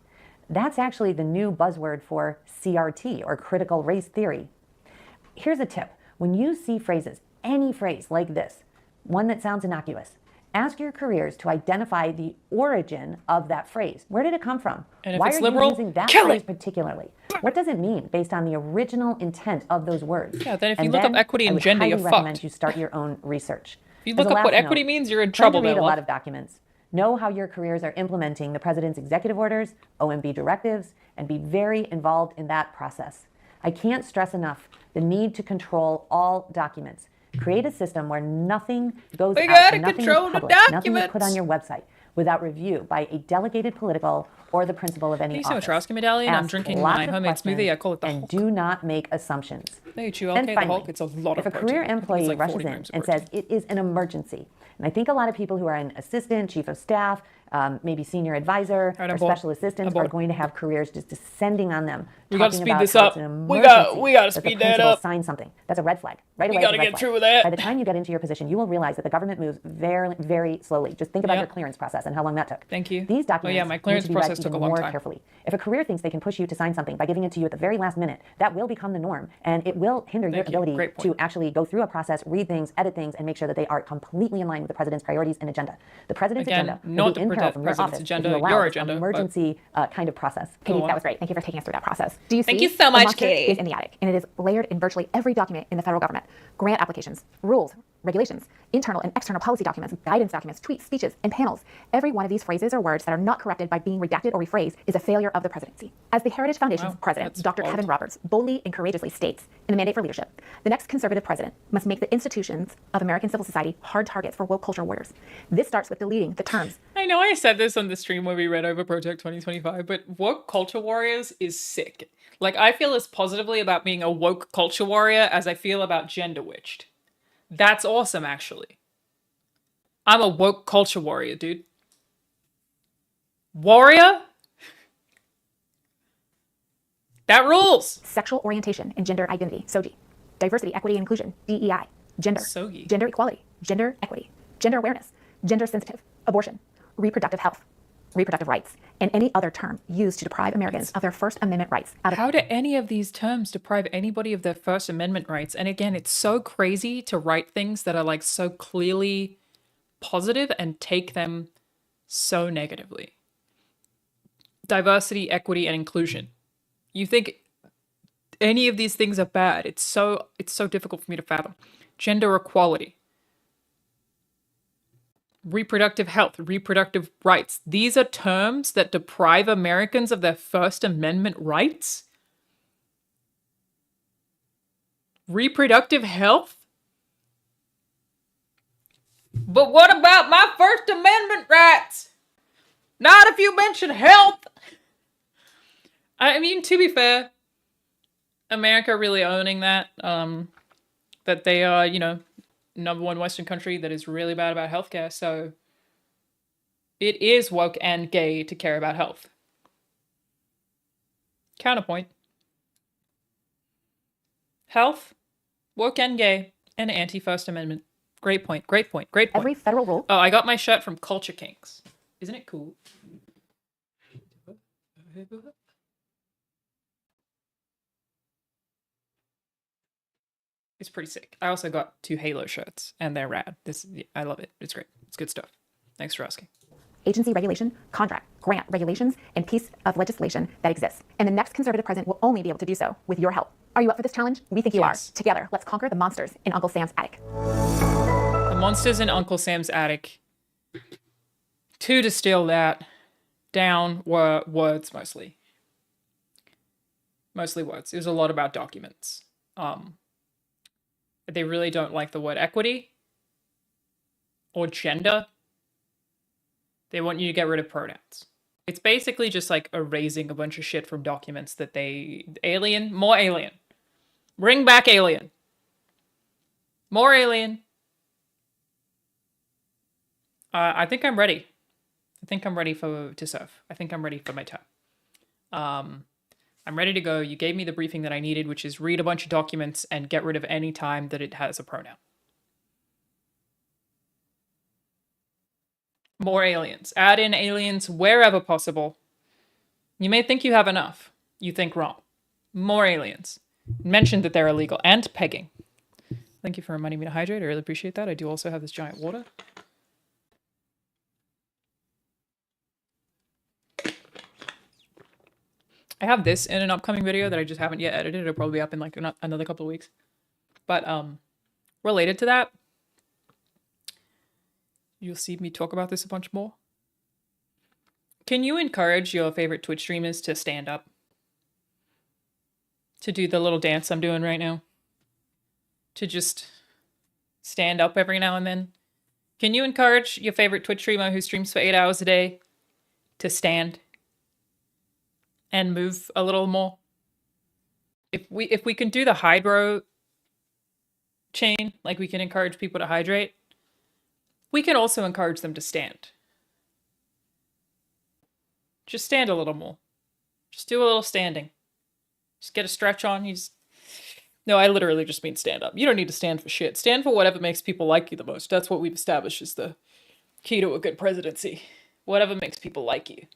That's actually the new buzzword for CRT, or critical race theory. Here's a tip. When you see phrases, any phrase like this, one that sounds innocuous, Ask your careers to identify the origin of that phrase. Where did it come from? And if Why it's are liberal, you using that kill phrase it! particularly? What does it mean based on the original intent of those words? Yeah, then if you And look up then equity I and would gender, highly you're recommend fucked. you start your own research. If you As look a up what last equity note, means, you're in plan trouble, to read a Bella. lot of documents. Know how your careers are implementing the president's executive orders, OMB directives, and be very involved in that process. I can't stress enough the need to control all documents. Create a system where nothing goes We out, gotta nothing is control the published, nothing is put on documents. your website without review by a delegated political or the principal of any Thank you so much office. for asking, Medallion. I'm Ask drinking lots my of homemade smoothie. I questions call it the and Hulk. do not make assumptions. Thank you, And okay, the finally, Hulk. It's a lot if of a protein. career I think it's employee like 40 rushes in grams of and protein. says it is an emergency, and I think a lot of people who are an assistant, chief of staff, maybe senior advisor, Alright, or I'm bored. special assistants I'm bored. are going to have careers just descending on them. We gotta talking speed about this how up. it's an We gotta emergency, speed the that principal up. signed something. That's a red flag. Right We away, it's gotta a red get flag. through with that. By the time you get into your position, you will realize that the government moves very, very slowly. Just think about Yeah. your clearance process and how long that took. Thank you. These Oh documents yeah, my need clearance to be read process took even a long more time. carefully. If a career thinks they can push you to sign something by giving it to you at the very last minute, that will become the norm, and it will hinder your Thank you. ability Great to point. actually go through a process, read things, edit things, and make sure that they are completely in line with the president's priorities and agenda. The president's Again, agenda not will be the in peril from your president's office agenda, if you allow your this agenda, but- emergency kind of process. Katie, Go on. that was great. Thank you for taking us through that process. Do you see? Thank you so the much, monster Katie. is in the attic, and it is layered in virtually every document in the federal government. Grant applications, rules, regulations, internal and external policy documents, guidance documents, tweets, speeches, and panels. Every one of these phrases or words that are not corrected by being redacted or rephrased is a failure of the presidency. As the Heritage Foundation's Wow, president, that's Dr. bold. Kevin Roberts, boldly and courageously states in the Mandate for Leadership, the next conservative president must make the institutions of American civil society hard targets for woke culture warriors. This starts with deleting the terms I know I said this on the stream where we read over Project 2025, but woke culture warriors is sick. Like, I feel as positively about being a woke culture warrior as I feel about gender witched. That's awesome, actually. I'm a woke culture warrior, dude. Warrior? That rules. sexual orientation and gender identity, SOGI, diversity, equity, and inclusion, DEI, gender, SOGI. gender equality, gender equity, gender awareness, gender sensitive, abortion, reproductive health, reproductive rights, and any other term used to deprive Americans of their First Amendment rights out of How do any of these terms deprive anybody of their First Amendment rights? And again, it's so crazy to write things that are like so clearly positive and take them so negatively. Diversity, equity, and inclusion. You think any of these things are bad. It's so difficult for me to fathom. Gender equality. Reproductive health, reproductive rights. These are terms that deprive Americans of their First Amendment rights? Reproductive health? But what about my First Amendment rights? Not if you mention health. I mean, to be fair, America really owning that, that they are, number one Western country that is really bad about healthcare. So it is woke and gay to care about health. Counterpoint. Health, woke and gay, and anti-First Amendment. Great point, great point, great point. every federal rule. Oh, I got my shirt from Culture Kings. Isn't it cool? It's pretty sick. I also got 2 Halo shirts, and they're rad. I love it. It's great. It's good stuff. Thanks for asking. Agency regulation, contract, grant, regulations, and piece of legislation that exists. And the next conservative president will only be able to do so with your help. Are you up for this challenge? We think you Yes. are. Together, let's conquer the monsters in Uncle Sam's attic. The monsters in Uncle Sam's attic. To distill that down were words mostly. Mostly words. It was a lot about documents. They really don't like the word equity or gender. They want you to get rid of pronouns. It's basically just like erasing a bunch of shit from documents that alien, more alien. Bring back alien. More alien. I think I'm ready. I think I'm ready to serve. I think I'm ready for my time. I'm ready to go. You gave me the briefing that I needed, which is read a bunch of documents and get rid of any time that it has a pronoun. More aliens. Add in aliens wherever possible. You may think you have enough. You think wrong. More aliens. Mention that they're illegal. And pegging. Thank you for reminding me to hydrate. I really appreciate that. I do also have this giant water. I have this in an upcoming video that I just haven't yet edited. It'll probably be up in like another couple of weeks. But related to that, you'll see me talk about this a bunch more. Can you encourage your favorite Twitch streamers to stand up? To do the little dance I'm doing right now? To just stand up every now and then? Can you encourage your favorite Twitch streamer who streams for 8 hours a day to stand and move a little more? If we can do the hydro chain, like we can encourage people to hydrate, we can also encourage them to stand. Just stand a little more. Just do a little standing. Just get a stretch on. No, I literally just mean stand up. You don't need to stand for shit. Stand for whatever makes people like you the most. That's what we've established is the key to a good presidency. Whatever makes people like you.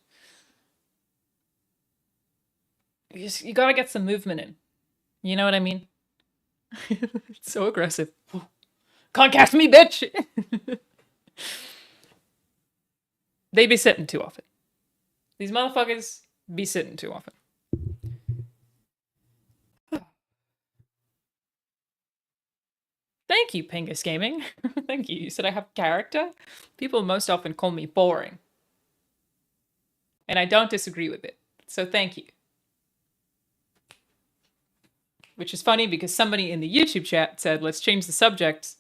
You gotta get some movement in. You know what I mean? It's so aggressive. Can't cast me, bitch! They be sitting too often. These motherfuckers be sitting too often. Thank you, Pingus Gaming. Thank you. You said I have character? People most often call me boring. And I don't disagree with it. So thank you. Which is funny because somebody in the YouTube chat said, let's change the subject.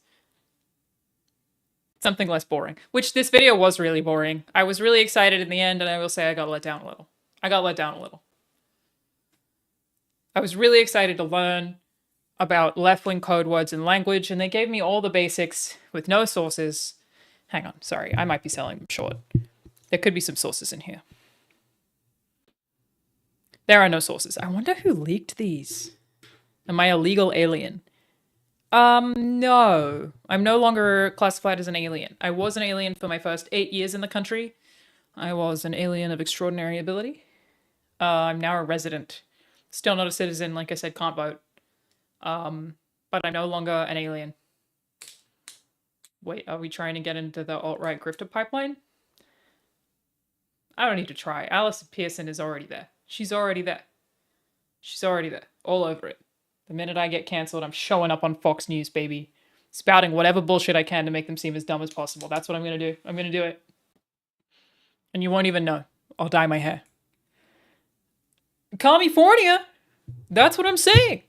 Something less boring. Which this video was really boring. I was really excited in the end, and I will say I got let down a little. I was really excited to learn about left-wing code words and language, and they gave me all the basics with no sources. Hang on, sorry, I might be selling them short. There could be some sources in here. There are no sources. I wonder who leaked these. Am I a legal alien? No. I'm no longer classified as an alien. I was an alien for my first 8 years in the country. I was an alien of extraordinary ability. I'm now a resident. Still not a citizen, like I said, can't vote. But I'm no longer an alien. Wait, are we trying to get into the alt-right grifter pipeline? I don't need to try. Alison Pearson is already there. She's already there. She's already there. All over it. The minute I get cancelled, I'm showing up on Fox News, baby. Spouting whatever bullshit I can to make them seem as dumb as possible. That's what I'm gonna do. I'm gonna do it. And you won't even know. I'll dye my hair. California! That's what I'm saying!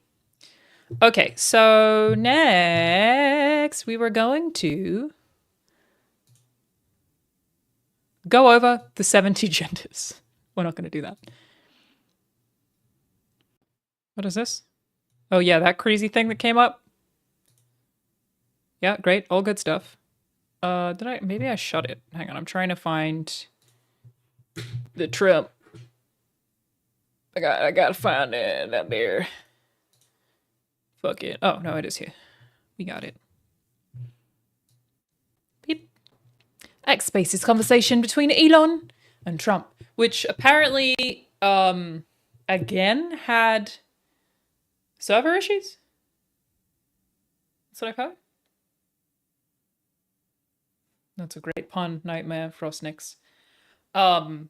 Okay, so next we were going to go over the 70 genders. We're not going to do that. What is this? Oh yeah, that crazy thing that came up. Yeah, great. All good stuff. Maybe I shut it. Hang on, I'm trying to find the Trump. I gotta find it up there. Fuck it. Oh, no, it is here. We got it. Beep. X Spaces conversation between Elon and Trump, which apparently, again, had server issues? That's what I've heard. That's a great pun, Nightmare Frostnix. Yeah,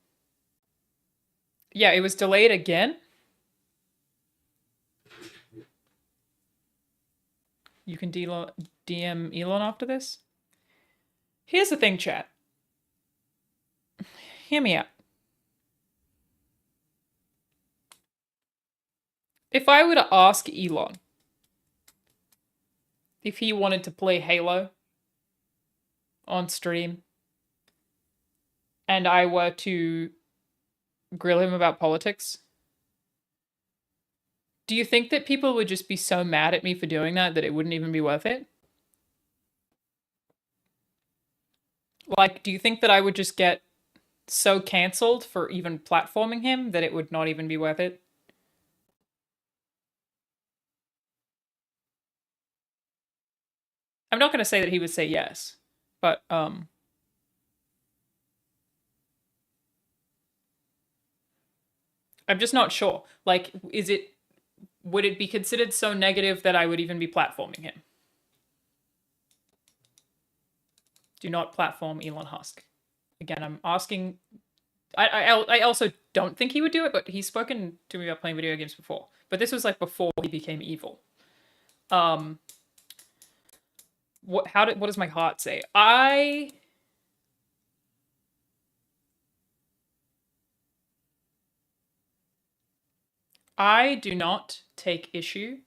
it was delayed again. You can DM Elon after this. Here's the thing, chat. Hear me out. If I were to ask Elon if he wanted to play Halo on stream, and I were to grill him about politics, do you think that people would just be so mad at me for doing that it wouldn't even be worth it? Like, do you think that I would just get so cancelled for even platforming him that it would not even be worth it? I'm not going to say that he would say yes, but, I'm just not sure. Like, would it be considered so negative that I would even be platforming him? Do not platform Elon Musk. Again, I'm asking... I also don't think he would do it, but he's spoken to me about playing video games before. But this was like before he became evil. What does my heart say? I do not take issue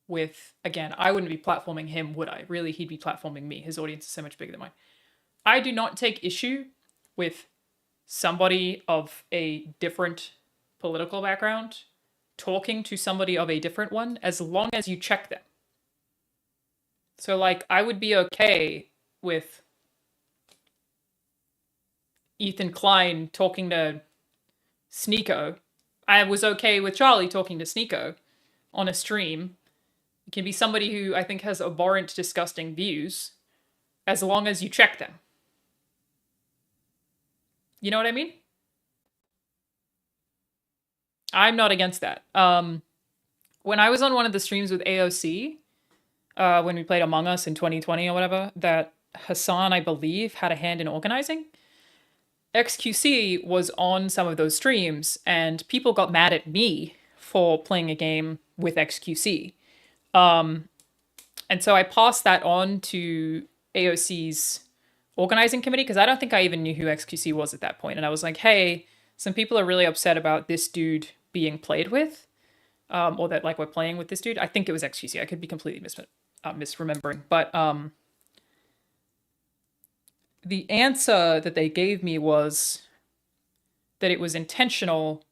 with, again, I wouldn't be platforming him, would I? Really, he'd be platforming me. His audience is so much bigger than mine. I do not take issue with somebody of a different political background talking to somebody of a different one, as long as you check them. So, like, I would be okay with Ethan Klein talking to Sneeko. I was okay with Charlie talking to Sneeko on a stream. It can be somebody who I think has abhorrent, disgusting views, as long as you check them. You know what I mean? I'm not against that. When I was on one of the streams with AOC, when we played Among Us in 2020 or whatever, that Hassan, I believe, had a hand in organizing. XQC was on some of those streams, and people got mad at me for playing a game with XQC. And so I passed that on to AOC's organizing committee, because I don't think I even knew who XQC was at that point. And I was like, hey, some people are really upset about this dude being played with, or that like we're playing with this dude. I think it was XQC. I could be completely misremembering. But the answer that they gave me was that it was intentional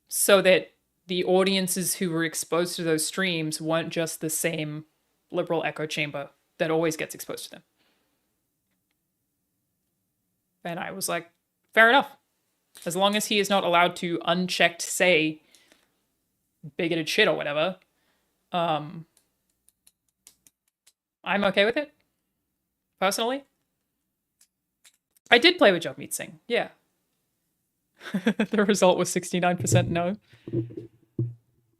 so that the audiences who were exposed to those streams weren't just the same liberal echo chamber that always gets exposed to them. And I was like, fair enough. As long as he is not allowed to unchecked say bigoted shit or whatever, I'm okay with it, personally. I did play with Jagmeet Singh, yeah. The result was 69% no.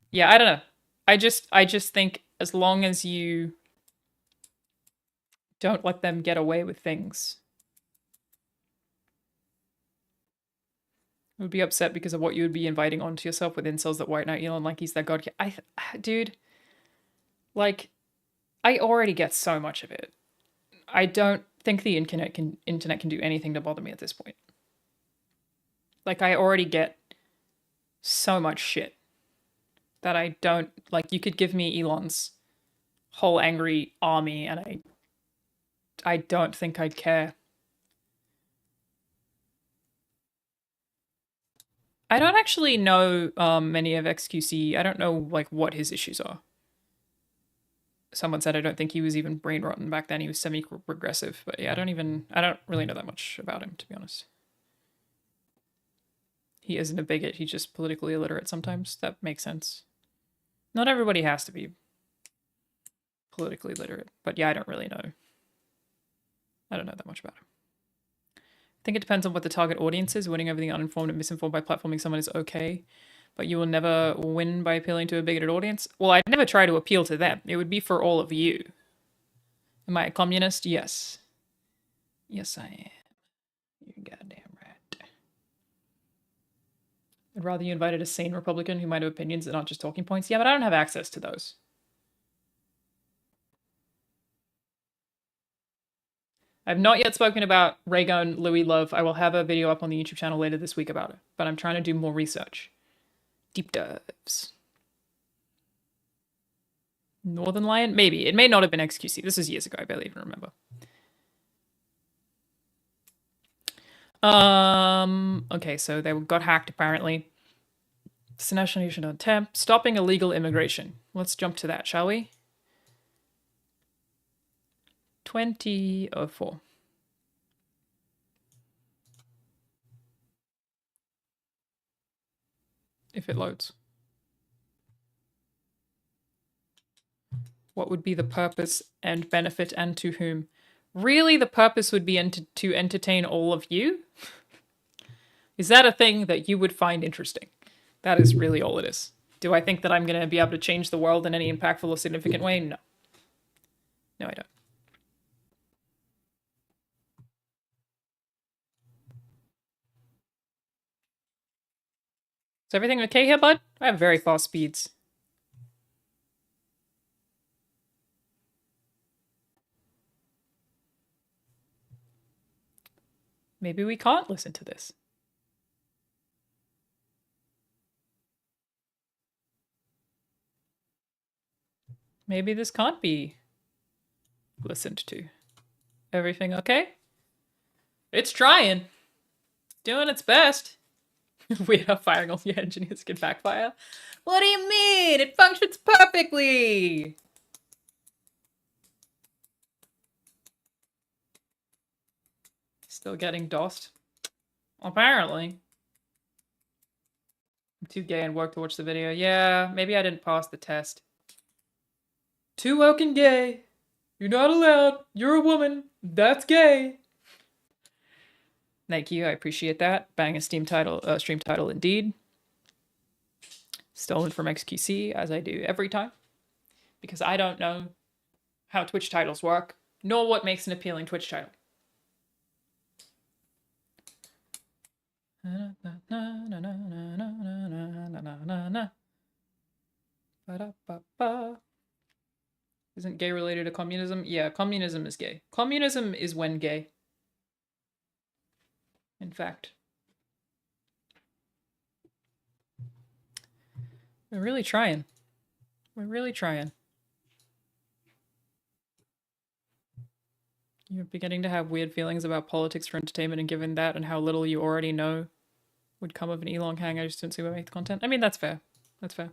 Yeah, I don't know. I just think as long as you don't let them get away with things. I would be upset because of what you would be inviting onto yourself with incels that white out Elon like he's that god. Dude, like, I already get so much of it. I don't think the internet can do anything to bother me at this point. Like, I already get so much shit that I don't, like, you could give me Elon's whole angry army and I don't think I'd care. I don't actually know many of XQC. I don't know, like, what his issues are. Someone said I don't think he was even brain rotten back then. He was semi-regressive. But yeah, I don't really know that much about him, to be honest. He isn't a bigot. He's just politically illiterate sometimes. That makes sense. Not everybody has to be politically literate. But yeah, I don't really know. I don't know that much about him. I think it depends on what the target audience is. Winning over the uninformed and misinformed by platforming someone is okay, but you will never win by appealing to a bigoted audience. Well, I'd never try to appeal to them. It would be for all of you. Am I a communist? Yes. Yes, I am. You're goddamn right. I'd rather you invited a sane Republican who might have opinions that aren't just talking points. Yeah, but I don't have access to those. I've not yet spoken about Raygun, Louis Love. I will have a video up on the YouTube channel later this week about it, but I'm trying to do more research. Deep dives. Northern Lion? Maybe. It may not have been XQC. This was years ago. I barely even remember. Okay, so they got hacked apparently. Assassination attempt. Stopping illegal immigration. Let's jump to that, shall we? 2004. If it loads. What would be the purpose and benefit and to whom? Really, the purpose would be to entertain all of you? Is that a thing that you would find interesting? That is really all it is. Do I think that I'm going to be able to change the world in any impactful or significant way? No. No, I don't. Is everything okay here, bud? I have very fast speeds. Maybe we can't listen to this. Maybe this can't be listened to. Everything okay? It's trying. Doing its best. Weird how firing all your engineers can backfire. What do you mean? It functions perfectly! Still getting DOSed? Apparently. I'm too gay and woke to watch the video. Yeah, maybe I didn't pass the test. Too woke and gay. You're not allowed. You're a woman. That's gay. Thank you, I appreciate that. Bang a stream title indeed. Stolen from XQC, as I do every time. Because I don't know how Twitch titles work, nor what makes an appealing Twitch title. Isn't gay related to communism? Yeah, communism is gay. Communism is when gay. In fact. We're really trying. We're really trying. You're beginning to have weird feelings about politics for entertainment, and given that and how little you already know would come of an Elon hang, I just don't see why make the content. I mean, that's fair. That's fair.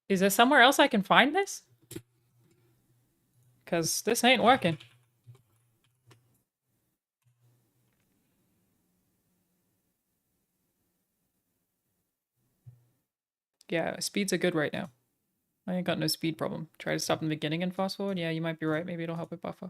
Is there somewhere else I can find this? Because this ain't working. Yeah, speeds are good right now. I ain't got no speed problem. Try to stop in the beginning and fast forward? Yeah, you might be right. Maybe it'll help with buffer.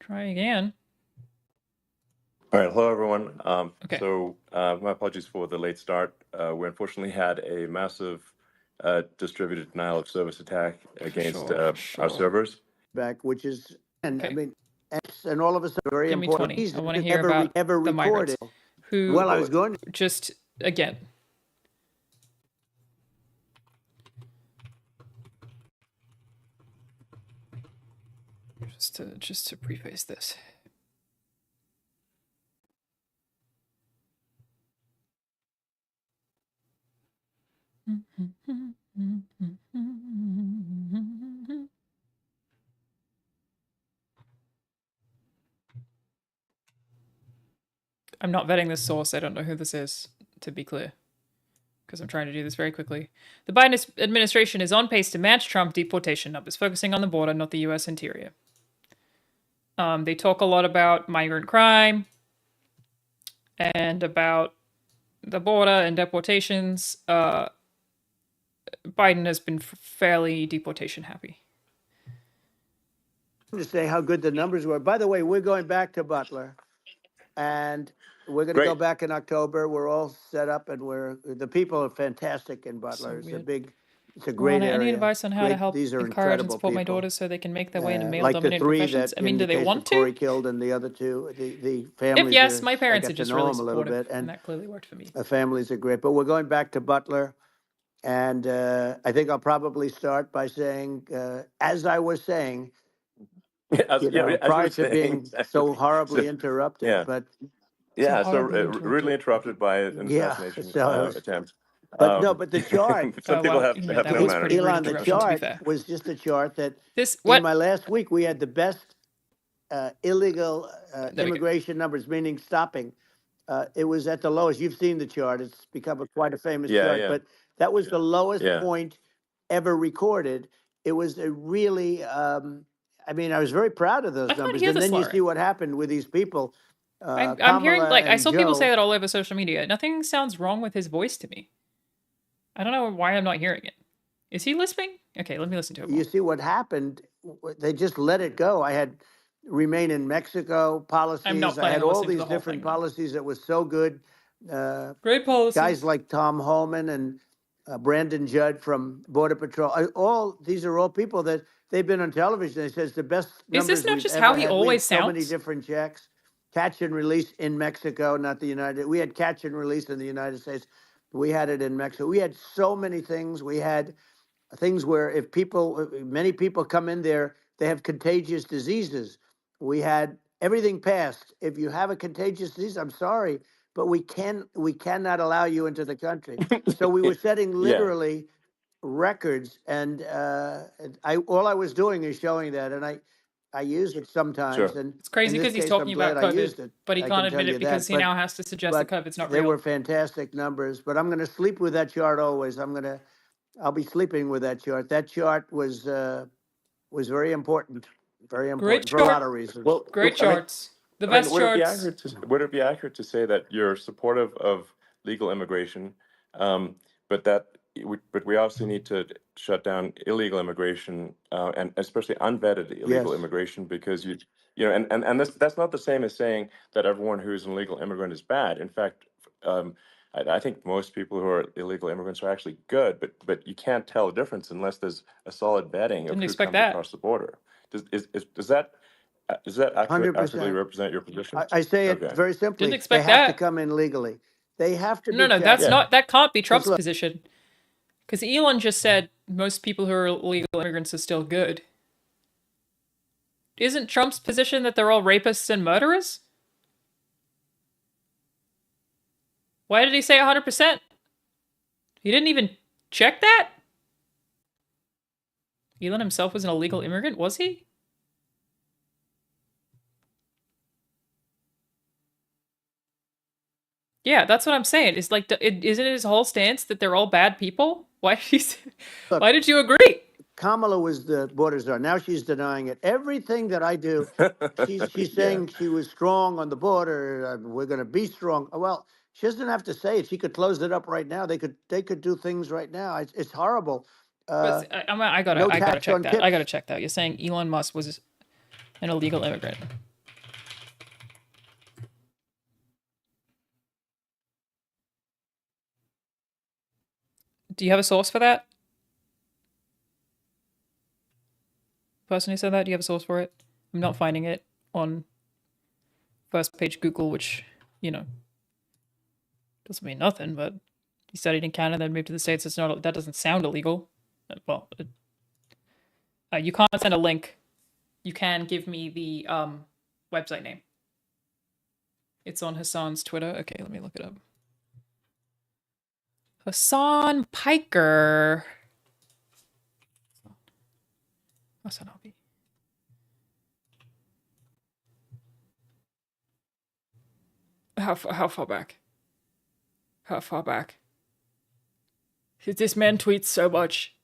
Try again. All right, hello everyone. Okay. So my apologies for the late start. We unfortunately had a massive distributed denial of service attack against our servers. Back, which is, and Okay. I mean, and all of us are very Give me important. 20. I want to hear about the migrants. Who, Well, I was going to. Just, again. Just to preface this. I'm not vetting this source. I don't know who this is, to be clear, because I'm trying to do this very quickly. The Biden administration is on pace to match Trump deportation numbers, focusing on the border, not the U.S. interior. They talk a lot about migrant crime and about the border and deportations. Biden has been fairly deportation happy. To say how good the numbers were. By the way, we're going back to Butler, and we're going to go back in October. We're all set up, and the people are fantastic in Butler. So it's a great area. Any advice on how to help These are encourage and support people. my daughters so they can make their way into like male-dominated professions? I mean, do they want to? Corey killed, and the other two, the families. If yes, my parents are just really supportive, and that clearly worked for me. The families are great, but we're going back to Butler. And I think I'll probably start by saying, as I was saying, prior to being so horribly interrupted. Yeah. But So rudely interrupted by an assassination attempt. But no, but the chart. Some people have no manners. Elon, the chart was just a chart that in my last week we had the best illegal immigration numbers, meaning stopping. It was at the lowest. You've seen the chart. It's become quite a famous chart. But that was the lowest point ever recorded. It was a really, I mean, I was very proud of those numbers. And then you see what happened with these people. I'm hearing, like, I saw people say that all over social media. Nothing sounds wrong with his voice to me. I don't know why I'm not hearing it. Is he lisping? Okay, let me listen to it. You see what happened. They just let it go. I had remain in Mexico policies. I'm not I had planning on all listening to these the whole different thing, no. policies that was so good. Great policies. Guys like Tom Homan and Brandon Judd from Border Patrol. These are all people that they've been on television. They says the best Is this numbers not we've just ever how he had. We always had so many sounds? different checks, catch and release in Mexico, not the United. We had catch and release in the United States. We had it in Mexico. We had so many things. We had things where if many people come in there, they have contagious diseases. We had everything passed. If you have a contagious disease, I'm sorry, but we cannot allow you into the country. So we were setting Yeah. literally records, and all I was doing is showing that, and I use it sometimes. Sure. And It's crazy in because this he's case, talking I'm glad about I used COVID, it. but he I can't can tell admit you it because that. he now has to suggest that But COVID's not they real. were fantastic numbers. But I'm going to sleep with that chart always. I'll be sleeping with that chart. That chart was very important. Very important for a lot of reasons. Well, Great I mean, charts. The best would it be charts. accurate to say that you're supportive of legal immigration, but we also need to shut down illegal immigration, and especially unvetted illegal Yes. immigration, because and that's not the same as saying that everyone who's an illegal immigrant is bad. In fact, I think most people who are illegal immigrants are actually good, but you can't tell a difference unless there's a solid vetting of Didn't who expect comes that. across the border. Does that accurately 100%. represent your position? I say it Okay. very simply. Didn't They expect have to that. come in legally. They have to No, be that's checked. not. That can't be Trump's look- position. Because Elon just said most people who are illegal immigrants are still good. Isn't Trump's position that they're all rapists and murderers? Why did he say 100%? He didn't even check that? Elon himself was an illegal immigrant, was he? Yeah, that's what I'm saying. It's like, isn't it his whole stance that they're all bad people? Why did you agree? Kamala was the border czar. Now she's denying it. Everything that I do, she's saying she was strong on the border. We're going to be strong. Well, she doesn't have to say it. She could close it up right now. They could do things right now. It's horrible. But I gotta tax check on that. I gotta tips. check that. You're saying Elon Musk was an illegal immigrant. Do you have a source for that? Person who said that, do you have a source for it? I'm not finding it on first page Google, which, doesn't mean nothing, but he studied in Canada, then moved to the States. That doesn't sound illegal. Well, you can't send a link. You can give me the website name. It's on Hassan's Twitter. Okay, let me look it up. Hassan Piker. Hassan Hobby. How far back? How far back? This man tweets so much.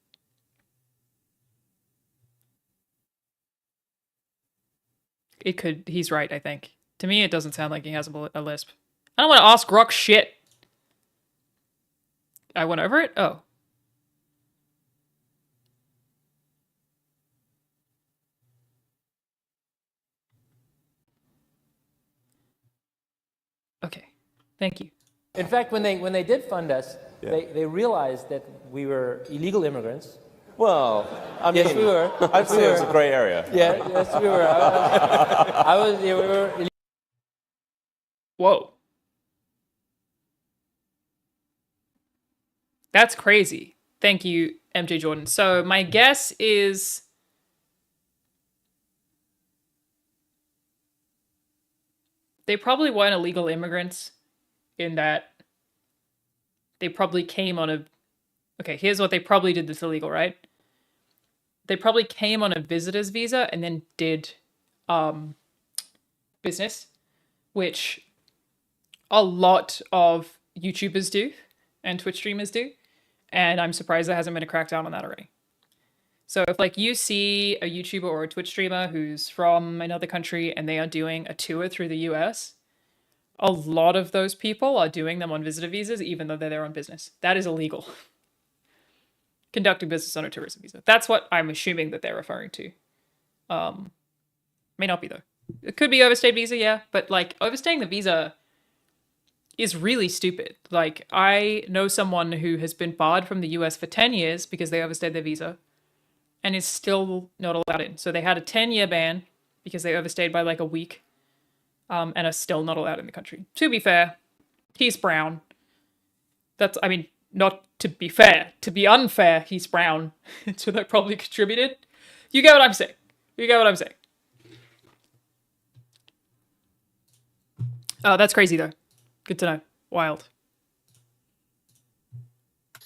He's right, I think. To me, it doesn't sound like he has a lisp. I don't want to ask Grok shit. I went over it? Oh. Okay. Thank you. In fact, when they did fund us, they realized that we were illegal immigrants. Well, I mean, yes, we were. I'd say it's a gray area. Yeah, yes, we were. We were. Whoa. That's crazy. Thank you, MJ Jordan. So my guess is they probably weren't illegal immigrants in that they probably came on a... Okay, here's what they probably did that's illegal, right? They probably came on a visitor's visa and then did business, which a lot of YouTubers do and Twitch streamers do. And I'm surprised there hasn't been a crackdown on that already. So if you see a YouTuber or a Twitch streamer who's from another country and they are doing a tour through the US, a lot of those people are doing them on visitor visas, even though they're there on business. That is illegal. Conducting business on a tourism visa. That's what I'm assuming that they're referring to. May not be though. It could be overstayed visa, yeah, but like overstaying the visa is really stupid. Like, I know someone who has been barred from the US for 10 years because they overstayed their visa and is still not allowed in. So they had a 10-year ban because they overstayed by like a week, and are still not allowed in the country. To be fair, he's brown. That's, I mean, not to be fair. To be unfair, he's brown. So that probably contributed. You get what I'm saying. You get what I'm saying. Oh, that's crazy though. Good to know. Wild.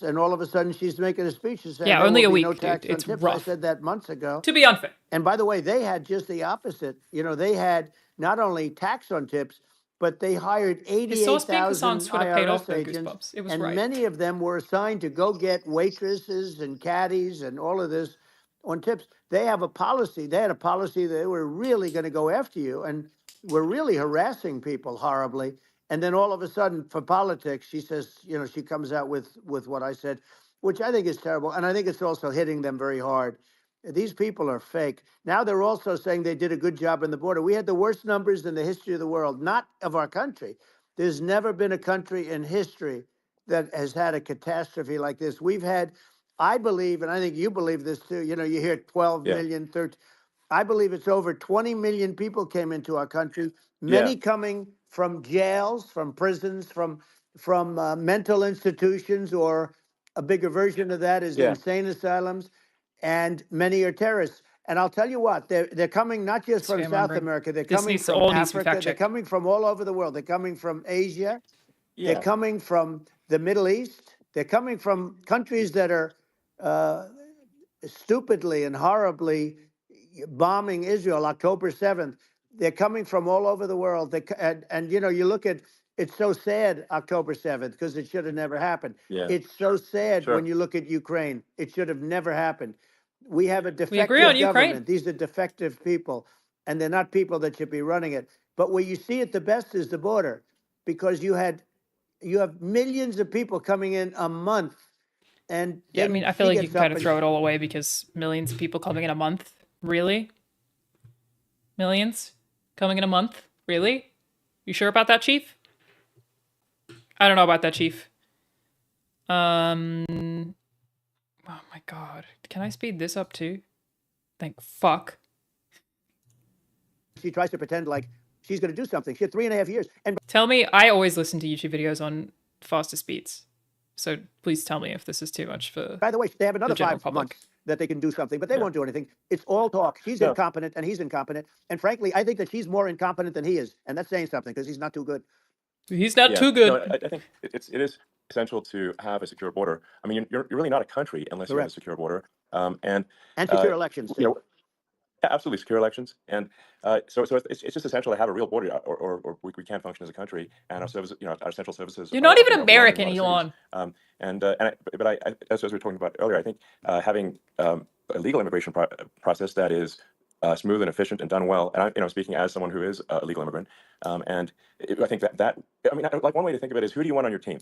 And all of a sudden she's making a speech and saying, yeah, only a week. No tax dude. It's on tips. rough. I said that months ago. To be unfair. And by the way, they had just the opposite. You know, they had not only tax on tips, but they hired 88,000 IRS agents, it was and right. many of them were assigned to go get waitresses and caddies and all of this on tips. They have a policy. They had a policy that they were really going to go after you and were really harassing people horribly. And then all of a sudden, for politics, she says, you know, she comes out with what I said, which I think is terrible. And I think it's also hitting them very hard. These people are fake. Now they're also saying they did a good job on the border. We had the worst numbers in the history of the world, not of our country. There's never been a country in history that has had a catastrophe like this. We've had, I believe, and I think you believe this too, you know, you hear 12 million, 13. I believe it's over 20 million people came into our country, many coming from jails, from prisons, from mental institutions, or a bigger version of that is insane asylums, and many are terrorists. And I'll tell you what, they're coming not just from South America, they're coming from Africa, they're coming from all over the world. They're coming from Asia, they're coming from the Middle East, they're coming from countries that are stupidly and horribly bombing Israel October 7th. They're coming from all over the world. And you know, you look at, it's so sad October 7th because it should have never happened. It's so sad when you look at Ukraine. It should have never happened. We have a defective government. These are defective people, and they're not people that should be running it. But where you see it the best is the border, because you have millions of people coming in a month. And yeah, I mean, I feel like you can kind of throw it all away because millions of people coming in a month. Really? Millions coming in a month? Really? You sure about that, Chief? I don't know about that, Chief. Oh my god. Can I speed this up too? Thank fuck. She tries to pretend like she's going to do something. She had 3.5 years. And tell me, I always listen to YouTube videos on faster speeds. So please tell me if this is too much for. By the way, they have another 5 months that they can do something, but they won't do anything. It's all talk. She's incompetent and he's incompetent. And frankly, I think that she's more incompetent than he is. And that's saying something because he's not too good. He's not too good. No, I think it is essential to have a secure border. I mean, you're really not a country unless you have a secure border. And secure elections. You know, absolutely secure elections. And so it's just essential to have a real border, or we can't function as a country. And our services, you know, our central services. You're not even American, Elon. But as we were talking about earlier, I think having a legal immigration process that is smooth and efficient and done well. And I'm speaking as someone who is a legal immigrant. I think that I mean, like one way to think of it is, who do you want on your team?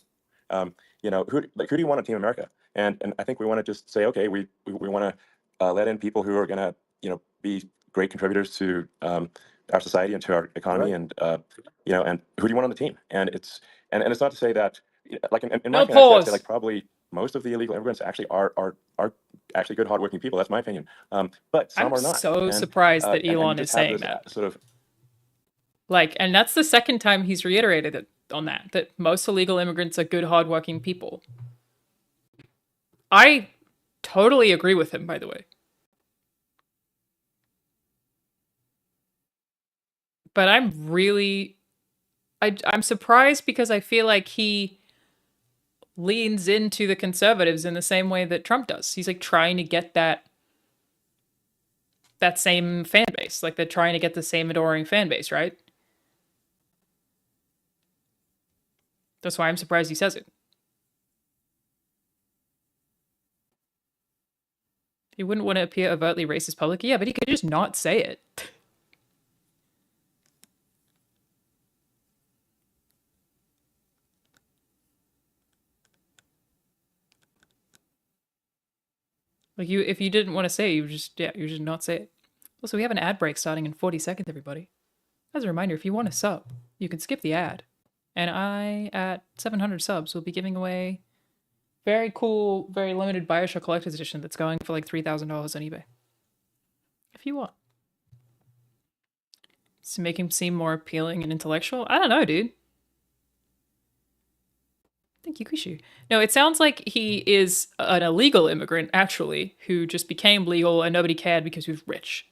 You know, who do you want on Team America? And I think we want to just say, okay, we want to let in people who are going to, you know, be great contributors to our society and to our economy, and you know, and who do you want on the team? And it's not to say that, like in my opinion, I'd say like probably most of the illegal immigrants actually are actually good, hardworking people. That's my opinion. But some are not. I'm so surprised that Elon is saying that. Sort of. Like, and that's the second time he's reiterated it on that most illegal immigrants are good, hardworking people. I totally agree with him, by the way. But I'm surprised because I feel like he leans into the conservatives in the same way that Trump does. He's like trying to get that same fan base. Like they're trying to get the same adoring fan base, right? That's why I'm surprised he says it. He wouldn't want to appear overtly racist publicly. Yeah, but he could just not say it. Like if you didn't want to say it, you just not say it. Also, we have an ad break starting in 40 seconds, everybody. As a reminder, if you want a sub, you can skip the ad. And I, at 700 subs, will be giving away very cool, very limited Bioshock Collector's Edition that's going for like $3,000 on eBay. If you want. To make him seem more appealing and intellectual? I don't know, dude. Thank you, Kishu. No, it sounds like he is an illegal immigrant, actually, who just became legal and nobody cared because he was rich.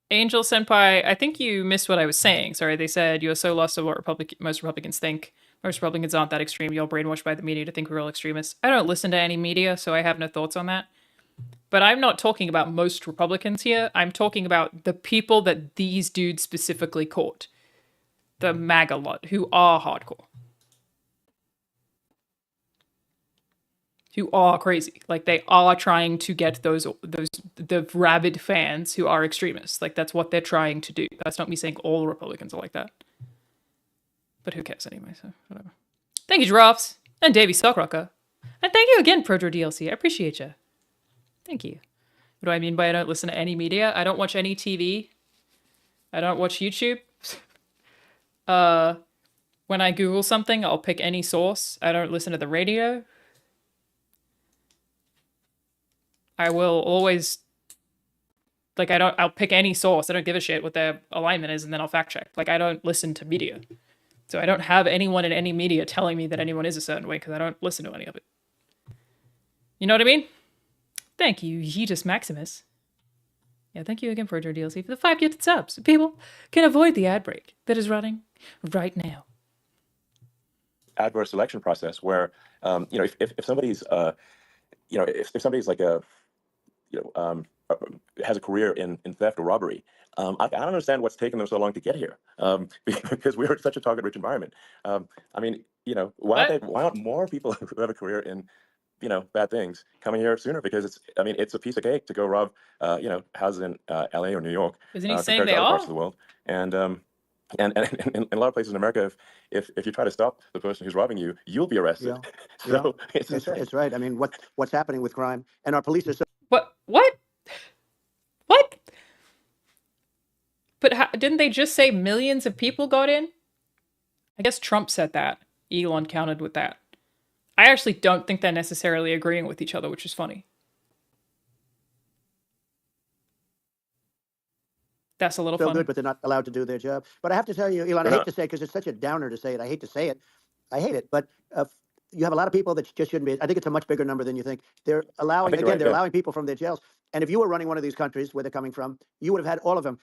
Angel Senpai, I think you missed what I was saying. Sorry, they said you are so lost to what most Republicans think. Most Republicans aren't that extreme. You're brainwashed by the media to think we're all extremists. I don't listen to any media, so I have no thoughts on that. But I'm not talking about most Republicans here. I'm talking about the people that these dudes specifically caught. The MAGA lot, who are hardcore. Who are crazy. Like, they are trying to get the rabid fans who are extremists. Like, that's what they're trying to do. That's not me saying all Republicans are like that. But who cares anyway, so whatever. Thank you, Giraffes. And Davey Stockrocker. And thank you again, Projo DLC. I appreciate you. Thank you. What do I mean by I don't listen to any media? I don't watch any TV. I don't watch YouTube. When I Google something, I'll pick any source. I don't listen to the radio. I will always, like, I'll pick any source. I don't give a shit what their alignment is, and then I'll fact check. Like, I don't listen to media. So I don't have anyone in any media telling me that anyone is a certain way, because I don't listen to any of it. You know what I mean? Thank you, Yeetus Maximus. Yeah, thank you again for your DLC for the 5 gifted subs. People can avoid the ad break that is running right now. Adverse selection process where, if somebody's, if somebody's like has a career in theft or robbery, I don't understand what's taken them so long to get here, because we're in such a target-rich environment. Why aren't more people who have a career in bad things coming here sooner? Because it's a piece of cake to go rob, houses in LA or New York. Isn't he saying they other are? parts of the world. And in a lot of places in America, if you try to stop the person who's robbing you, you'll be arrested. Yeah. So Yeah. It's right. I mean, what's happening with crime, and our police are so. What? But didn't they just say millions of people got in? I guess Trump said that. Elon countered with that. I actually don't think they're necessarily agreeing with each other, which is funny. That's a little so funny. Good, but they're not allowed to do their job. But I have to tell you, Elon, I hate to say it because it's such a downer to say it. I hate to say it. I hate it. But you have a lot of people that just shouldn't be. I think it's a much bigger number than you think. They're allowing, they're allowing people from their jails. And if you were running one of these countries where they're coming from, you would have had all of them.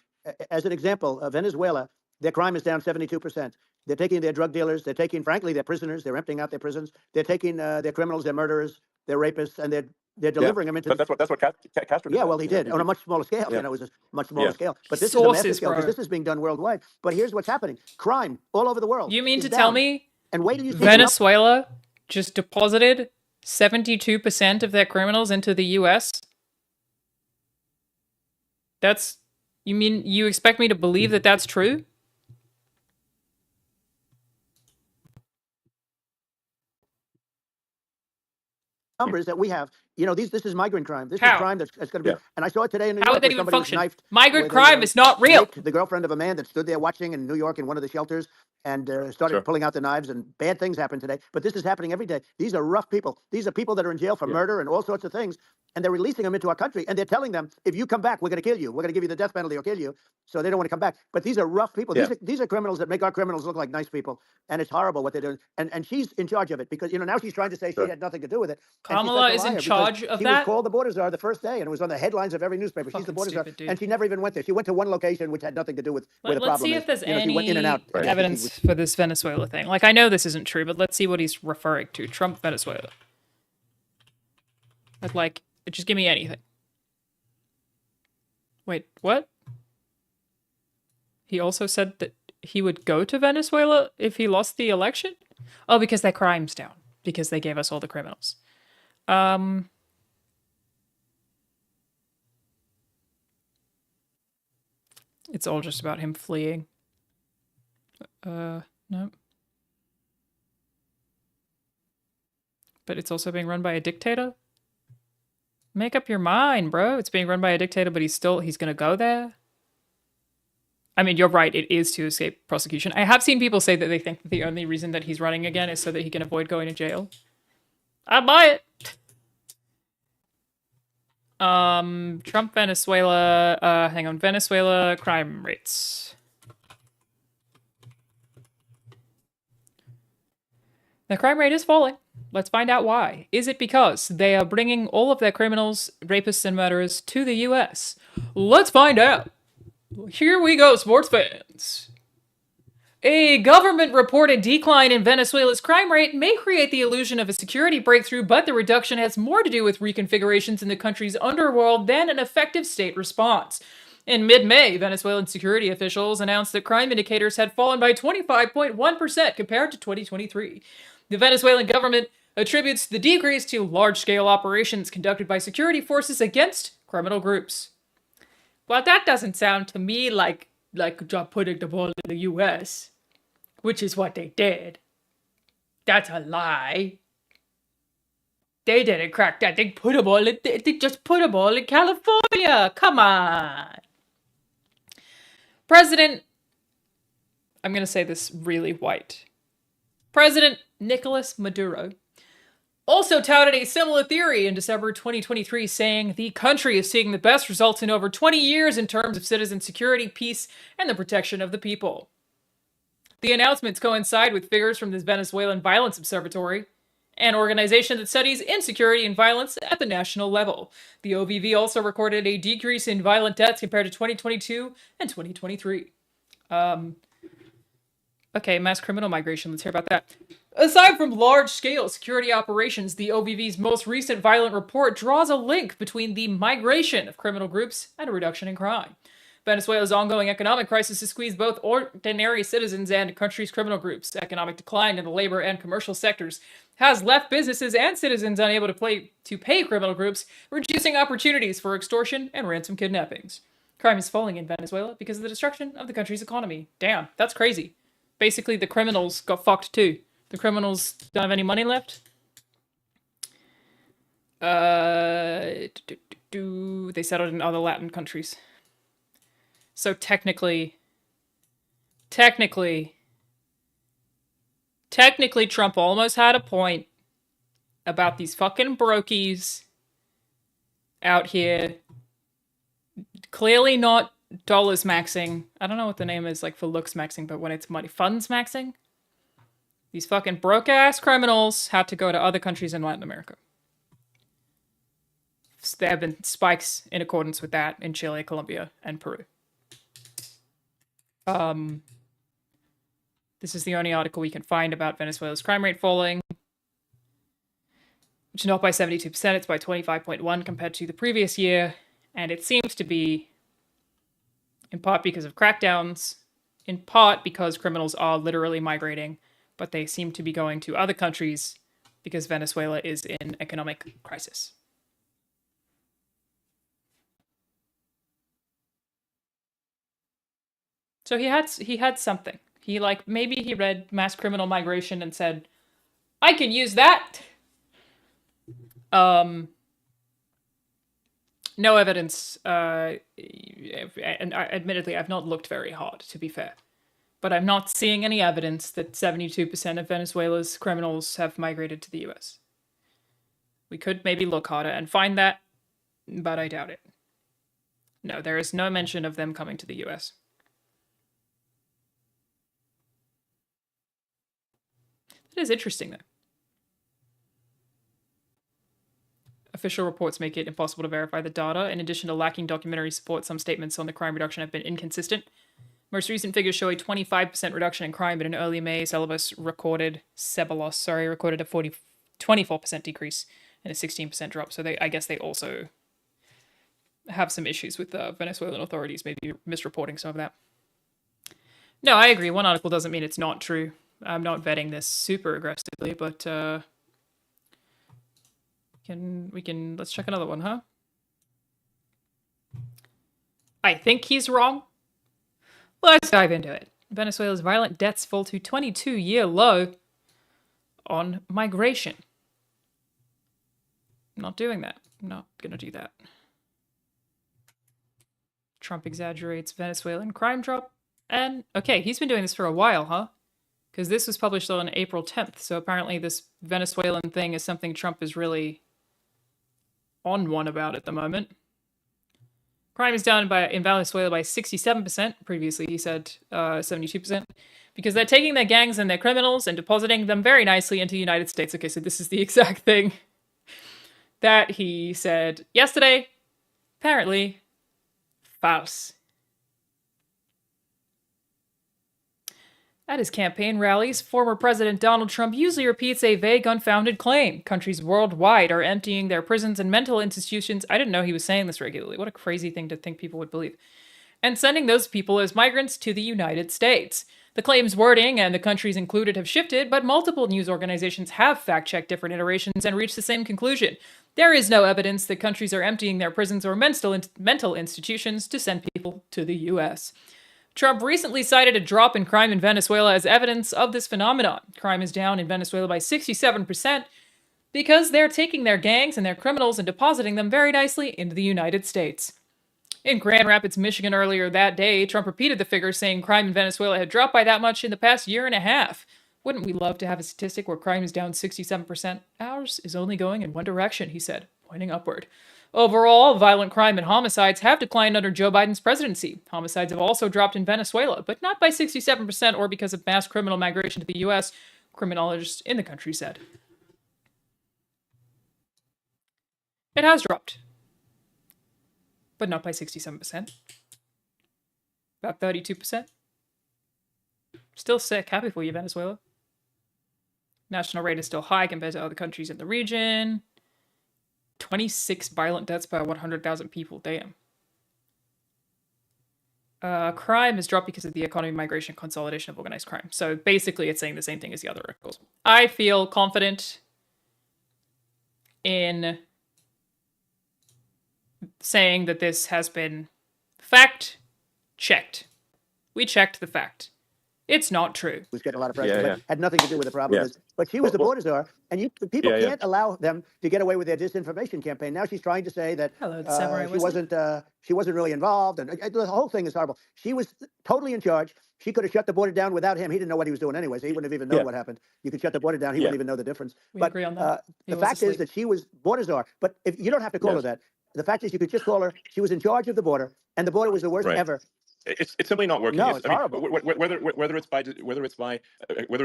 As an example, Venezuela, their crime is down 72%. They're taking their drug dealers. They're taking, frankly, their prisoners. They're emptying out their prisons. They're taking their criminals, their murderers, their rapists, and they're delivering them into. But that's what Castro did. Yeah, well, he did on a much smaller scale. Yeah. It was a much smaller scale. But this Sources, is a massive scale because this is being done worldwide. But here's what's happening: crime all over the world. You mean to down. tell me? And wait till you see Venezuela just deposited 72% of their criminals into the U.S. You mean you expect me to believe that that's true? numbers that we have. This is migrant crime. This How? is crime that's going to be. And I saw it today in New York. How would that where even somebody was function? knifed Migrant where they, crime is not real. raped the girlfriend of a man that stood there watching in New York in one of the shelters and started pulling out the knives, and bad things happen today. But this is happening every day. These are rough people. These are people that are in jail for murder and all sorts of things. And they're releasing them into our country. And they're telling them, if you come back, we're going to kill you. We're going to give you the death penalty or kill you. So they don't want to come back. But these are rough people. These are criminals that make our criminals look like nice people. And it's horrible what they're doing. And she's in charge of it because, now she's trying to say she had nothing to do with it. Kamala is in charge of that? She was called the border czar the first day, and it was on the headlines of every newspaper. She's the border czar. And she never even went there. She went to one location which had nothing to do with where the problem is. Let's see if there's any she went in and out. evidence for this Venezuela thing. Like, I know this isn't true, but let's see what he's referring to. Trump, Venezuela. Like, just give me anything. Wait, what? He also said that he would go to Venezuela if he lost the election? Oh, because their crime's down. Because they gave us all the criminals. It's all just about him fleeing. No. But it's also being run by a dictator? Make up your mind, bro. It's being run by a dictator, but he's gonna go there. I mean, you're right. It is to escape prosecution. I have seen people say that they think that the only reason that he's running again is so that he can avoid going to jail. I buy it. Trump, Venezuela, hang on, Venezuela crime rates. The crime rate is falling. Let's find out why. Is it because they are bringing all of their criminals, rapists, and murderers to the US? Let's find out. Here we go, sports fans. A government-reported decline in Venezuela's crime rate may create the illusion of a security breakthrough, but the reduction has more to do with reconfigurations in the country's underworld than an effective state response. In mid-May, Venezuelan security officials announced that crime indicators had fallen by 25.1% compared to 2023. The Venezuelan government attributes the decrease to large-scale operations conducted by security forces against criminal groups. Well, that doesn't sound to me like putting the ball in the US, which is what they did. That's a lie. They didn't crack that. They just put a ball in California. Come on. I'm going to say this really white. President Nicolas Maduro also touted a similar theory in December 2023, saying the country is seeing the best results in over 20 years in terms of citizen security, peace, and the protection of the people. The announcements coincide with figures from the Venezuelan Violence Observatory, an organization that studies insecurity and violence at the national level. The OVV also recorded a decrease in violent deaths compared to 2022 and 2023. Okay, mass criminal migration. Let's hear about that. Aside from large-scale security operations, the OVV's most recent violent report draws a link between the migration of criminal groups and a reduction in crime. Venezuela's ongoing economic crisis has squeezed both ordinary citizens and the country's criminal groups. Economic decline in the labor and commercial sectors has left businesses and citizens unable to pay criminal groups, reducing opportunities for extortion and ransom kidnappings. Crime is falling in Venezuela because of the destruction of the country's economy. Damn, that's crazy. Basically, the criminals got fucked too. The criminals don't have any money left. They settled in other Latin countries. So technically, Trump almost had a point about these fucking brokies out here. Clearly not dollars maxing. I don't know what the name is like for looks maxing, but when it's money funds maxing. These fucking broke-ass criminals have to go to other countries in Latin America. There have been spikes in accordance with that in Chile, Colombia, and Peru. This is the only article we can find about Venezuela's crime rate falling, which is not by 72%, it's by 25.1% compared to the previous year, and it seems to be in part because of crackdowns, in part because criminals are literally migrating, but they seem to be going to other countries because Venezuela is in economic crisis. So he had something. Maybe he read mass criminal migration and said, I can use that. No evidence. And admittedly, I've not looked very hard, to be fair. But I'm not seeing any evidence that 72% of Venezuela's criminals have migrated to the US. We could maybe look harder and find that, but I doubt it. No, there is no mention of them coming to the US. That is interesting, though. Official reports make it impossible to verify the data. In addition to lacking documentary support, some statements on the crime reduction have been inconsistent. Most recent figures show a 25% reduction in crime, but in early May, Ceballos recorded a 24% decrease and a 16% drop. So I guess they also have some issues with the Venezuelan authorities, maybe misreporting some of that. No, I agree. One article doesn't mean it's not true. I'm not vetting this super aggressively, but let's check another one, huh? I think he's wrong. Let's dive into it. Venezuela's violent deaths fall to 22-year low on migration. I'm not doing that. not gonna do that. Trump exaggerates Venezuelan crime drop. And, okay, he's been doing this for a while, huh? Because this was published on April 10th, so apparently this Venezuelan thing is something Trump is really on one about at the moment. Crime is down in Venezuela by 67%. Previously, he said 72%. Because they're taking their gangs and their criminals and depositing them very nicely into the United States. Okay, so this is the exact thing that he said yesterday. Apparently, false. At his campaign rallies, former President Donald Trump usually repeats a vague, unfounded claim. Countries worldwide are emptying their prisons and mental institutions. I didn't know he was saying this regularly. What a crazy thing to think people would believe. And sending those people as migrants to the United States. The claim's wording and the countries included have shifted, but multiple news organizations have fact-checked different iterations and reached the same conclusion. There is no evidence that countries are emptying their prisons or mental institutions to send people to the U.S. Trump recently cited a drop in crime in Venezuela as evidence of this phenomenon. Crime is down in Venezuela by 67% because they're taking their gangs and their criminals and depositing them very nicely into the United States. In Grand Rapids, Michigan earlier that day, Trump repeated the figure, saying crime in Venezuela had dropped by that much in the past year and a half. Wouldn't we love to have a statistic where crime is down 67%? Ours is only going in one direction, he said, pointing upward. Overall, violent crime and homicides have declined under Joe Biden's presidency. Homicides have also dropped in Venezuela, but not by 67% or because of mass criminal migration to the U.S., criminologists in the country said. It has dropped, but not by 67%. About 32%. Still sick. Happy for you, Venezuela. National rate is still high compared to other countries in the region. 26 violent deaths per 100,000 people. Damn. Crime has dropped because of the economy, migration, consolidation of organized crime. So basically it's saying the same thing as the other articles. I feel confident in saying that this has been fact-checked. We checked the fact. It's not true. Was getting a lot of pressure, but had nothing to do with the problem. But she was the border czar, and people can't allow them to get away with their disinformation campaign. Now she's trying to say that she wasn't really involved, and the whole thing is horrible. She was totally in charge. She could have shut the border down without him. He didn't know what he was doing anyway, so he wouldn't have even known what happened. You could shut the border down. He wouldn't even know the difference. We agree on that. The fact is that she was border czar. But if you don't have to call her that. The fact is you could just call her, she was in charge of the border, and the border was the worst ever. It's simply not working. No, it's horrible. Whether it's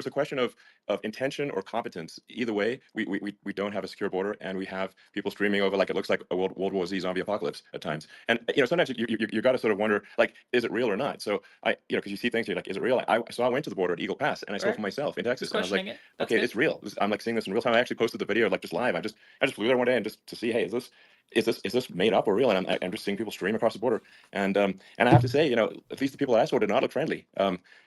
a question of intention or competence, either way, we don't have a secure border, and we have people streaming over like it looks like a World War Z zombie apocalypse at times. And sometimes you got to sort of wonder, like, is it real or not? So because you see things, you're like, is it real? So I went to the border at Eagle Pass, and I saw it for myself in Texas, and I was like, okay, it's real. I'm like seeing this in real time. I actually posted the video like just live. I just flew there one day and just to see, hey, is this made up or real? And I'm just seeing people stream across the border, and I have to say, at least the people that I saw did not look friendly.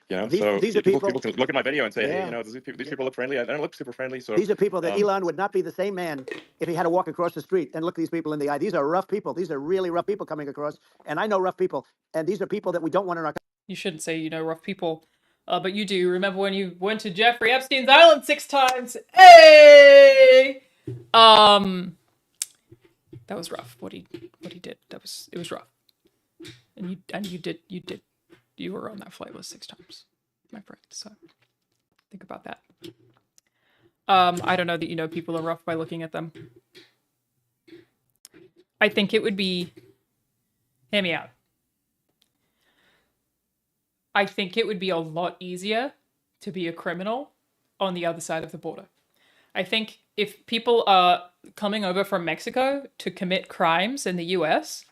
These are people can look at my video and say, hey, these people look friendly. I don't look super friendly. So these are people that Elon would not be the same man if he had to walk across the street and look these people in the eye. These are rough people. These are really rough people coming across, and I know rough people, and these are people that we don't want in our country. You shouldn't say you know rough people, but you do. Remember when you went to Jeffrey Epstein's island 6 times? Hey! That was rough. What he did. It was rough. And you were on that flight list 6 times, my friend. So think about that. I don't know that you know people are rough by looking at them. I think it would be, hear me out. I think it would be a lot easier to be a criminal on the other side of the border. I think if people are coming over from Mexico to commit crimes in the US,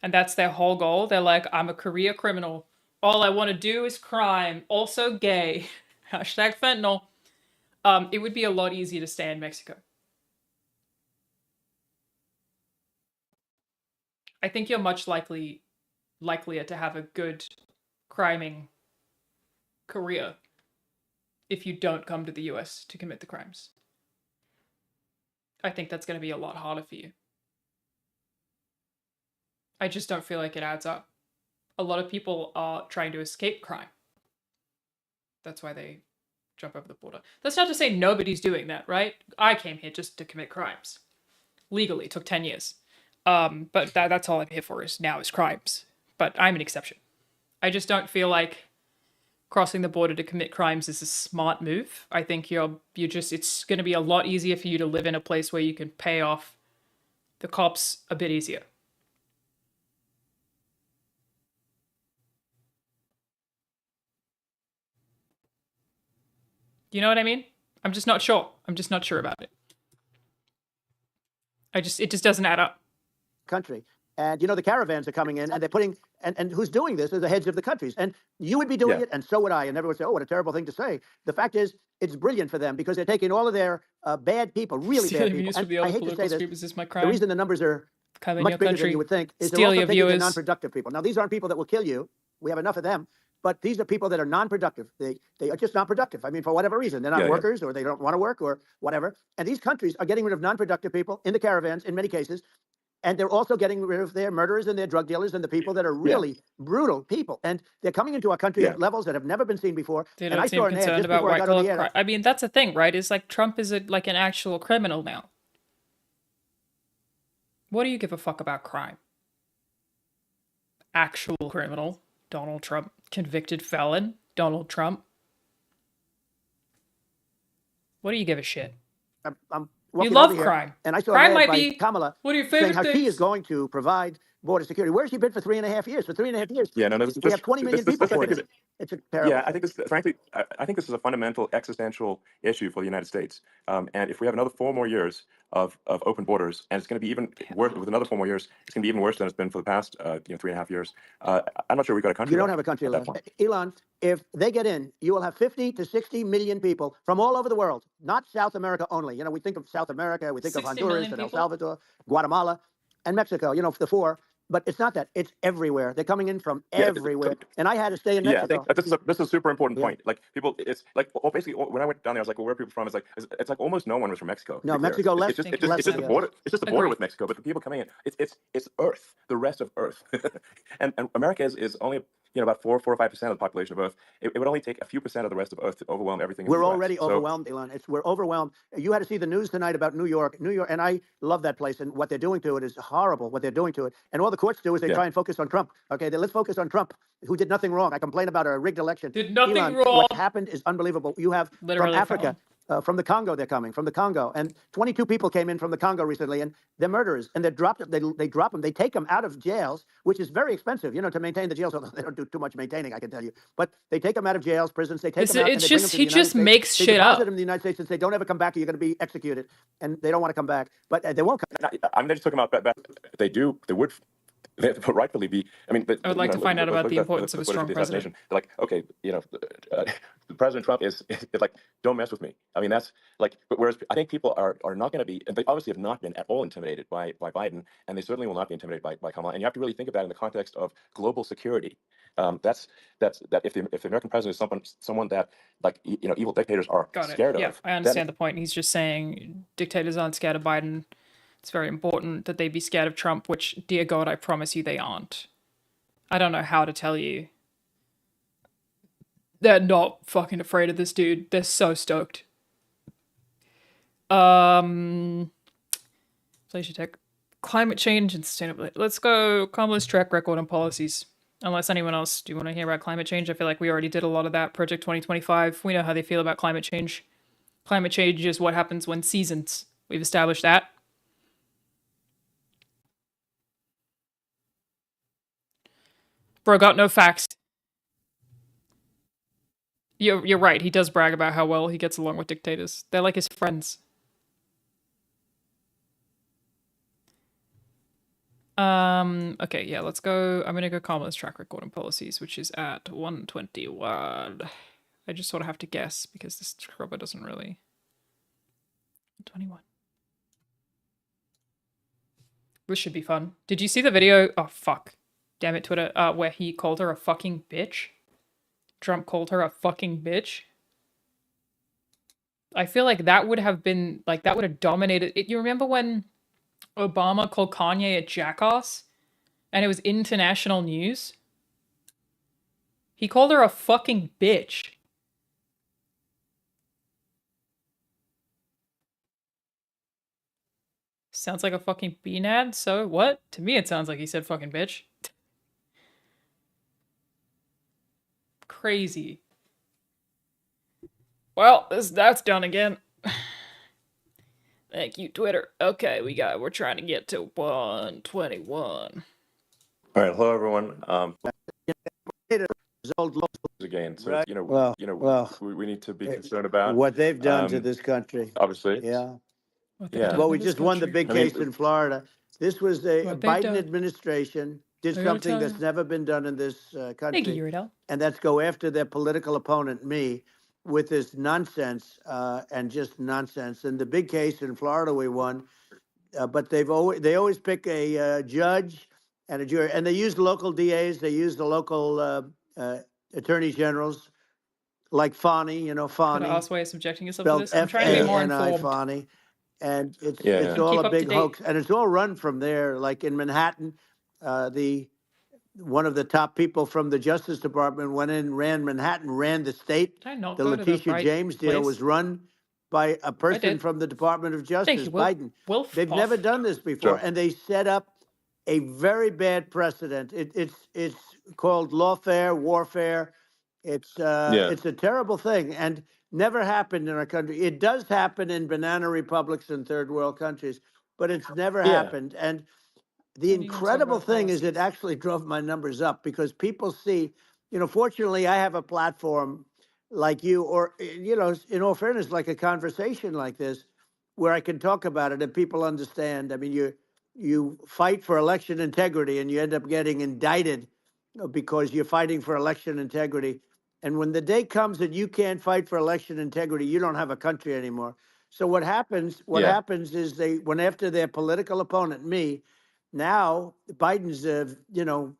and that's their whole goal, they're like, I'm a career criminal. All I want to do is crime. Also gay. Hashtag fentanyl. It would be a lot easier to stay in Mexico. I think you're much likelier to have a good criming career if you don't come to the US to commit the crimes. I think that's going to be a lot harder for you. I just don't feel like it adds up. A lot of people are trying to escape crime. That's why they jump over the border. That's not to say nobody's doing that, right? I came here just to commit crimes. legally. It took 10 years. But that's all I'm here for is crimes. But I'm an exception. I just don't feel like crossing the border to commit crimes is a smart move. I think it's going to be a lot easier for you to live in a place where you can pay off the cops a bit easier. You know what I mean? I'm just not sure. I'm just not sure about it. It just doesn't add up. Country. And, the caravans are coming in and they're putting, and who's doing this are the heads of the countries. And you would be doing it, and so would I. And everyone would say, oh, what a terrible thing to say. The fact is, it's brilliant for them because they're taking all of their bad people, really bad people. And I hate to say this, the reason the numbers are much bigger than you would think is they're also taking the non-productive people. Now, these aren't people that will kill you. We have enough of them. But these are people that are non-productive. They are just not productive. I mean, for whatever reason. They're not workers or they don't want to work or whatever. And these countries are getting rid of non-productive people in the caravans in many cases. And they're also getting rid of their murderers and their drug dealers and the people that are really brutal people. And they're coming into our country at levels that have never been seen before. They don't seem concerned about white collar crime. I mean, that's the thing, right? It's like Trump is like an actual criminal now. What do you give a fuck about crime? Actual criminal. Donald Trump. Convicted felon. Donald Trump. What do you give a shit? You love crime. And I saw crime might by be Kamala one of your favorite saying how things. she is going to provide border security. Where's she been for 3.5 years? For 3.5 years. Yeah, no, we have 20 million people for it. It's a terrible. Yeah, I think frankly, I think this is a fundamental existential issue for the United States. And if we have another 4 more years of open borders, and it's going to be even worse with another 4 more years, it's going to be even worse than it's been for the past 3.5 years. I'm not sure we've got a country. You don't have a country left. Elon, if they get in, you will have 50 to 60 million people from all over the world, not South America only. We think of South America, we think of Honduras and El Salvador, Guatemala, and Mexico, the 4. But it's not that. It's everywhere. They're coming in from everywhere. And I had to stay in Mexico. I think this is a super important point. Like people, it's like basically when I went down there, I was like, well, where are people from? It's like almost no one was from Mexico. No, Mexico left. It's just the border. It's just the border with Mexico. But the people coming in, it's Earth, the rest of Earth, and America is only about 4 or 5% of the population of Earth. It would only take a few percent of the rest of Earth to overwhelm everything. We're already overwhelmed, Elon. We're overwhelmed. You had to see the news tonight about New York, and I love that place. And what they're doing to it is horrible. What they're doing to it, and all the courts do is they try and focus on Trump. Okay, let's focus on Trump, who did nothing wrong. I complain about a rigged election. Did nothing Elon, wrong. What happened is unbelievable. You have literally from Africa. From the Congo, they're coming from the Congo, and 22 people came in from the Congo recently, and they're murderers, and they're dropped. They drop them. They take them out of jails, which is very expensive, to maintain the jails. Although they don't do too much maintaining, I can tell you. But they take them out of jails, prisons. They take them out. It's just he just makes shit up. They deposit them in the United States and say, "Don't ever come back, or you're going to be executed." And they don't want to come back, but they won't come. I'm just talking about they do. They would. They rightfully be. I mean, but I would like to find out about the importance of a strong president. They're like, okay, President Trump is like, don't mess with me. I mean, that's like, but whereas I think people are not going to be, and they obviously have not been at all intimidated by Biden, and they certainly will not be intimidated by Kamala. And you have to really think of that in the context of global security. That's if the American president is someone that like evil dictators are scared of. Yeah, I understand the point. He's just saying dictators aren't scared of Biden. It's very important that they be scared of Trump, which, dear God, I promise you they aren't. I don't know how to tell you. They're not fucking afraid of this dude. They're so stoked. Inflation tech. Climate change and sustainability. Let's go Kamala's track record on policies. Unless anyone else, do you want to hear about climate change? I feel like we already did a lot of that. Project 2025. We know how they feel about climate change. Climate change is what happens when seasons. We've established that. Bro got no facts. You're right. He does brag about how well he gets along with dictators. They're like his friends. Okay, yeah, let's go. I'm gonna go Kamala's track record and policies, which is at 121. I just sort of have to guess because this scrubber doesn't really. 21. This should be fun. Did you see the video? Oh, fuck. Damn it, Twitter. Where he called her a fucking bitch. Trump called her a fucking bitch. I feel like that would have been, like, that would have dominated it. You remember when Obama called Kanye a jackass? And it was international news? He called her a fucking bitch. Sounds like a fucking bean ad, so what? To me, it sounds like he said fucking bitch. Crazy. Well, that's done again. Thank you, Twitter. Okay, we're trying to get to 121. All right, hello everyone. Again, so right. we need to be concerned about what they've done to this country. Obviously, yeah. Yeah. Well, we just won the big case in Florida. This was the Biden administration did something that's never been done in this country. Thank you, Uridel. And that's go after their political opponent, me, with this nonsense and just nonsense. And the big case in Florida we won, but they always pick a judge and a jury, and they use local DAs, they use the local attorney generals, like Fani, you know, Fani. Could I ask why you're subjecting yourself to this? I'm trying to be more F-A-N-I, informed. Fani. And it's all a big hoax, and it's all run from there. Like in Manhattan, one of the top people from the Justice Department went in, ran Manhattan, ran the state. The Letitia James deal was run by a person from the Department of Justice, Biden. They've never done this before, and they set up a very bad precedent. It's called lawfare, warfare. It's a terrible thing, and never happened in our country. It does happen in banana republics and third world countries, but it's never happened. And the incredible thing is it actually drove my numbers up because people see, you know, fortunately I have a platform like you, or, you know, in all fairness, like a conversation like this, where I can talk about it and people understand. I mean, you fight for election integrity and you end up getting indicted because you're fighting for election integrity. And when the day comes that you can't fight for election integrity, you don't have a country anymore. So what happens is they went after their political opponent, me. Now Biden's, you know,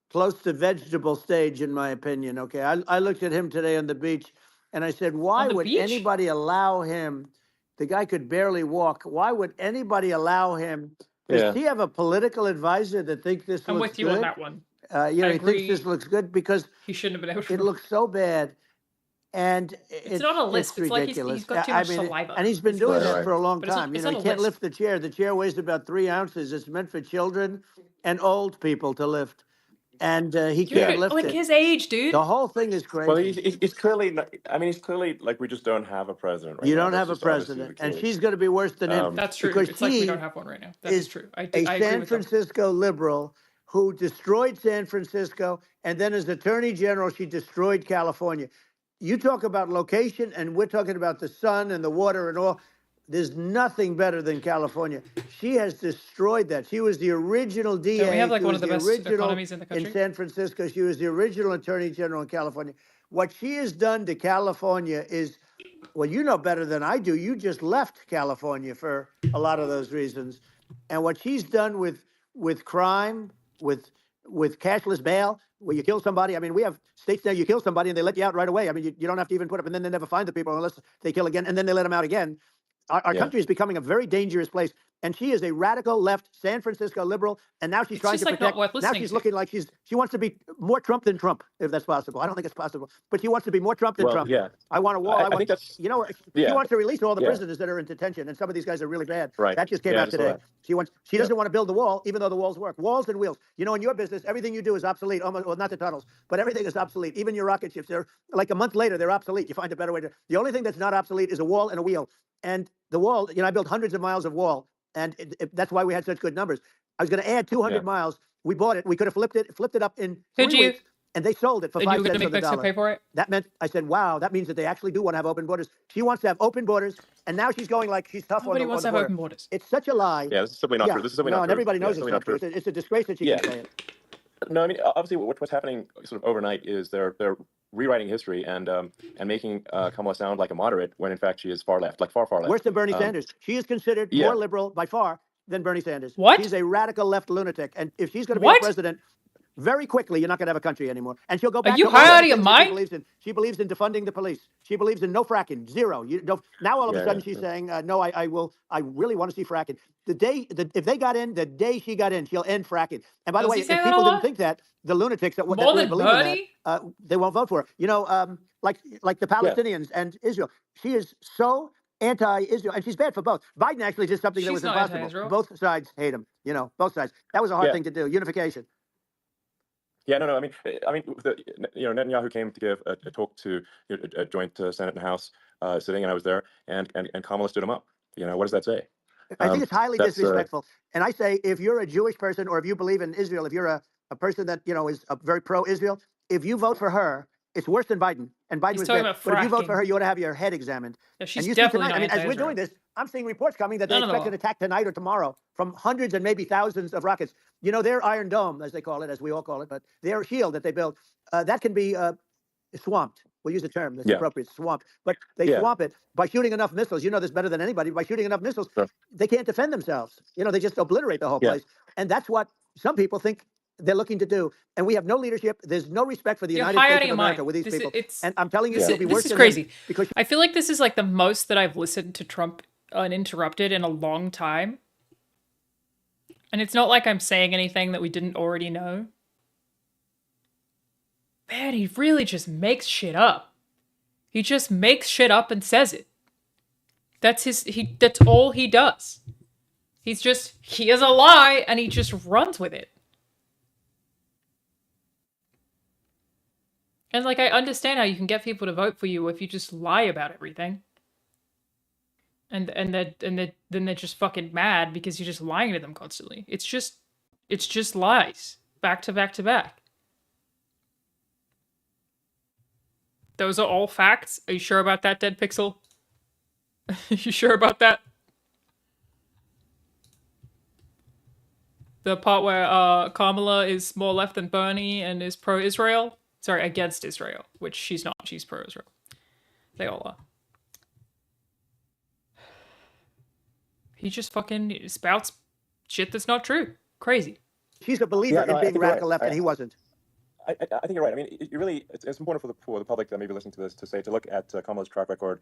close to vegetable stage, in my opinion. Okay, I looked at him today on the beach, and I said, why would anybody allow him? The guy could barely walk. Why would anybody allow him? Does he have a political advisor that thinks this looks good? I'm with you on that one. You know, he thinks this looks good because he shouldn't have been able to. It looks so bad, and it's not a lisp. It's like he's got too much saliva, and he's been doing that for a long time. You know, he can't lift the chair. The chair weighs about 3 ounces. It's meant for children and old people to lift, and he can't lift it. Like his age, dude. The whole thing is crazy. Well, he's clearly not, I mean, he's clearly like, we just don't have a president right now. You don't have a president, and she's going to be worse than him. That's true. Because it's like we don't have one right now. That's true. I agree San Francisco liberal who destroyed San Francisco, and then as Attorney General, she destroyed California. You talk about location, and we're talking about the sun and the water and all. There's nothing better than California. She has destroyed that. She was the original DA. Don't we have like one of the best economies in the country? In San Francisco, she was the original Attorney General in California. What she has done to California is, well, you know better than I do. You just left California for a lot of those reasons. And what she's done with crime, with cashless bail, where you kill somebody. I mean, we have states now you kill somebody and they let you out right away. I mean, you don't have to even put up, and then they never find the people unless they kill again, and then they let them out again. Our country is becoming a very dangerous place. And she is a radical left San Francisco liberal, and now she's trying to protect. Now she's looking like she wants to be more Trump than Trump, if that's possible. I don't think it's possible, but she wants to be more Trump than Trump. Yeah. I want a wall. I think that's, you know, she wants to release all the prisoners that are in detention, and some of these guys are really bad. Right. That just came out today. She doesn't want to build the wall, even though the walls work. Walls and wheels. You know, in your business, everything you do is obsolete. Almost, well, not the tunnels, but everything is obsolete. Even your rocket ships, they're like a month later, they're obsolete. You find a better way to. The only thing that's not obsolete is a wall and a wheel. And the wall, you know, I built hundreds of miles of wall, and that's why we had such good numbers. I was going to add 200 miles. We bought it. We could have flipped it up in 3 weeks, and they sold it for 5 cents on the dollar. Pay for it? That meant, I said, wow, that means that they actually do want to have open borders. She wants to have open borders, and now she's going like she's tough on the wants to have open borders. It's such a lie. Yeah, this is simply not true. This is simply not true. And everybody knows it's not true. It's a disgrace that she can say it. No, I mean, obviously, what's happening sort of overnight is they're rewriting history and making Kamala sound like a moderate when in fact she is far left, like far left. Worse than Bernie Sanders. She is considered more liberal by far than Bernie Sanders. What? She's a radical left lunatic, and if she's going to be president, very quickly you're not going to have a country anymore. And she'll go back. Are you high out of your mind? She believes in defunding the police. She believes in no fracking, zero. Now all of a sudden she's saying, no, I will. I really want to see fracking. If they got in, the day she got in, she'll end fracking. And by the way, if people didn't think that, the lunatics that really believe in that, they won't vote for her. You know, like the Palestinians and Israel. She is so anti-Israel, and she's bad for both. Biden actually did something that She's was not impossible. anti-Israel. Both sides hate him. You know, both sides. That was a hard thing to do. Unification. Yeah, no. I mean, Netanyahu came to give a talk to a joint Senate and House sitting, and I was there, and Kamala stood him up. You know, what does that say? I think it's highly disrespectful. And I say, if you're a Jewish person, or if you believe in Israel, if you're a person that is very pro-Israel, if you vote for her, it's worse than Biden. And Biden was bad. But if you vote for her, you ought to have your head examined. Yeah, she's and you definitely see tonight, not as we're doing this, I'm seeing reports coming that they expect an attack tonight or tomorrow from hundreds and maybe thousands of rockets. You know, their Iron Dome, as they call it, as we all call it, but their shield that they build, that can be swamped. We'll use the term that's appropriate, swamped. But they swamp it by shooting enough missiles. You know this better than anybody. By shooting enough missiles, they can't defend themselves. You know, they just obliterate the whole place. And that's what some people think they're looking to do. And we have no leadership. There's no respect for the United States of America with these people. And I'm telling you, it'll be worse. This is crazy. Because I feel like this is like the most that I've listened to Trump uninterrupted in a long time. And it's not like I'm saying anything that we didn't already know. Man, he really just makes shit up. He just makes shit up and says it. That's all he does. He has a lie and he just runs with it. And like, I understand how you can get people to vote for you if you just lie about everything. And then they're just fucking mad because you're just lying to them constantly. It's just lies. Back to back to back. Those are all facts? Are you sure about that, Dead Pixel? You sure about that? The part where Kamala is more left than Bernie and is pro-Israel? Sorry, against Israel, which she's not. She's pro-Israel. They all are. He just fucking spouts shit that's not true. Crazy. She's a believer in being radical left, and he wasn't. I think you're right. I mean, it's important for the public that may be listening to this to look at Kamala's track record,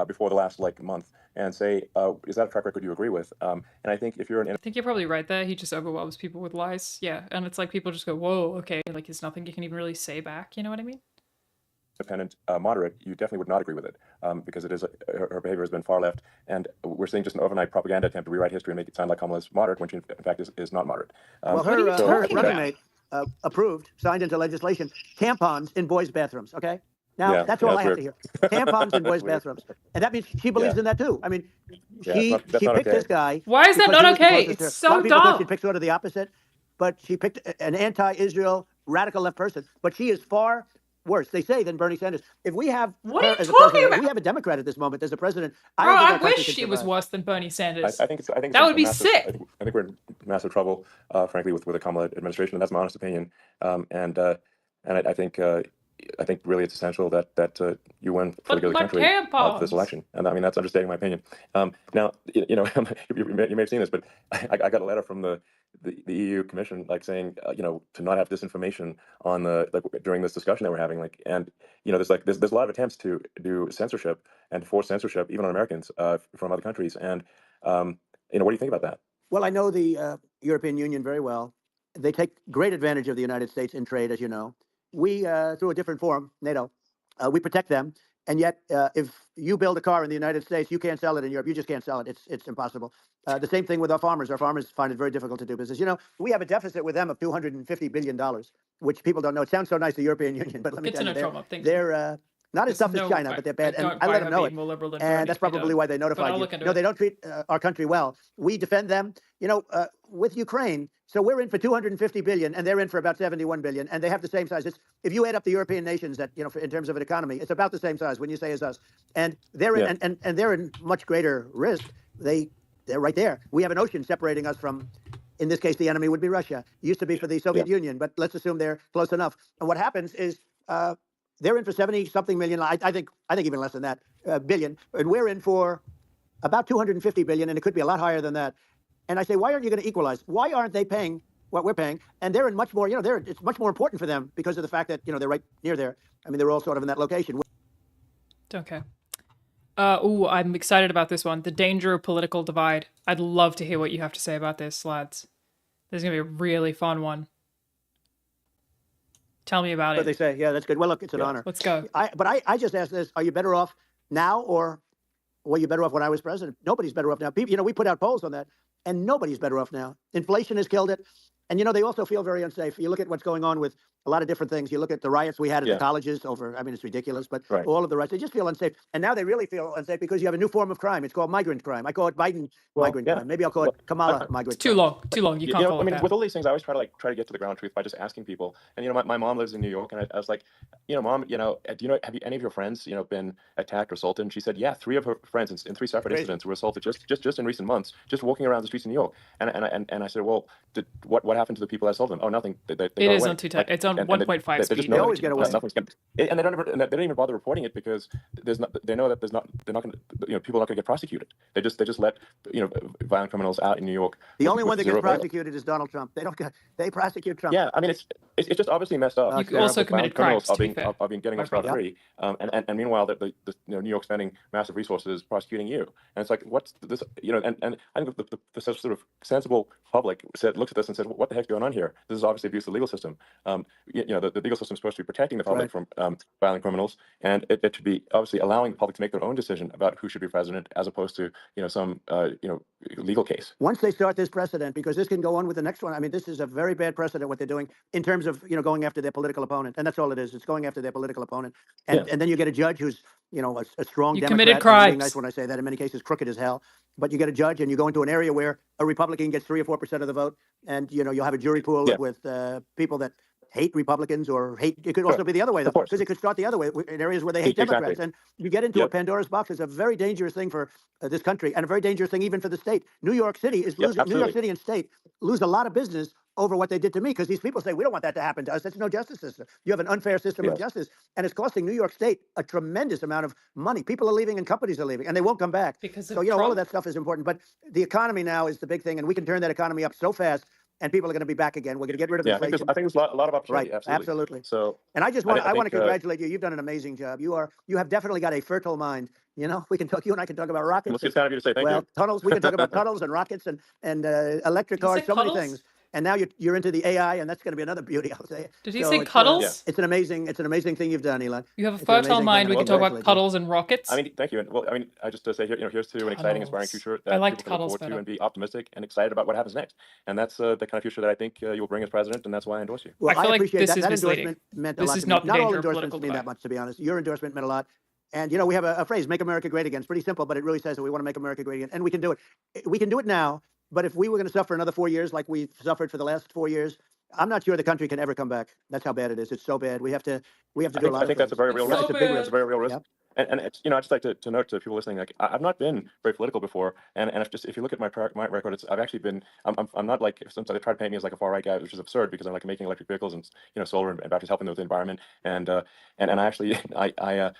before the last month, and say, is that a track record you agree with? And I think if you're I think you're probably right there. He just overwhelms people with lies. Yeah, and it's like people just go, whoa, okay, like there's nothing you can even really say back. You know what I mean? Independent moderate, you definitely would not agree with it, because it is her behavior has been far left, and we're seeing just an overnight propaganda attempt to rewrite history and make it sound like Kamala's moderate when she in fact is not moderate. Well, her running mate approved, signed into legislation, tampons in boys' bathrooms. Okay, now that's all I have to hear. Tampons in boys' bathrooms, and that means she believes in that too. I mean, she picked this guy. Why is that not okay? It's so dumb. A lot of people thought she'd pick sort of the opposite, but she picked an anti-Israel radical left person. But she is far worse, they say, than Bernie Sanders. If we have her as a president, we have a Democrat at this moment as a president. I wish she was worse than Bernie Sanders. I think that would be sick. I think we're in massive trouble, frankly, with the Kamala administration, and that's my honest opinion. And I think really it's essential that you win for the good of the country for this election. And I mean, that's understating my opinion. Now, you may have seen this, but I got a letter from the EU Commission, saying, to not have disinformation on during this discussion that we're having, and there's a lot of attempts to do censorship and force censorship even on Americans from other countries. And what do you think about that? Well, I know the European Union very well. They take great advantage of the United States in trade, as you know. We, through a different forum, NATO, we protect them. And yet, if you build a car in the United States, you can't sell it in Europe. You just can't sell it. It's impossible. The same thing with our farmers. Our farmers find it very difficult to do business. We have a deficit with them of $250 billion, which people don't know. It sounds so nice, the European Union, but let me tell you, they're not as tough as China, but they're bad. And I let them know it. And that's probably why they notified you. No, they don't treat our country well. We defend them, with Ukraine. So we're in for 250 billion, and they're in for about 71 billion, and they have the same size. If you add up the European nations that in terms of an economy, it's about the same size when you say as us, and they're in, and they're in much greater risk. They're right there. We have an ocean separating us from, in this case, the enemy would be Russia. It used to be for the Soviet Union, but let's assume they're close enough. And what happens is they're in for 70-something million. I think even less than that billion, and we're in for about 250 billion, and it could be a lot higher than that. And I say, why aren't you going to equalize? Why aren't they paying what we're paying? And they're in much more, it's much more important for them because of the fact that, they're right near there. I mean, they're all sort of in that location. Okay. I'm excited about this one. The danger of political divide. I'd love to hear what you have to say about this, lads. This is going to be a really fun one. Tell me about it. What they say. Yeah, that's good. Well, look, it's an honor. Let's go. But I just ask this. Are you better off now or well, you're better off when I was president. Nobody's better off now. People, we put out polls on that, and nobody's better off now. Inflation has killed it. And, they also feel very unsafe. You look at what's going on with a lot of different things. You look at the riots we had at the colleges over, it's ridiculous, but all of the riots, they just feel unsafe. And now they really feel unsafe because you have a new form of crime. It's called migrant crime. I call it Biden migrant crime. Maybe I'll call it Kamala migrant crime. Too long. You can't call it that. With all these things, I always try to get to the ground truth by just asking people. And, my mom lives in New York, and I was like, Mom, have any of your friends, been attacked or assaulted? And she said, yeah, 3 of her friends in 3 separate incidents were assaulted just in recent months, just walking around the streets in New York. And I said, well, what happened to the people that assaulted them? Oh, nothing. It is on 2 it's on 1.5 speed. They always get away. And they don't even bother reporting it because they know that they're not going to, people are not going to get prosecuted. They just let violent criminals out in New York. The only one that gets prosecuted is Donald Trump. They prosecute Trump. Yeah, it's just obviously messed up. You also committed crimes. Are being getting off scot free, and meanwhile the New York spending massive resources prosecuting you. And it's like, what's this? And I think the sort of sensible public looked at this and said, what the heck's going on here? This is obviously abuse of the legal system. The legal system is supposed to be protecting the public from violent criminals, and it should be obviously allowing the public to make their own decision about who should be president, as opposed to some legal case. Once they start this precedent, because this can go on with the next one. This is a very bad precedent what they're doing in terms of going after their political opponent, and that's all it is. It's going after their political opponent, and then you get a judge who's a strong you Democrat. Committed crimes. Being nice when I say that. In many cases, crooked as hell. But you get a judge, and you go into an area where a Republican gets 3 or 4% of the vote, and you'll have a jury pool with people that hate Republicans or hate. It could also be the other way, though, because it could start the other way in areas where they hate Democrats. And you get into a Pandora's box. It's a very dangerous thing for this country, and a very dangerous thing even for the state. New York City is losing. New York City and state lose a lot of business over what they did to me, because these people say, we don't want that to happen to us. That's no justice system. You have an unfair system of justice, and it's costing New York State a tremendous amount of money. People are leaving and companies are leaving, and they won't come back. Because all of that stuff is important. But the economy now is the big thing, and we can turn that economy up so fast, and people are going to be back again. We're going to get rid of inflation. I think there's a lot of opportunity. Right, absolutely. So, and I want to congratulate you. You've done an amazing job. You have definitely got a fertile mind. We can talk. You and I can talk about rockets. It's kind of you to say thank you. Tunnels. We can talk about tunnels and rockets and electric cars. So many things. And now you're into the AI, and that's going to be another beauty, I'll say. Did he say cuddles? It's an amazing thing you've done, Elon. You have a fertile mind. We can talk about cuddles and rockets. Thank you. Well, I just say here, here's to an exciting, inspiring future that people can look forward to and be optimistic and excited about what happens next. And that's the kind of future that I think you will bring as president, and that's why I endorse you. Well, I feel appreciate like that endorsement meant a lot. This is not all endorsements mean that much, to be honest. Your endorsement meant a lot. And, we have a phrase, make America great again. It's pretty simple, but it really says that we want to make America great again. And we can do it. We can do it now. But if we were going to suffer another 4 years like we've suffered for the last 4 years, I'm not sure the country can ever come back. That's how bad it is. It's so bad. We have to do a lot of things. I think that's a very real risk. It's a big risk. It's a very real risk. Yep. And it's, I'd just like to note to people listening, like, I've not been very political before, and if you look at my record, I've actually been, I'm not like, sometimes they try to paint me as like a far right guy, which is absurd, because I'm like making electric vehicles and solar and batteries, helping with the environment, and I actually I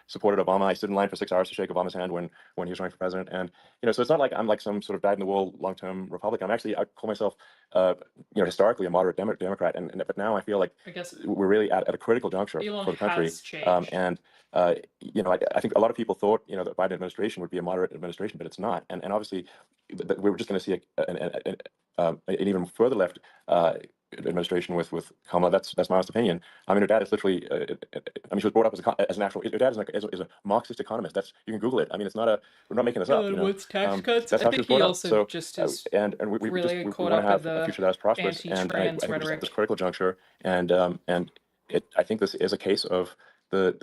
supported Obama. I stood in line for 6 hours to shake Obama's hand when he was running for president, and so it's not like I'm like some sort of dyed-in-the-wool long-term Republican. I call myself historically a moderate Democrat, but now I feel like we're really at a critical juncture for the country, and I think a lot of people thought the Biden administration would be a moderate administration, but it's not, and obviously we were just going to see an even further left administration with Kamala. That's my honest opinion. Her dad is literally. She was brought up as an actual. Her dad is a Marxist economist. You can Google it. We're not making this up. What's tax cuts? That's I how think she was he brought also up. just is we really want caught to up have with a future that is prosperous, and I think rhetoric. this critical juncture, and I think this is a case of the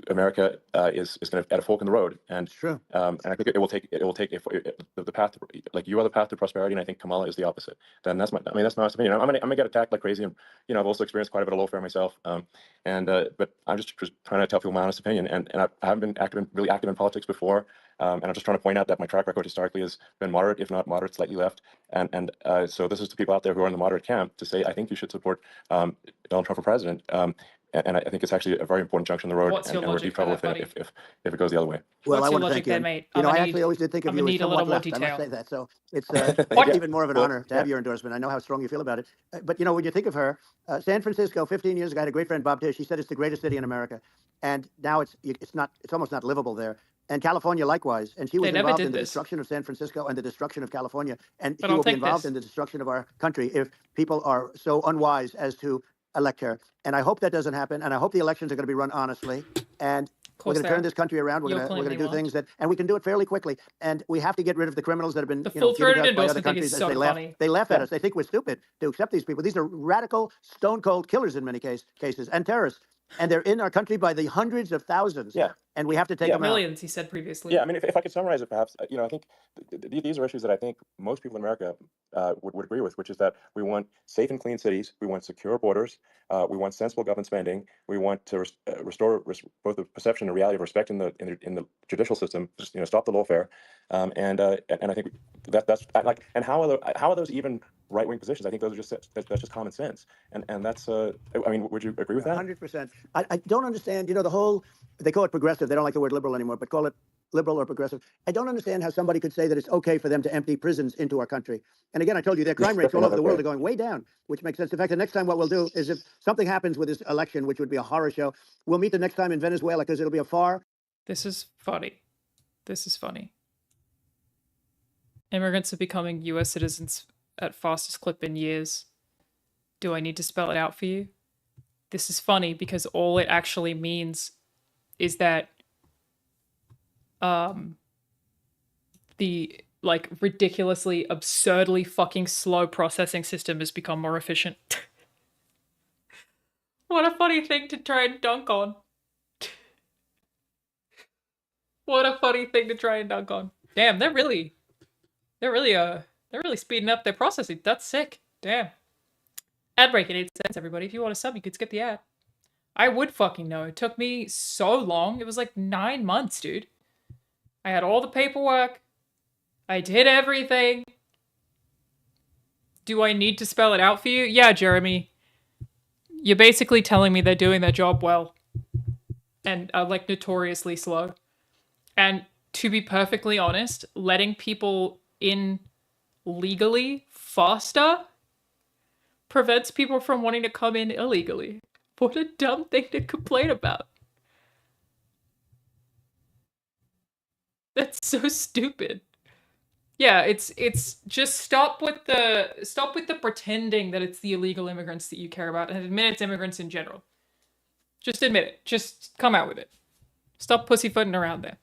America is going to at a fork in the road, and true. And I think it will take the path to, like, you are the path to prosperity, and I think Kamala is the opposite. Then that's my honest opinion. I'm gonna get attacked like crazy, and I've also experienced quite a bit of lawfare myself, but I'm just trying to tell people my honest opinion, and I haven't been really active in politics before, and I'm just trying to point out that my track record historically has been moderate, if not moderate, slightly left, and so this is to people out there who are in the moderate camp to say, I think you should support Donald Trump for president. And I think it's actually a very important junction in the road, and we're in deep trouble with it if it goes the other way. Well, What's I your want to logic thank you. mate? I actually always did think of you as somewhat left. I must say that. So it's even more of an honor to have your endorsement. I know how strong you feel about it. But when you think of her, San Francisco, 15 years ago, I had a great friend, Bob Tish. He said it's the greatest city in America, and now it's almost not livable there. And California likewise. And she was involved in the destruction of San Francisco and the destruction of California. And she will be involved in the destruction of our country if people are so unwise as to elect her. And I hope that doesn't happen. And I hope the elections are going to be run honestly. And We're going to turn this country around. We're going to do things that, and we can do it fairly quickly. And we have to get rid of the criminals that have been, The given to full-throated us by other endorsement thing countries is as so they laugh. funny. They laugh at us. They think we're stupid to accept these people. These are radical, stone-cold killers in many cases, and terrorists. And they're in our country by the hundreds of thousands. Yeah. And we have to take them out. Millions, he said previously. Yeah, I mean, if I could summarize it, perhaps, I think these are issues that I think most people in America would agree with, which is that we want safe and clean cities, we want secure borders, we want sensible government spending, we want to restore both the perception and reality of respect in the judicial system, just stop the lawfare, and I think that's like, and how are those even right-wing positions? I think those are that's just common sense, and that's I mean, would you agree with that? 100%. I don't understand. The whole, they call it progressive. They don't like the word liberal anymore, but call it liberal or progressive. I don't understand how somebody could say that it's okay for them to empty prisons into our country. And again, I told you their crime rates all over the world are going way down, which makes sense. In fact, the next time what we'll do is, if something happens with this election, which would be a horror show, we'll meet the next time in Venezuela, because it'll be a far. This is funny. This is funny. Immigrants are becoming US citizens at fastest clip in years. Do I need to spell it out for you? This is funny because all it actually means is that the ridiculously, absurdly fucking slow processing system has become more efficient. What a funny thing to try and dunk on. What a funny thing to try and dunk on. Damn, they're really speeding up their processing. That's sick. Damn. Ad break at 8 cents, everybody. If you want to sub, you could skip the ad. I would fucking know. It took me so long. It was like 9 months, dude. I had all the paperwork. I did everything. Do I need to spell it out for you? Yeah, Jeremy. You're basically telling me they're doing their job well. And are notoriously slow. And to be perfectly honest, letting people in legally faster prevents people from wanting to come in illegally. What a dumb thing to complain about. That's so stupid. Yeah, it's just stop with the pretending that it's the illegal immigrants that you care about, and admit it's immigrants in general. Just admit it. Just come out with it. Stop pussyfooting around there.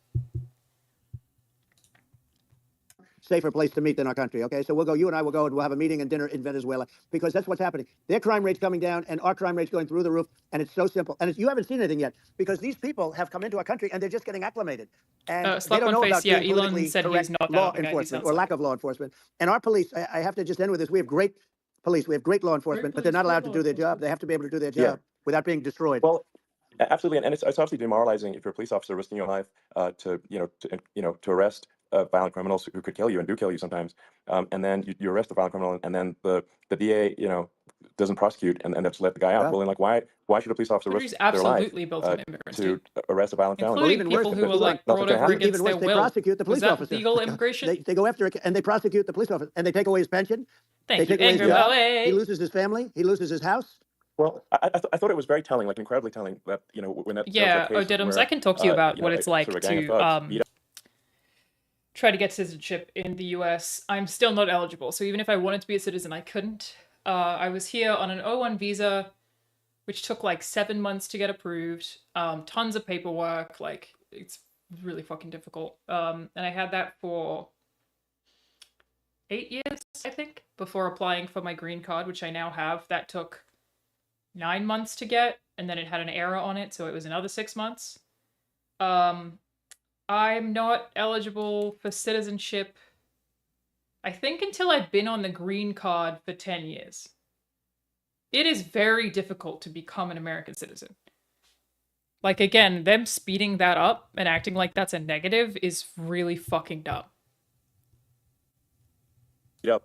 Safer place to meet than our country. Okay, so you and I will go and we'll have a meeting and dinner in Venezuela, because that's what's happening. Their crime rate's coming down and our crime rate's going through the roof, and it's so simple. And you haven't seen anything yet, because these people have come into our country and they're just getting acclimated. And they don't know about being politically correct law enforcement or lack of law enforcement. And our police, I have to just end with this. We have great police. We have great law enforcement, but they're not allowed to do their job. They have to be able to do their job without being destroyed. Well, absolutely, and it's obviously demoralizing if you're a police officer risking your life to arrest violent criminals who could kill you and do kill you sometimes, and then you arrest the violent criminal, and then the DA doesn't prosecute and just let the guy out. Yeah. Well, then why should a police officer risk their life to arrest a violent felon? Well, even worse, people who were brought over against even worse, their they will. prosecute the police Was that officer. legal immigration? They go after it and they prosecute the police officer, and they take away his pension. Thank they you, take away his Andrew job. Bowie. He loses his family. He loses his house. Well, I thought it was very telling, incredibly telling, that when that Diddums, I can talk to you about what it's like sort of a gang of to thugs beat up. try to get citizenship in the US. I'm still not eligible, so even if I wanted to be a citizen, I couldn't. I was here on an O1 visa, which took 7 months to get approved. Tons of paperwork, it's really fucking difficult. And I had that for 8 years, I think, before applying for my green card, which I now have. That took 9 months to get, and then it had an error on it, so it was another 6 months. I'm not eligible for citizenship, I think, until I've been on the green card for 10 years. It is very difficult to become an American citizen. Again, them speeding that up and acting like that's a negative is really fucking dumb. Yep.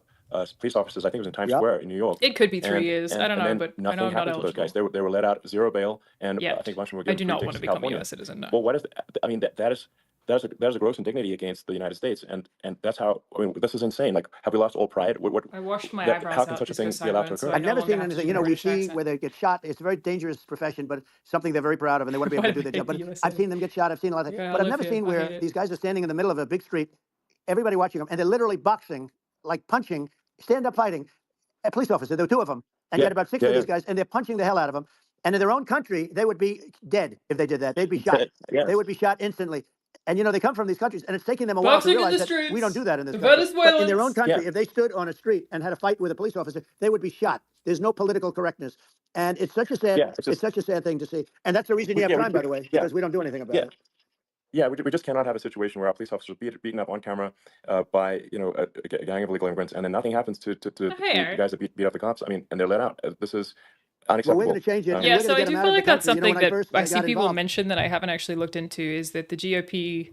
Police officers, I think it was in Times Square in New York. It could be 3 years. I don't know, but nothing I know I'm not happened to those eligible. guys. They were let out, zero bail, and I think a bunch of them were given I do not want to become a California. U.S. citizen, no. Well, what is? I mean, that is a gross indignity against the United States, and that's how. I mean, this is insane. Have we lost all pride? What I washed my eyebrows how can out such a thing just be allowed to so occur? I I've no never longer seen have to anything. do a We British see accent. where they get shot. It's a very dangerous profession, but something they're very proud of, and they want to be able to do their job. But I've seen them get shot. I've seen a lot of things. Yeah, But I I've live never here. seen I where hate it. these guys are standing in the middle of a big street, everybody watching them, and they're literally boxing, punching, stand-up fighting a police officer. There were 2 of them, and you had about 6 of these guys, and they're punching the hell out of them. And in their own country, they would be dead if they did that. They'd be shot. Yes. They would be shot instantly. And they come from these countries, and it's taking them a while to Boxing in realize the that we don't streets. do that in this The country. But in their Venezuelans. own country, Yeah. if they stood on a street and had a fight with a police officer, they would be shot. There's no political correctness, and it's such a sad, Yeah, it's such a sad thing to see. And that's the reason you have crime, by the way, because we don't do anything about it. Yeah, we just cannot have a situation where our police officers are beaten up on camera by a gang of illegal immigrants, and then nothing happens to the guys that beat up the cops. I mean, and they're let out. This is unacceptable. Well, we're going to change it. Yeah, so I do feel like that's something that I see got people involved- mention that I haven't actually looked into, is that the GOP,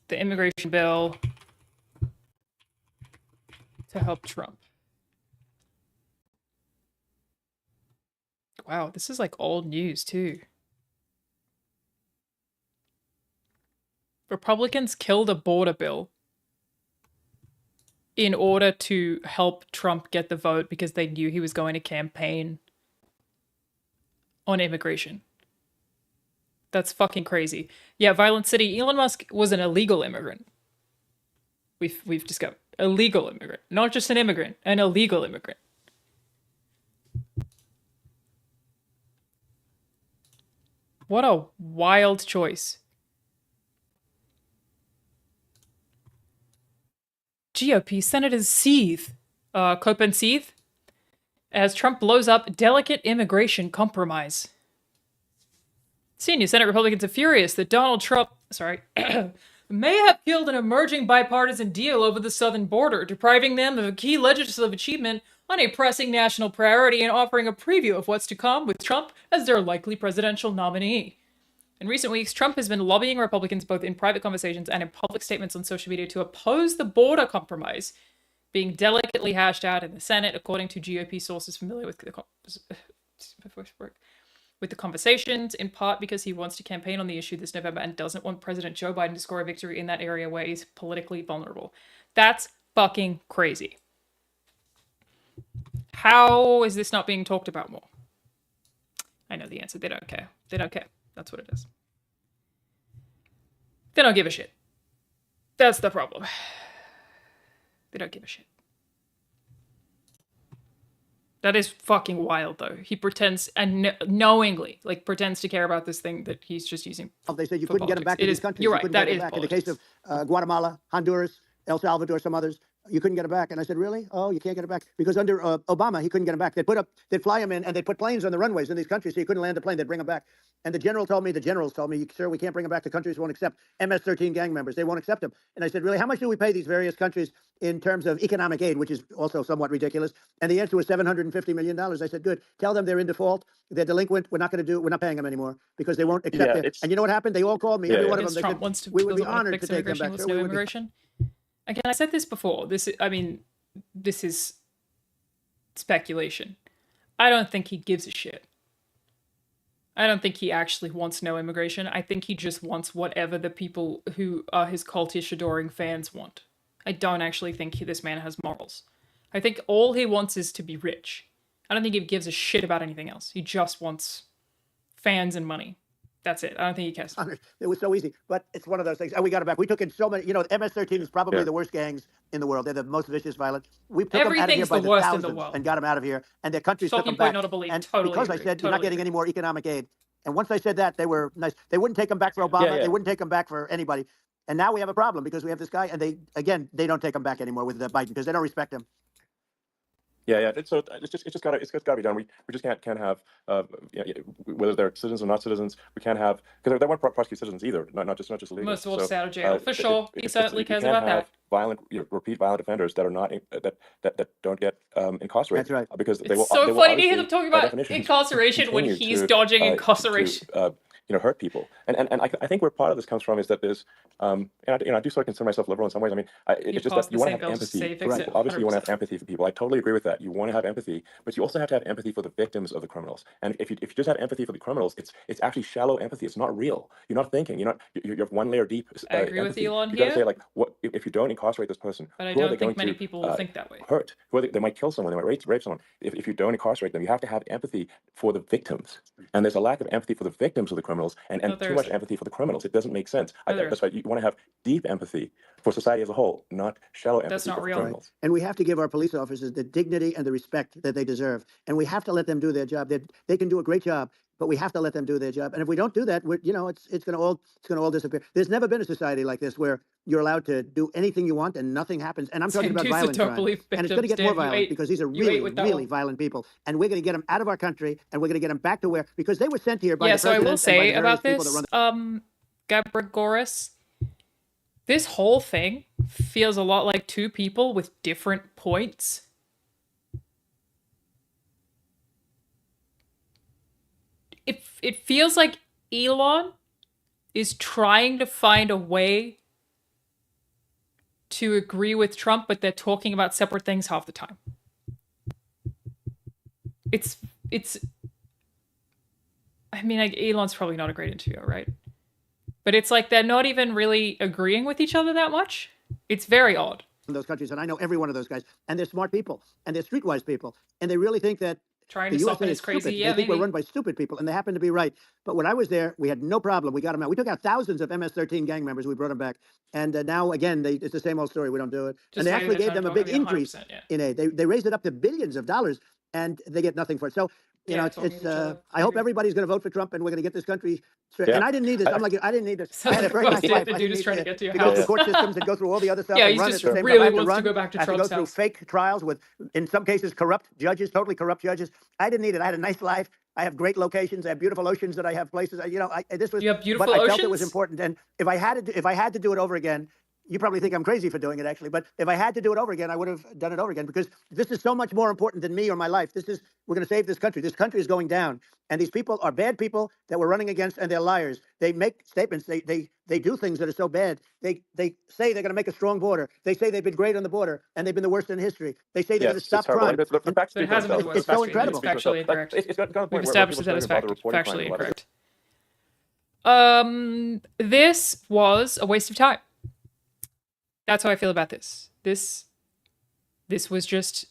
the immigration bill to help Trump. Wow, this is like old news too. Republicans killed a border bill in order to help Trump get the vote because they knew he was going to campaign on immigration. That's fucking crazy. Yeah, Violent City. Elon Musk was an illegal immigrant. We've discovered. Illegal immigrant. Not just an immigrant, an illegal immigrant. What a wild choice. GOP senators seethe. Cope and seethe as Trump blows up delicate immigration compromise. Senior Senate Republicans are furious that Donald Trump, may have killed an emerging bipartisan deal over the southern border, depriving them of a key legislative achievement on a pressing national priority and offering a preview of what's to come with Trump as their likely presidential nominee. In recent weeks, Trump has been lobbying Republicans both in private conversations and in public statements on social media to oppose the border compromise being delicately hashed out in the Senate, according to GOP sources familiar with the conversations, in part because he wants to campaign on the issue this November and doesn't want President Joe Biden to score a victory in that area where he's politically vulnerable. That's fucking crazy. How is this not being talked about more? I know the answer. They don't care. They don't care. That's what it is. They don't give a shit. That's the problem. They don't give a shit. That is fucking wild, though. He pretends, and knowingly, pretends to care about this thing that he's just using. They said you couldn't get them back to these countries. You're right. That is in the case of Guatemala, Honduras, El Salvador, some others, you couldn't get them back. And I said, really? Oh, you can't get them back? Because under Obama, he couldn't get them back. They'd fly them in, and they'd put planes on the runways in these countries, so you couldn't land a plane. They'd bring them back. And the generals told me, sir, we can't bring them back. The countries won't accept MS-13 gang members. They won't accept them. And I said, really, how much do we pay these various countries in terms of economic aid, which is also somewhat ridiculous? And the answer was $750 million. I said, good. Tell them they're in default. They're delinquent. We're not paying them anymore because they won't accept it. And you know what happened? They all called me. Every one of them. Trump wants to, we would be honored to take them back. No immigration. Again, I said this before. This is speculation. I don't think he gives a shit. I don't think he actually wants no immigration. I think he just wants whatever the people who are his cultish adoring fans want. I don't actually think this man has morals. I think all he wants is to be rich. I don't think he gives a shit about anything else. He just wants fans and money. That's it. I don't think he cares. It was so easy, but it's one of those things. And we got it back. We took in so many. MS-13 is probably the worst gangs in the world. They're the most vicious, violent. We took them out of here by the thousands and got them out of here. And their countries took them back. And because I said you're not getting any more economic aid. And once I said that, they were nice. They wouldn't take them back for Obama. They wouldn't take them back for anybody. And now we have a problem because we have this guy, and they don't take them back anymore with Biden because they don't respect him. Yeah. It's just gotta be done. We just can't have whether they're citizens or not citizens. We can't have, because they weren't prosecute citizens either. Not just illegal. Most will stay out of jail for sure. He certainly cares about that. Repeat violent offenders that are not that don't get incarcerated. That's right. Because it's so funny to hear them talking about incarceration when he's dodging incarceration. Hurt people. And I think where part of this comes from is that there's, and I do sort of consider myself liberal in some ways. I mean, it's just that you want to have empathy. Right. Obviously, you want to have empathy for people. I totally agree with that. You want to have empathy, but you also have to have empathy for the victims of the criminals. And if you just have empathy for the criminals, it's actually shallow empathy. It's not real. You're not thinking. You're one layer deep. I agree with Elon here. You gotta say, what if you don't incarcerate this person? But I don't think many people will think that way. Hurt. They might kill someone. They might rape someone. If you don't incarcerate them, you have to have empathy for the victims. And there's a lack of empathy for the victims of the criminals. criminals and No, too there much isn't. empathy for the criminals. It doesn't make sense. No, there That's why you want to have deep empathy for society as a whole, not shallow empathy That's not for real. criminals. And we have to give our police officers the dignity and the respect that they deserve. And we have to let them do their job. They can do a great job, but we have to let them do their job. And if we don't do that, it's going to all disappear. There's never been a society like this where you're allowed to do anything you want and nothing happens. And I'm talking about violent crime. And it's going to get more violent because these are really violent people. And we're going to get them out of our country, and we're going to get them back to where, because they were sent here by the so I will president and by say the about various people this, that run Gabrigoris, this whole thing feels a lot like two people with different points. It feels like Elon is trying to find a way to agree with Trump, but they're talking about separate things half the time. I mean, like, Elon's probably not a great interviewer, right? But it's like they're not even really agreeing with each other that much. It's very odd. in those countries, and I know every one of those guys, and they're smart people, and they're streetwise people, and they really think that trying the to stop USA it is is crazy. stupid. Yeah, they think maybe. we're run by stupid people, and they happen to be right. But when I was there, we had no problem. We got them out. We took out thousands of MS-13 gang members. We brought them back. And now, again, it's the same old story. We don't do it. Just and they waiting actually their gave time them a to big talk, maybe increase 100%, yeah. in aid. They raised it up to billions of dollars, and they get nothing for it. So, you know, talking to each other. I hope everybody's going to vote for Trump, and we're going to get this country straight. Yeah. And I didn't need this. I'm like, I didn't need this. I Sounds had a like very the nice dude life. I is didn't trying to need get to your go through house. court systems and go through all the other stuff Yeah, and he's run just at the same really time. I have wants to run. go back to I have to go Trump's through house. fake trials with, in some cases, corrupt judges, totally corrupt judges. I didn't need it. I had a nice life. I have great locations. I have beautiful oceans that I have places. This was. You have beautiful but I felt it was oceans? important. And if I had to do it over again, you probably think I'm crazy for doing it, actually. But if I had to do it over again, I would have done it over again, because this is so much more important than me or my life. We're going to save this country. This country is going down. And these people are bad people that we're running against, and they're liars. They make statements. They do things that are so bad. They say they're going to make a strong border. They say they've been great on the border, and they've been the worst in history. They say they're going to stop crime. But it hasn't been the worst. It's so incredible. It's factually incorrect. It's got a point We've where established people that as starting to bother fact. reporting Factually crime incorrect. This was a waste of time. That's how I feel about this. This was just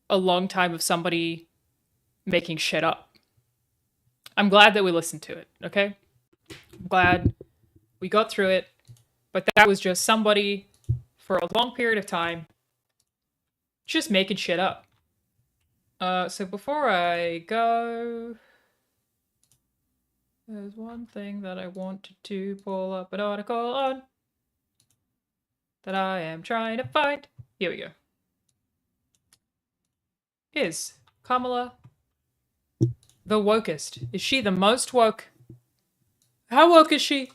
a long time of somebody making shit up. I'm glad that we listened to it, okay? I'm glad we got through it, but that was just somebody for a long period of time just making shit up. So before I go, there's one thing that I wanted to pull up an article on that I am trying to find. Here we go. Is Kamala the wokest? Is she the most woke? How woke is she?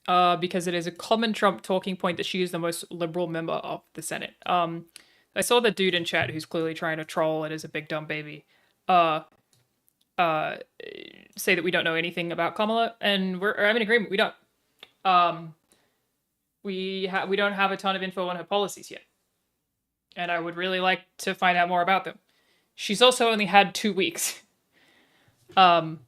Because it is a common Trump talking point that she is the most liberal member of the Senate. I saw the dude in chat who's clearly trying to troll and is a big dumb baby. Say that we don't know anything about Kamala, and I'm in agreement. We don't. We don't have a ton of info on her policies yet, and I would really like to find out more about them. She's also only had 2 weeks. But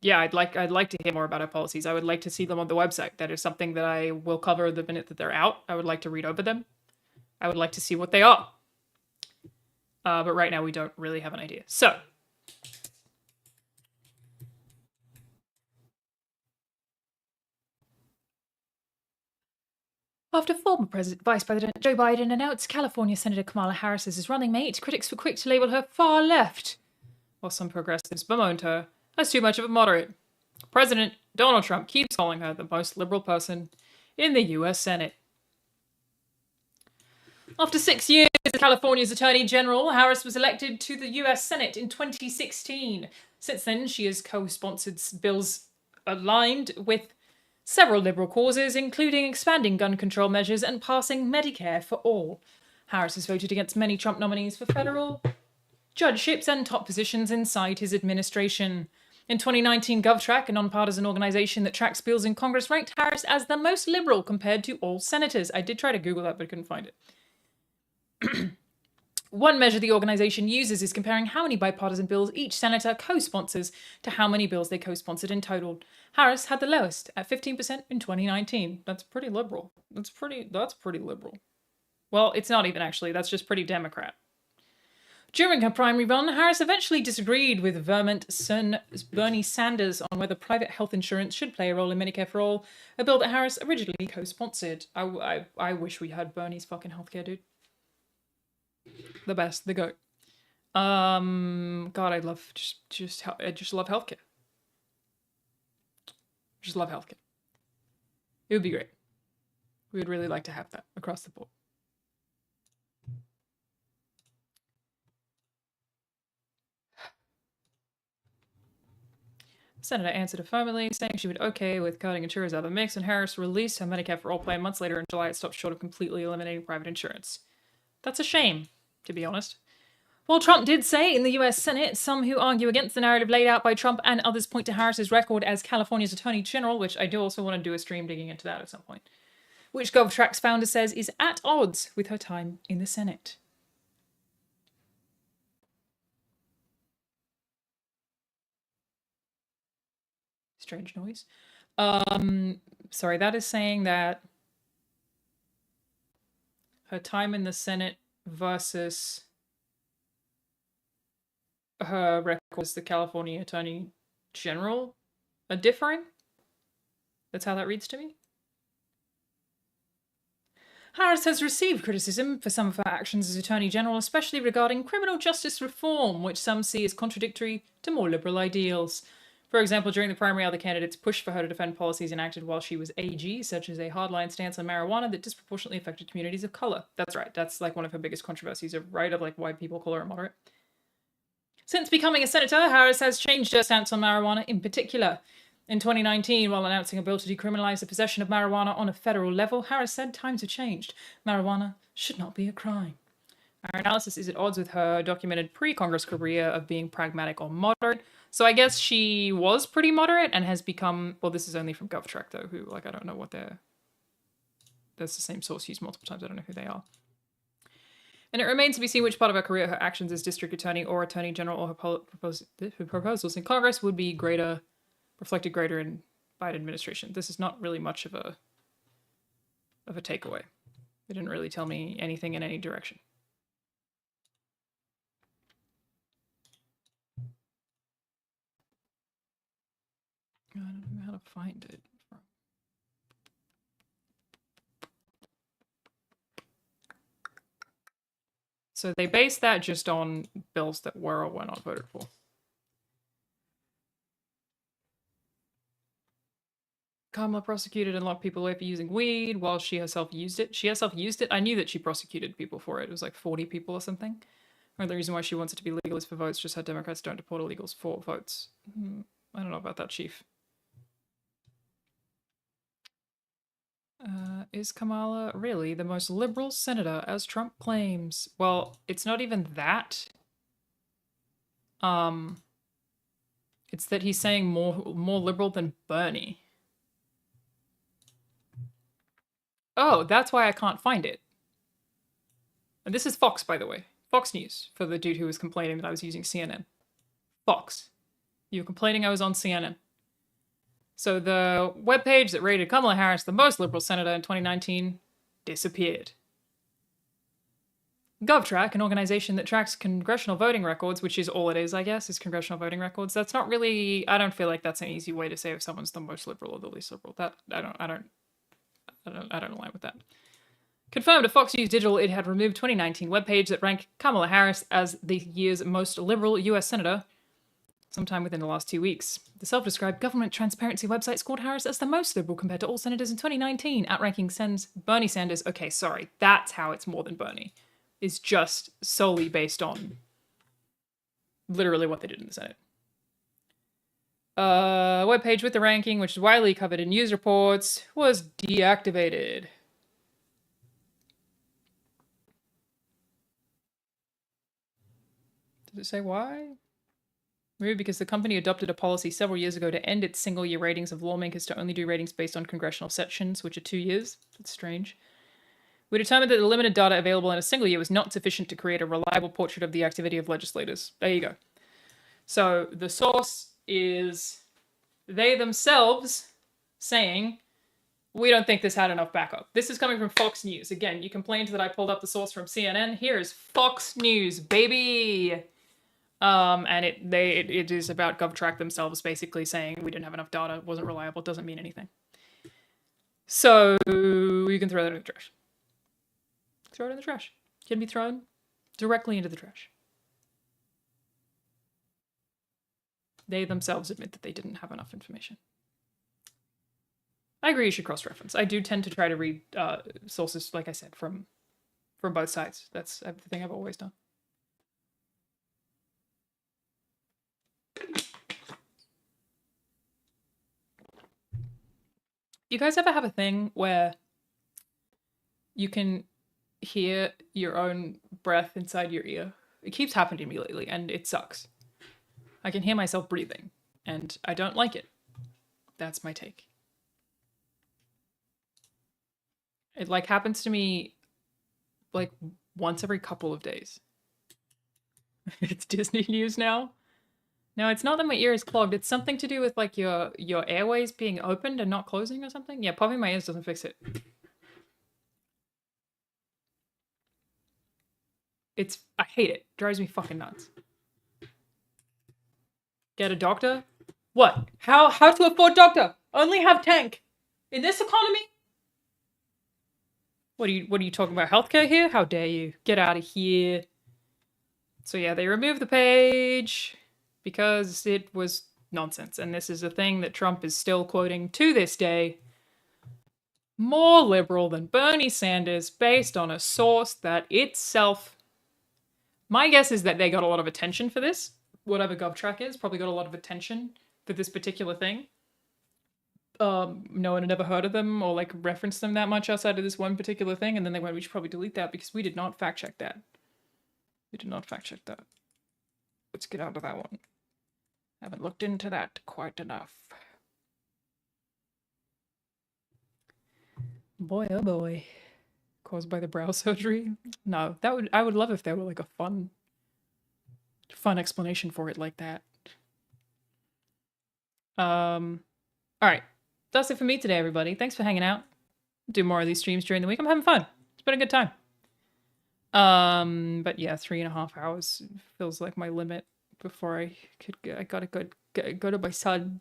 yeah, I'd like to hear more about her policies. I would like to see them on the website. That is something that I will cover the minute that they're out. I would like to read over them. I would like to see what they are. But right now we don't really have an idea. So. After former Vice President Joe Biden announced California Senator Kamala Harris as his running mate, critics were quick to label her far left, while some progressives bemoaned her as too much of a moderate. President Donald Trump keeps calling her the most liberal person in the US Senate. After 6 years as California's Attorney General, Harris was elected to the US Senate in 2016. Since then, she has co-sponsored bills aligned with several liberal causes, including expanding gun control measures and passing Medicare for all. Harris has voted against many Trump nominees for federal judgeships and top positions inside his administration. In 2019, GovTrack, a nonpartisan organization that tracks bills in Congress, ranked Harris as the most liberal compared to all senators. I did try to Google that, but I couldn't find it. One measure the organization uses is comparing how many bipartisan bills each senator co-sponsors to how many bills they co-sponsored in total. Harris had the lowest at 15% in 2019. That's pretty liberal. That's pretty liberal. Well, it's not even actually. That's just pretty Democrat. During her primary run, Harris eventually disagreed with Vermont Sen. Bernie Sanders on whether private health insurance should play a role in Medicare for All, a bill that Harris originally co-sponsored. I wish we had Bernie's fucking healthcare, dude. The best, the goat. God, I just love healthcare. Just love healthcare. It would be great. We would really like to have that across the board. The senator answered affirmatively, saying she would okay with cutting insurers out of the mix, and Harris released her Medicare for All plan months later. In July, it stopped short of completely eliminating private insurance. That's a shame, to be honest. While Trump did say in the US Senate, some who argue against the narrative laid out by Trump and others point to Harris's record as California's Attorney General, which I do also want to do a stream digging into that at some point, which GovTrack's founder says is at odds with her time in the Senate. Strange noise. Sorry, that is saying that her time in the Senate versus her record as the California Attorney General are differing. That's how that reads to me. Harris has received criticism for some of her actions as Attorney General, especially regarding criminal justice reform, which some see as contradictory to more liberal ideals. For example, during the primary, other candidates pushed for her to defend policies enacted while she was AG, such as a hardline stance on marijuana that disproportionately affected communities of color. That's right. That's like one of her biggest controversies, of like why people call her a moderate. Since becoming a senator, Harris has changed her stance on marijuana in particular. In 2019, while announcing a bill to decriminalize the possession of marijuana on a federal level, Harris said times have changed. Marijuana should not be a crime. Our analysis is at odds with her documented pre-Congress career of being pragmatic or moderate. So I guess she was pretty moderate and has become, well, this is only from GovTrack though, who, like, I don't know what they're, that's the same source used multiple times, I don't know who they are. And it remains to be seen which part of her career, her actions as district attorney or attorney general, or her proposals in Congress would be reflected greater in Biden administration. This is not really much of a takeaway. It didn't really tell me anything in any direction. I don't know how to find it. So they base that just on bills that were or were not voted for. Kamala prosecuted and locked people away for using weed while she herself used it. She herself used it? I knew that she prosecuted people for it. It was like 40 people or something. Or the reason why she wants it to be legal is for votes, just how Democrats don't deport illegals for votes. I don't know about that, Chief. Is Kamala really the most liberal senator, as Trump claims? Well, it's not even that. It's that he's saying more liberal than Bernie. Oh, that's why I can't find it. And this is Fox, by the way. Fox News, for the dude who was complaining that I was using CNN. Fox. You were complaining I was on CNN. So the webpage that rated Kamala Harris the most liberal senator in 2019 disappeared. GovTrack, an organization that tracks congressional voting records, which is all it is, I guess, is congressional voting records. That's not really, I don't feel like that's an easy way to say if someone's the most liberal or the least liberal. That I don't align with that. Confirmed to Fox News Digital, it had removed 2019 webpage that ranked Kamala Harris as the year's most liberal US senator sometime within the last 2 weeks. The self-described government transparency website scored Harris as the most liberal compared to all senators in 2019, outranking Bernie Sanders. Okay, sorry, that's how it's more than Bernie. It's just solely based on literally what they did in the Senate. Webpage with the ranking, which is widely covered in news reports, was deactivated. Does it say why? Maybe because the company adopted a policy several years ago to end its single-year ratings of lawmakers to only do ratings based on congressional sessions, which are 2 years. That's strange. We determined that the limited data available in a single year was not sufficient to create a reliable portrait of the activity of legislators. There you go. So the source is they themselves saying We don't think this had enough backup. This is coming from Fox News. Again, you complained that I pulled up the source from CNN. Here's Fox News, baby. And it is about GovTrack themselves basically saying we didn't have enough data, wasn't reliable, doesn't mean anything. So you can throw that in the trash. Throw it in the trash. It can be thrown directly into the trash. They themselves admit that they didn't have enough information. I agree you should cross-reference. I do tend to try to read sources, like I said, from both sides. That's the thing I've always done. You guys ever have a thing where you can hear your own breath inside your ear? It keeps happening to me lately, and it sucks. I can hear myself breathing, and I don't like it. That's my take. It like happens to me like once every couple of days. It's Disney news now. No, it's not that my ear is clogged. It's something to do with like your airways being opened and not closing or something. Yeah, popping my ears doesn't fix it. I hate it. Drives me fucking nuts. Get a doctor? What? How to afford doctor? Only have tank. In this economy? What are you talking about? Healthcare here? How dare you? Get out of here. So yeah, they removed the page because it was nonsense. And this is a thing that Trump is still quoting to this day. More liberal than Bernie Sanders based on a source that itself... My guess is that they got a lot of attention for this. Whatever GovTrack is, probably got a lot of attention for this particular thing. No one had ever heard of them or like referenced them that much outside of this one particular thing, and then they went, we should probably delete that because we did not fact check that. We did not fact check that. Let's get out of that one. Haven't looked into that quite enough. Boy, oh boy. Caused by the brow surgery? No, I would love if there were like a fun explanation for it like that. Alright. That's it for me today, everybody. Thanks for hanging out. Do more of these streams during the week. I'm having fun. It's been a good time. But yeah, 3.5 hours feels like my limit before I gotta go to my son.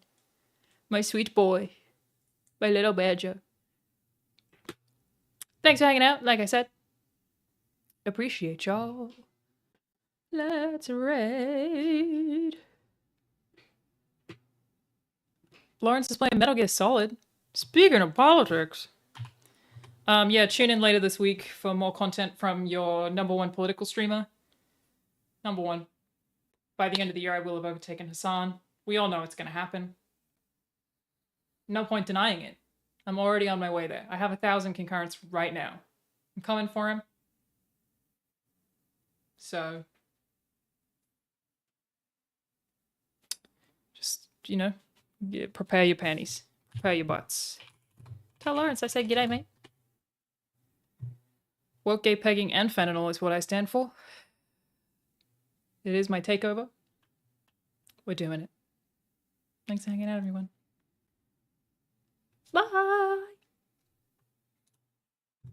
My sweet boy. My little badger. Thanks for hanging out, like I said. Appreciate y'all. Let's raid. Lawrence is playing Metal Gear Solid. Speaking of politics. Yeah, tune in later this week for more content from your #1 political streamer. #1. By the end of the year, I will have overtaken Hassan. We all know it's going to happen. No point denying it. I'm already on my way there. I have 1,000 concurrents right now. I'm coming for him. So, just, you know, prepare your panties. Prepare your butts. Tell Lawrence I said g'day, mate. Woke, gay, pegging, and fentanyl is what I stand for. It is my takeover. We're doing it. Thanks for hanging out, everyone. Bye!